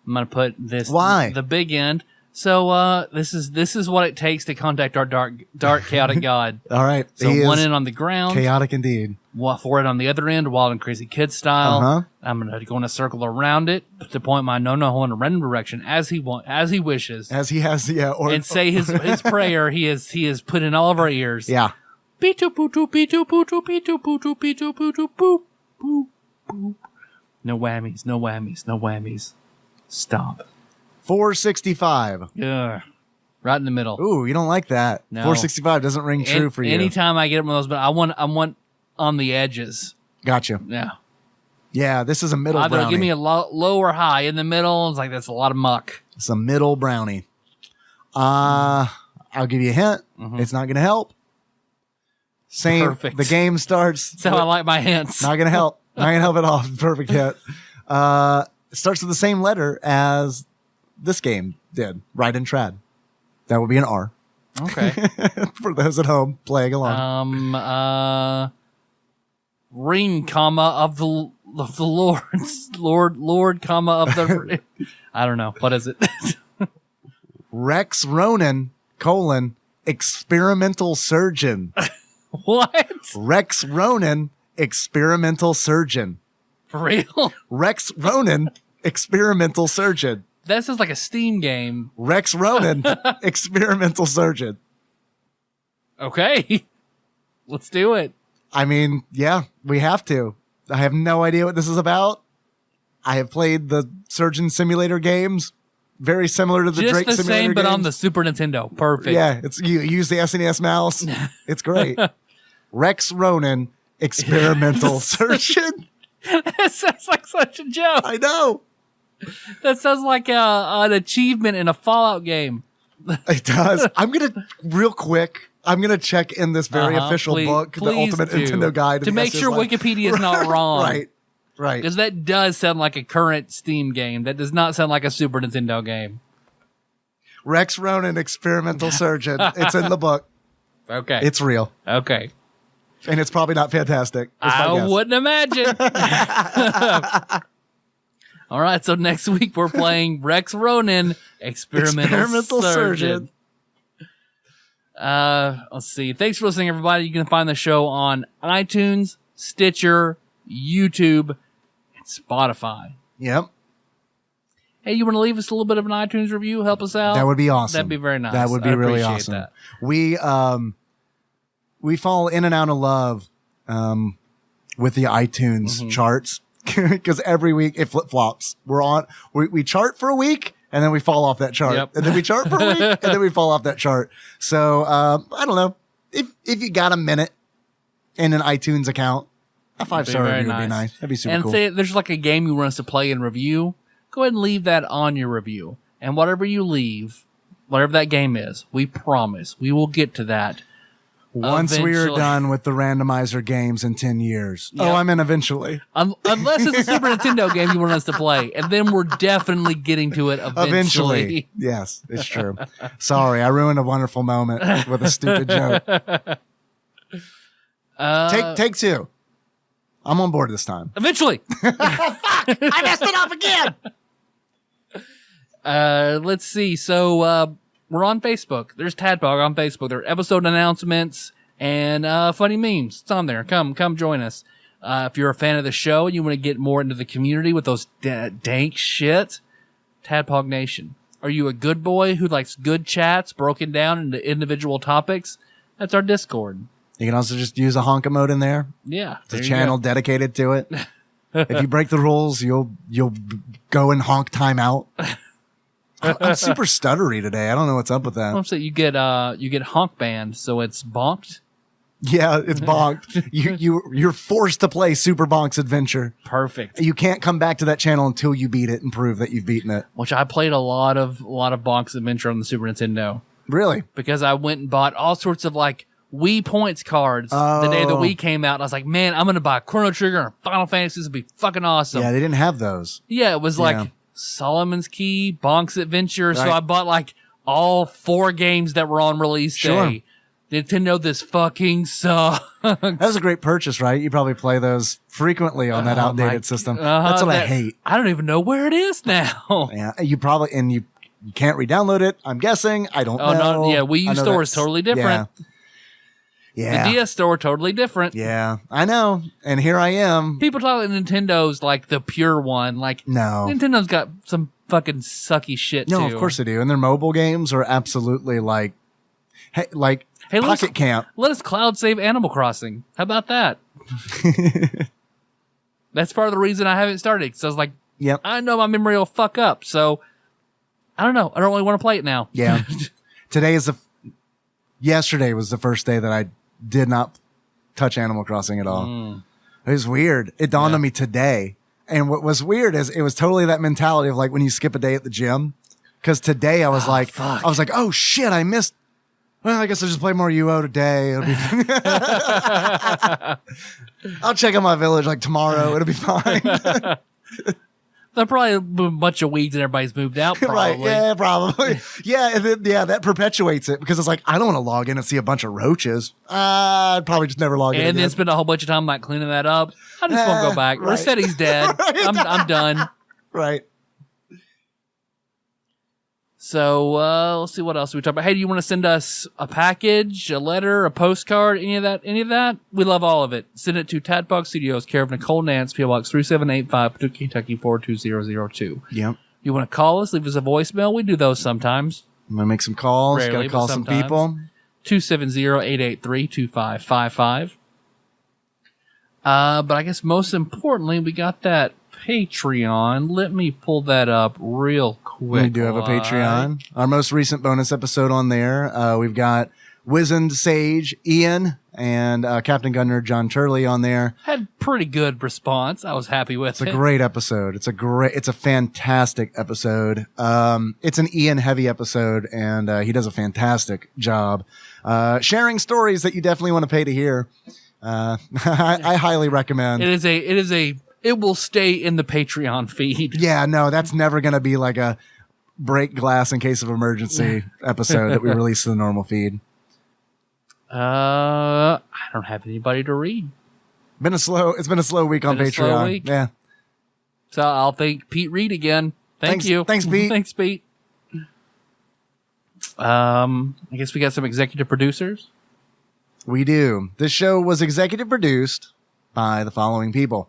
[SPEAKER 2] I'm going to put this.
[SPEAKER 3] Why?
[SPEAKER 2] The big end. So this is what it takes to contact our dark chaotic god.
[SPEAKER 3] All right.
[SPEAKER 2] So one end on the ground.
[SPEAKER 3] Chaotic indeed.
[SPEAKER 2] 4 on the other end, wild and crazy kid style.
[SPEAKER 3] Uh-huh.
[SPEAKER 2] I'm going to go in a circle around it to point my no-no in a random direction as he wishes.
[SPEAKER 3] As he has, yeah.
[SPEAKER 2] And say his prayer he has put in all of our ears.
[SPEAKER 3] Yeah.
[SPEAKER 2] Beep-toop, boop-toop, beep-toop, boop-toop, beep-toop, boop-toop, beep-toop, boop-toop, boop, boop, boop. No whammies, no whammies, no whammies. Stop.
[SPEAKER 3] 465.
[SPEAKER 2] Yeah. Right in the middle.
[SPEAKER 3] Ooh, you don't like that.
[SPEAKER 2] No.
[SPEAKER 3] 465 doesn't ring true for you.
[SPEAKER 2] Anytime I get one of those, but I want on the edges.
[SPEAKER 3] Gotcha.
[SPEAKER 2] Yeah.
[SPEAKER 3] Yeah, this is a middle
[SPEAKER 2] Either
[SPEAKER 3] brownie.
[SPEAKER 2] give me a low or high. In the middle, it's like that's a lot of muck.
[SPEAKER 3] It's a middle brownie. I'll give you a hint.
[SPEAKER 2] Mm-hmm.
[SPEAKER 3] It's not going to help. Same.
[SPEAKER 2] Perfect.
[SPEAKER 3] The game starts.
[SPEAKER 2] That's how I like my hints.
[SPEAKER 3] Not going to help. Not going to help at all. Perfect hit. It starts with the same letter as this game did. RAIDEN TRAD. That would be an R.
[SPEAKER 2] Okay.
[SPEAKER 3] For those at home playing along.
[SPEAKER 2] Ring, comma, of the Lord, comma, of the... I don't know. What is it?
[SPEAKER 3] Rex Ronan, experimental surgeon.
[SPEAKER 2] What?
[SPEAKER 3] Rex Ronan, experimental surgeon.
[SPEAKER 2] For real?
[SPEAKER 3] Rex Ronan, experimental surgeon.
[SPEAKER 2] That sounds like a Steam game.
[SPEAKER 3] Rex Ronan, experimental surgeon.
[SPEAKER 2] Okay. Let's do it.
[SPEAKER 3] I mean, yeah, we have to. I have no idea what this is about. I have played the Surgeon Simulator games, very similar to the
[SPEAKER 2] Just
[SPEAKER 3] Drake
[SPEAKER 2] the
[SPEAKER 3] Simulator
[SPEAKER 2] same, but
[SPEAKER 3] games.
[SPEAKER 2] on the Super Nintendo. Perfect.
[SPEAKER 3] Yeah, it's you use the SNES mouse. It's great. Rex Ronan, experimental surgeon.
[SPEAKER 2] That sounds like such a joke.
[SPEAKER 3] I know.
[SPEAKER 2] That sounds like an achievement in a Fallout game.
[SPEAKER 3] It does. I'm going to check in this very official book, the Ultimate Nintendo Guide.
[SPEAKER 2] To make sure Wikipedia is not wrong.
[SPEAKER 3] Right.
[SPEAKER 2] Because that does sound like a current Steam game. That does not sound like a Super Nintendo game.
[SPEAKER 3] Rex Ronan, experimental surgeon. It's in the book.
[SPEAKER 2] Okay.
[SPEAKER 3] It's real.
[SPEAKER 2] Okay.
[SPEAKER 3] And it's probably not fantastic.
[SPEAKER 2] I wouldn't imagine. All right, so next week we're playing Rex Ronan, experimental surgeon. Let's see. Thanks for listening, everybody. You can find the show on iTunes, Stitcher, YouTube, and Spotify.
[SPEAKER 3] Yep.
[SPEAKER 2] Hey, you want to leave us a little bit of an iTunes review? Help us out?
[SPEAKER 3] That would be awesome.
[SPEAKER 2] That'd be very nice.
[SPEAKER 3] That would be really awesome.
[SPEAKER 2] That.
[SPEAKER 3] We fall in and out of love with the iTunes charts because every week it flip-flops. We chart for a week and then we fall off that chart.
[SPEAKER 2] Yep.
[SPEAKER 3] And then we chart for a week and then we fall off that chart. So I don't know. If you got a minute in an iTunes account, a 5-star review would be nice. That'd be super cool.
[SPEAKER 2] And say there's like a game you want us to play and review, go ahead and leave that on your review. And whatever you leave, whatever that game is, we promise we will get to that
[SPEAKER 3] Once we are
[SPEAKER 2] Eventually.
[SPEAKER 3] done with the randomizer games in 10 years.
[SPEAKER 2] Yep.
[SPEAKER 3] Oh, I meant eventually.
[SPEAKER 2] Unless it's a Super Nintendo game you want us to play, and then we're definitely getting to it eventually.
[SPEAKER 3] Yes, it's true. Sorry, I ruined a wonderful moment with a stupid joke. Take two. I'm on board this time.
[SPEAKER 2] Eventually.
[SPEAKER 3] I messed it up again.
[SPEAKER 2] Let's see. So we're on Facebook. There's TADPOG on Facebook. There are episode announcements and funny memes. It's on there. Come join us. If you're a fan of the show and you want to get more into the community with those dank shit, TADPOG Nation. Are you a good boy who likes good chats broken down into individual topics? That's our Discord.
[SPEAKER 3] You can also just use a honka mode in there.
[SPEAKER 2] Yeah.
[SPEAKER 3] It's a channel dedicated to it. If you break the rules, you'll go and honk timeout. I'm super stuttery today. I don't know what's up with that.
[SPEAKER 2] So you get honk banned, so it's bonked.
[SPEAKER 3] Yeah, it's bonked. You're forced to play Super Bonk's Adventure.
[SPEAKER 2] Perfect.
[SPEAKER 3] You can't come back to that channel until you beat it and prove that you've beaten it.
[SPEAKER 2] Which I played a lot of Bonk's Adventure on the Super Nintendo.
[SPEAKER 3] Really?
[SPEAKER 2] Because I went and bought all sorts of like Wii points cards the day the Wii came out. And I was like, man, I'm gonna buy Chrono Trigger and Final Fantasy. This would be fucking awesome.
[SPEAKER 3] Yeah, they didn't have those.
[SPEAKER 2] Yeah, it was like Solomon's Key, Bonk's Adventure. Right. So I bought like all 4 games that were on release day. Nintendo, this fucking sucks.
[SPEAKER 3] That was a great purchase, right? You probably play those frequently on that outdated system. That's what I hate.
[SPEAKER 2] I don't even know where it is now.
[SPEAKER 3] Yeah, you probably, and you can't re-download it, I'm guessing. I don't know.
[SPEAKER 2] No, yeah, Wii U store is totally different.
[SPEAKER 3] Yeah.
[SPEAKER 2] The DS store, totally different.
[SPEAKER 3] Yeah, I know. And here I am.
[SPEAKER 2] People talk like Nintendo's like the pure one. Like,
[SPEAKER 3] no.
[SPEAKER 2] Nintendo's got some fucking sucky shit,
[SPEAKER 3] too.
[SPEAKER 2] No,
[SPEAKER 3] of course they do. And their mobile games are absolutely like Pocket Camp.
[SPEAKER 2] Let us cloud save Animal Crossing. How about that? That's part of the reason I haven't started. So I was like,
[SPEAKER 3] yep.
[SPEAKER 2] I know my memory will fuck up. So I don't know. I don't really want to play it now.
[SPEAKER 3] Yeah. Yesterday was the first day that I did not touch Animal Crossing at all. It was weird. It dawned on me today. And what was weird is it was totally that mentality of like when you skip a day at the gym. Because today I was oh shit, I missed. Well, I guess I'll just play more UO today. It'll be I'll check out my village like tomorrow. It'll be fine.
[SPEAKER 2] There's probably a bunch of weeds and everybody's moved out, probably.
[SPEAKER 3] Right, yeah, probably. Yeah, and then, that perpetuates it because it's like, I don't want to log in and see a bunch of roaches. I'd probably just never log in.
[SPEAKER 2] And then spend a whole bunch of time like cleaning that up. I just want to go back. Right. Rossetti's dead. Right. I'm done.
[SPEAKER 3] Right.
[SPEAKER 2] So let's see what else we talk about. Hey, do you want to send us a package, a letter, a postcard, any of that? We love all of it. Send it to TADPOG Studios, care of Nicole Nance, PO Box 3785, Paducah, Kentucky 42002.
[SPEAKER 3] Yep.
[SPEAKER 2] You want to call us? Leave us a voicemail. We do those sometimes.
[SPEAKER 3] I'm gonna make some calls.
[SPEAKER 2] Rarely,
[SPEAKER 3] gotta call some people.
[SPEAKER 2] 270-883-2555. But I guess most importantly, we got that Patreon. Let me pull that up real quick.
[SPEAKER 3] We do have a Patreon. Our most recent bonus episode on there. We've got Wizened Sage, Ian, and Captain Gunner, John Turley on there.
[SPEAKER 2] Had pretty good response. I was happy with it.
[SPEAKER 3] It's a great episode. It's a fantastic episode. It's an Ian heavy episode, and he does a fantastic job sharing stories that you definitely want to pay to hear. I highly recommend.
[SPEAKER 2] It will stay in the Patreon feed.
[SPEAKER 3] Yeah, no, that's never going to be like a break glass in case of emergency episode that we release to the normal feed.
[SPEAKER 2] I don't have anybody to read.
[SPEAKER 3] It's been a slow week on Patreon. Slow week. Yeah.
[SPEAKER 2] So I'll thank Pete Reed again. Thanks you.
[SPEAKER 3] Thanks, Pete.
[SPEAKER 2] Thanks, Pete. I guess we got some executive producers.
[SPEAKER 3] We do. This show was executive produced by the following people: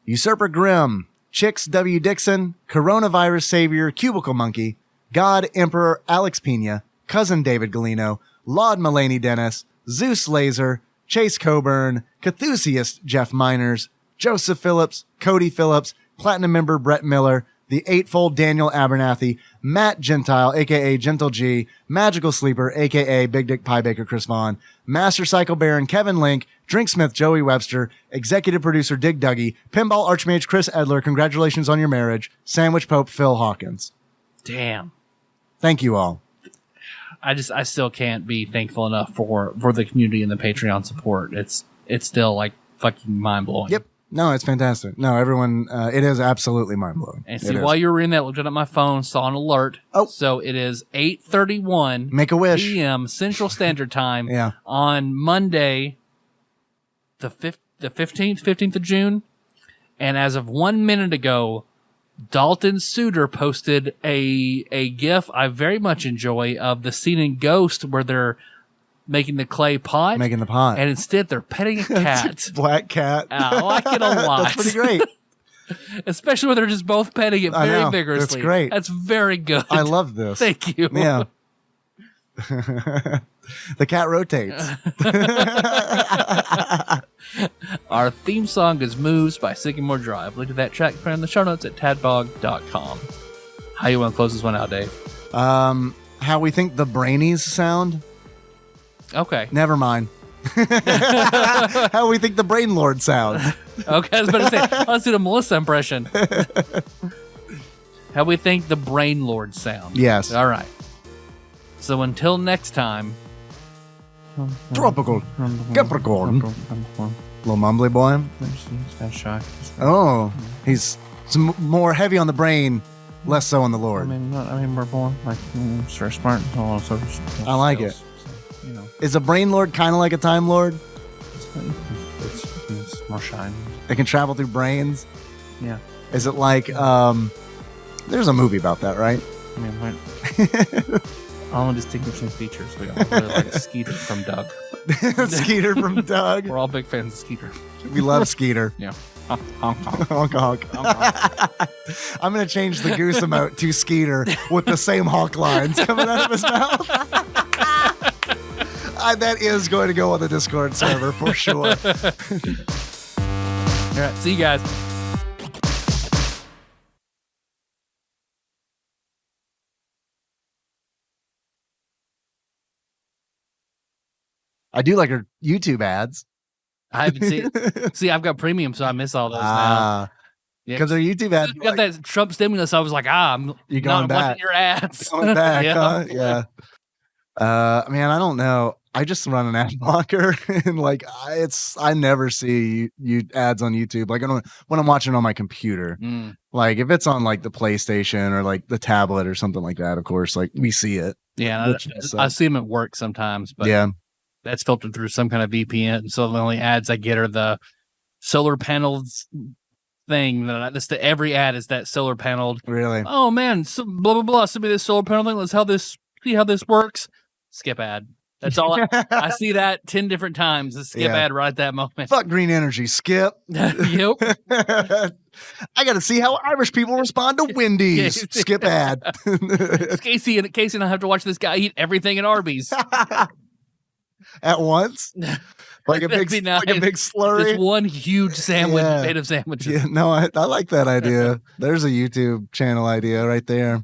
[SPEAKER 3] Usurper Grimm, Chicks W. Dixon, Coronavirus Savior, Cubicle Monkey, God Emperor Alex Pena, Cousin David Galino, Laud Mulaney Dennis, Zeus Laser, Chase Coburn, Cthusiast Jeff Miners, Joseph Phillips, Cody Phillips, Platinum member Brett Miller, the Eightfold Daniel Abernathy, Matt Gentile, aka Gentle G, Magical Sleeper, aka Big Dick Pie Baker Chris Vaughn, Master Cycle Baron Kevin Link, Drinksmith Joey Webster, Executive Producer Dig Dougie, Pinball Archmage Chris Edler, congratulations on your marriage, Sandwich Pope Phil Hawkins.
[SPEAKER 2] Damn.
[SPEAKER 3] Thank you all.
[SPEAKER 2] I still can't be thankful enough for the community and the Patreon support. It's still like fucking mind blowing.
[SPEAKER 3] Yep. No, it's fantastic. No, everyone, it is absolutely mind blowing.
[SPEAKER 2] And see, while you were in that, looked at my phone, saw an alert.
[SPEAKER 3] Oh.
[SPEAKER 2] So it is 8:31
[SPEAKER 3] Make a wish.
[SPEAKER 2] p.m. Central Standard Time
[SPEAKER 3] Yeah.
[SPEAKER 2] on Monday, the 15th of June. And as of 1 minute ago, Dalton Suter posted a GIF I very much enjoy of the scene in Ghost where they're making the clay pot.
[SPEAKER 3] Making the pot.
[SPEAKER 2] And instead they're petting a cat.
[SPEAKER 3] Black cat.
[SPEAKER 2] I like it a lot.
[SPEAKER 3] That's pretty great.
[SPEAKER 2] Especially when they're just both petting it
[SPEAKER 3] I
[SPEAKER 2] very
[SPEAKER 3] know.
[SPEAKER 2] vigorously.
[SPEAKER 3] That's great.
[SPEAKER 2] That's very good.
[SPEAKER 3] I love this.
[SPEAKER 2] Thank you.
[SPEAKER 3] Yeah. The cat rotates.
[SPEAKER 2] Our theme song is Moves by Sycamore Drive. Link to that track found in the show notes at tadpog.com. How you want to close this one out, Dave?
[SPEAKER 3] How we think the brainies sound?
[SPEAKER 2] Okay.
[SPEAKER 3] Never mind. How we think the brain lord sound?
[SPEAKER 2] Okay, I was about to say, let's do the Melissa impression. How we think the Brain Lord sound.
[SPEAKER 3] Yes.
[SPEAKER 2] All right. So until next time.
[SPEAKER 3] Tropical Capricorn. Little mumbly boy. Oh, he's some more heavy on the brain, less so on the Lord.
[SPEAKER 2] We're born like very smart.
[SPEAKER 3] I like it.
[SPEAKER 2] You know,
[SPEAKER 3] Is a brain lord kind of like a time lord?
[SPEAKER 2] it's more shiny.
[SPEAKER 3] They can travel through brains.
[SPEAKER 2] Yeah.
[SPEAKER 3] Is it like there's a movie about that, right?
[SPEAKER 2] I mean, all distinguishing features. We all really like Skeeter from Doug.
[SPEAKER 3] Skeeter from Doug.
[SPEAKER 2] We're all big fans of Skeeter.
[SPEAKER 3] We love Skeeter.
[SPEAKER 2] Yeah. Honk, honk.
[SPEAKER 3] Honk, honk. I'm going to change the goose emote to Skeeter with the same honk lines coming out of his mouth. That is going to go on the Discord server for sure.
[SPEAKER 2] All right. See you guys.
[SPEAKER 3] I do like her YouTube ads.
[SPEAKER 2] I haven't seen. See, I've got premium, so I miss all those now.
[SPEAKER 3] Because her YouTube ads.
[SPEAKER 2] You got that Trump stimulus. I was like,
[SPEAKER 3] You're going back.
[SPEAKER 2] watching your ads.
[SPEAKER 3] Going back,
[SPEAKER 2] Yeah.
[SPEAKER 3] huh? Yeah. Man, I don't know. I just run an ad blocker, and like I never see you ads on YouTube. Like when I'm watching on my computer. Like if it's on like the PlayStation or like the tablet or something like that, of course, like we see it.
[SPEAKER 2] Yeah, I see them at work sometimes, but
[SPEAKER 3] yeah,
[SPEAKER 2] that's filtered through some kind of VPN. And so the only ads I get are the solar panels thing. Every ad is that solar paneled.
[SPEAKER 3] Really?
[SPEAKER 2] Oh man, so blah blah blah. Send me this solar panel thing. Let's see how this works. Skip ad. That's all. I see that 10 different times. The skip ad right at that moment.
[SPEAKER 3] Fuck green energy. Skip.
[SPEAKER 2] Yep.
[SPEAKER 3] I got to see how Irish people respond to Wendy's. Skip ad.
[SPEAKER 2] Casey and I have to watch this guy eat everything at Arby's
[SPEAKER 3] at once. Like a big slurry.
[SPEAKER 2] Just one huge sandwich made of sandwiches.
[SPEAKER 3] Yeah, no, I like that idea. There's a YouTube channel idea right there.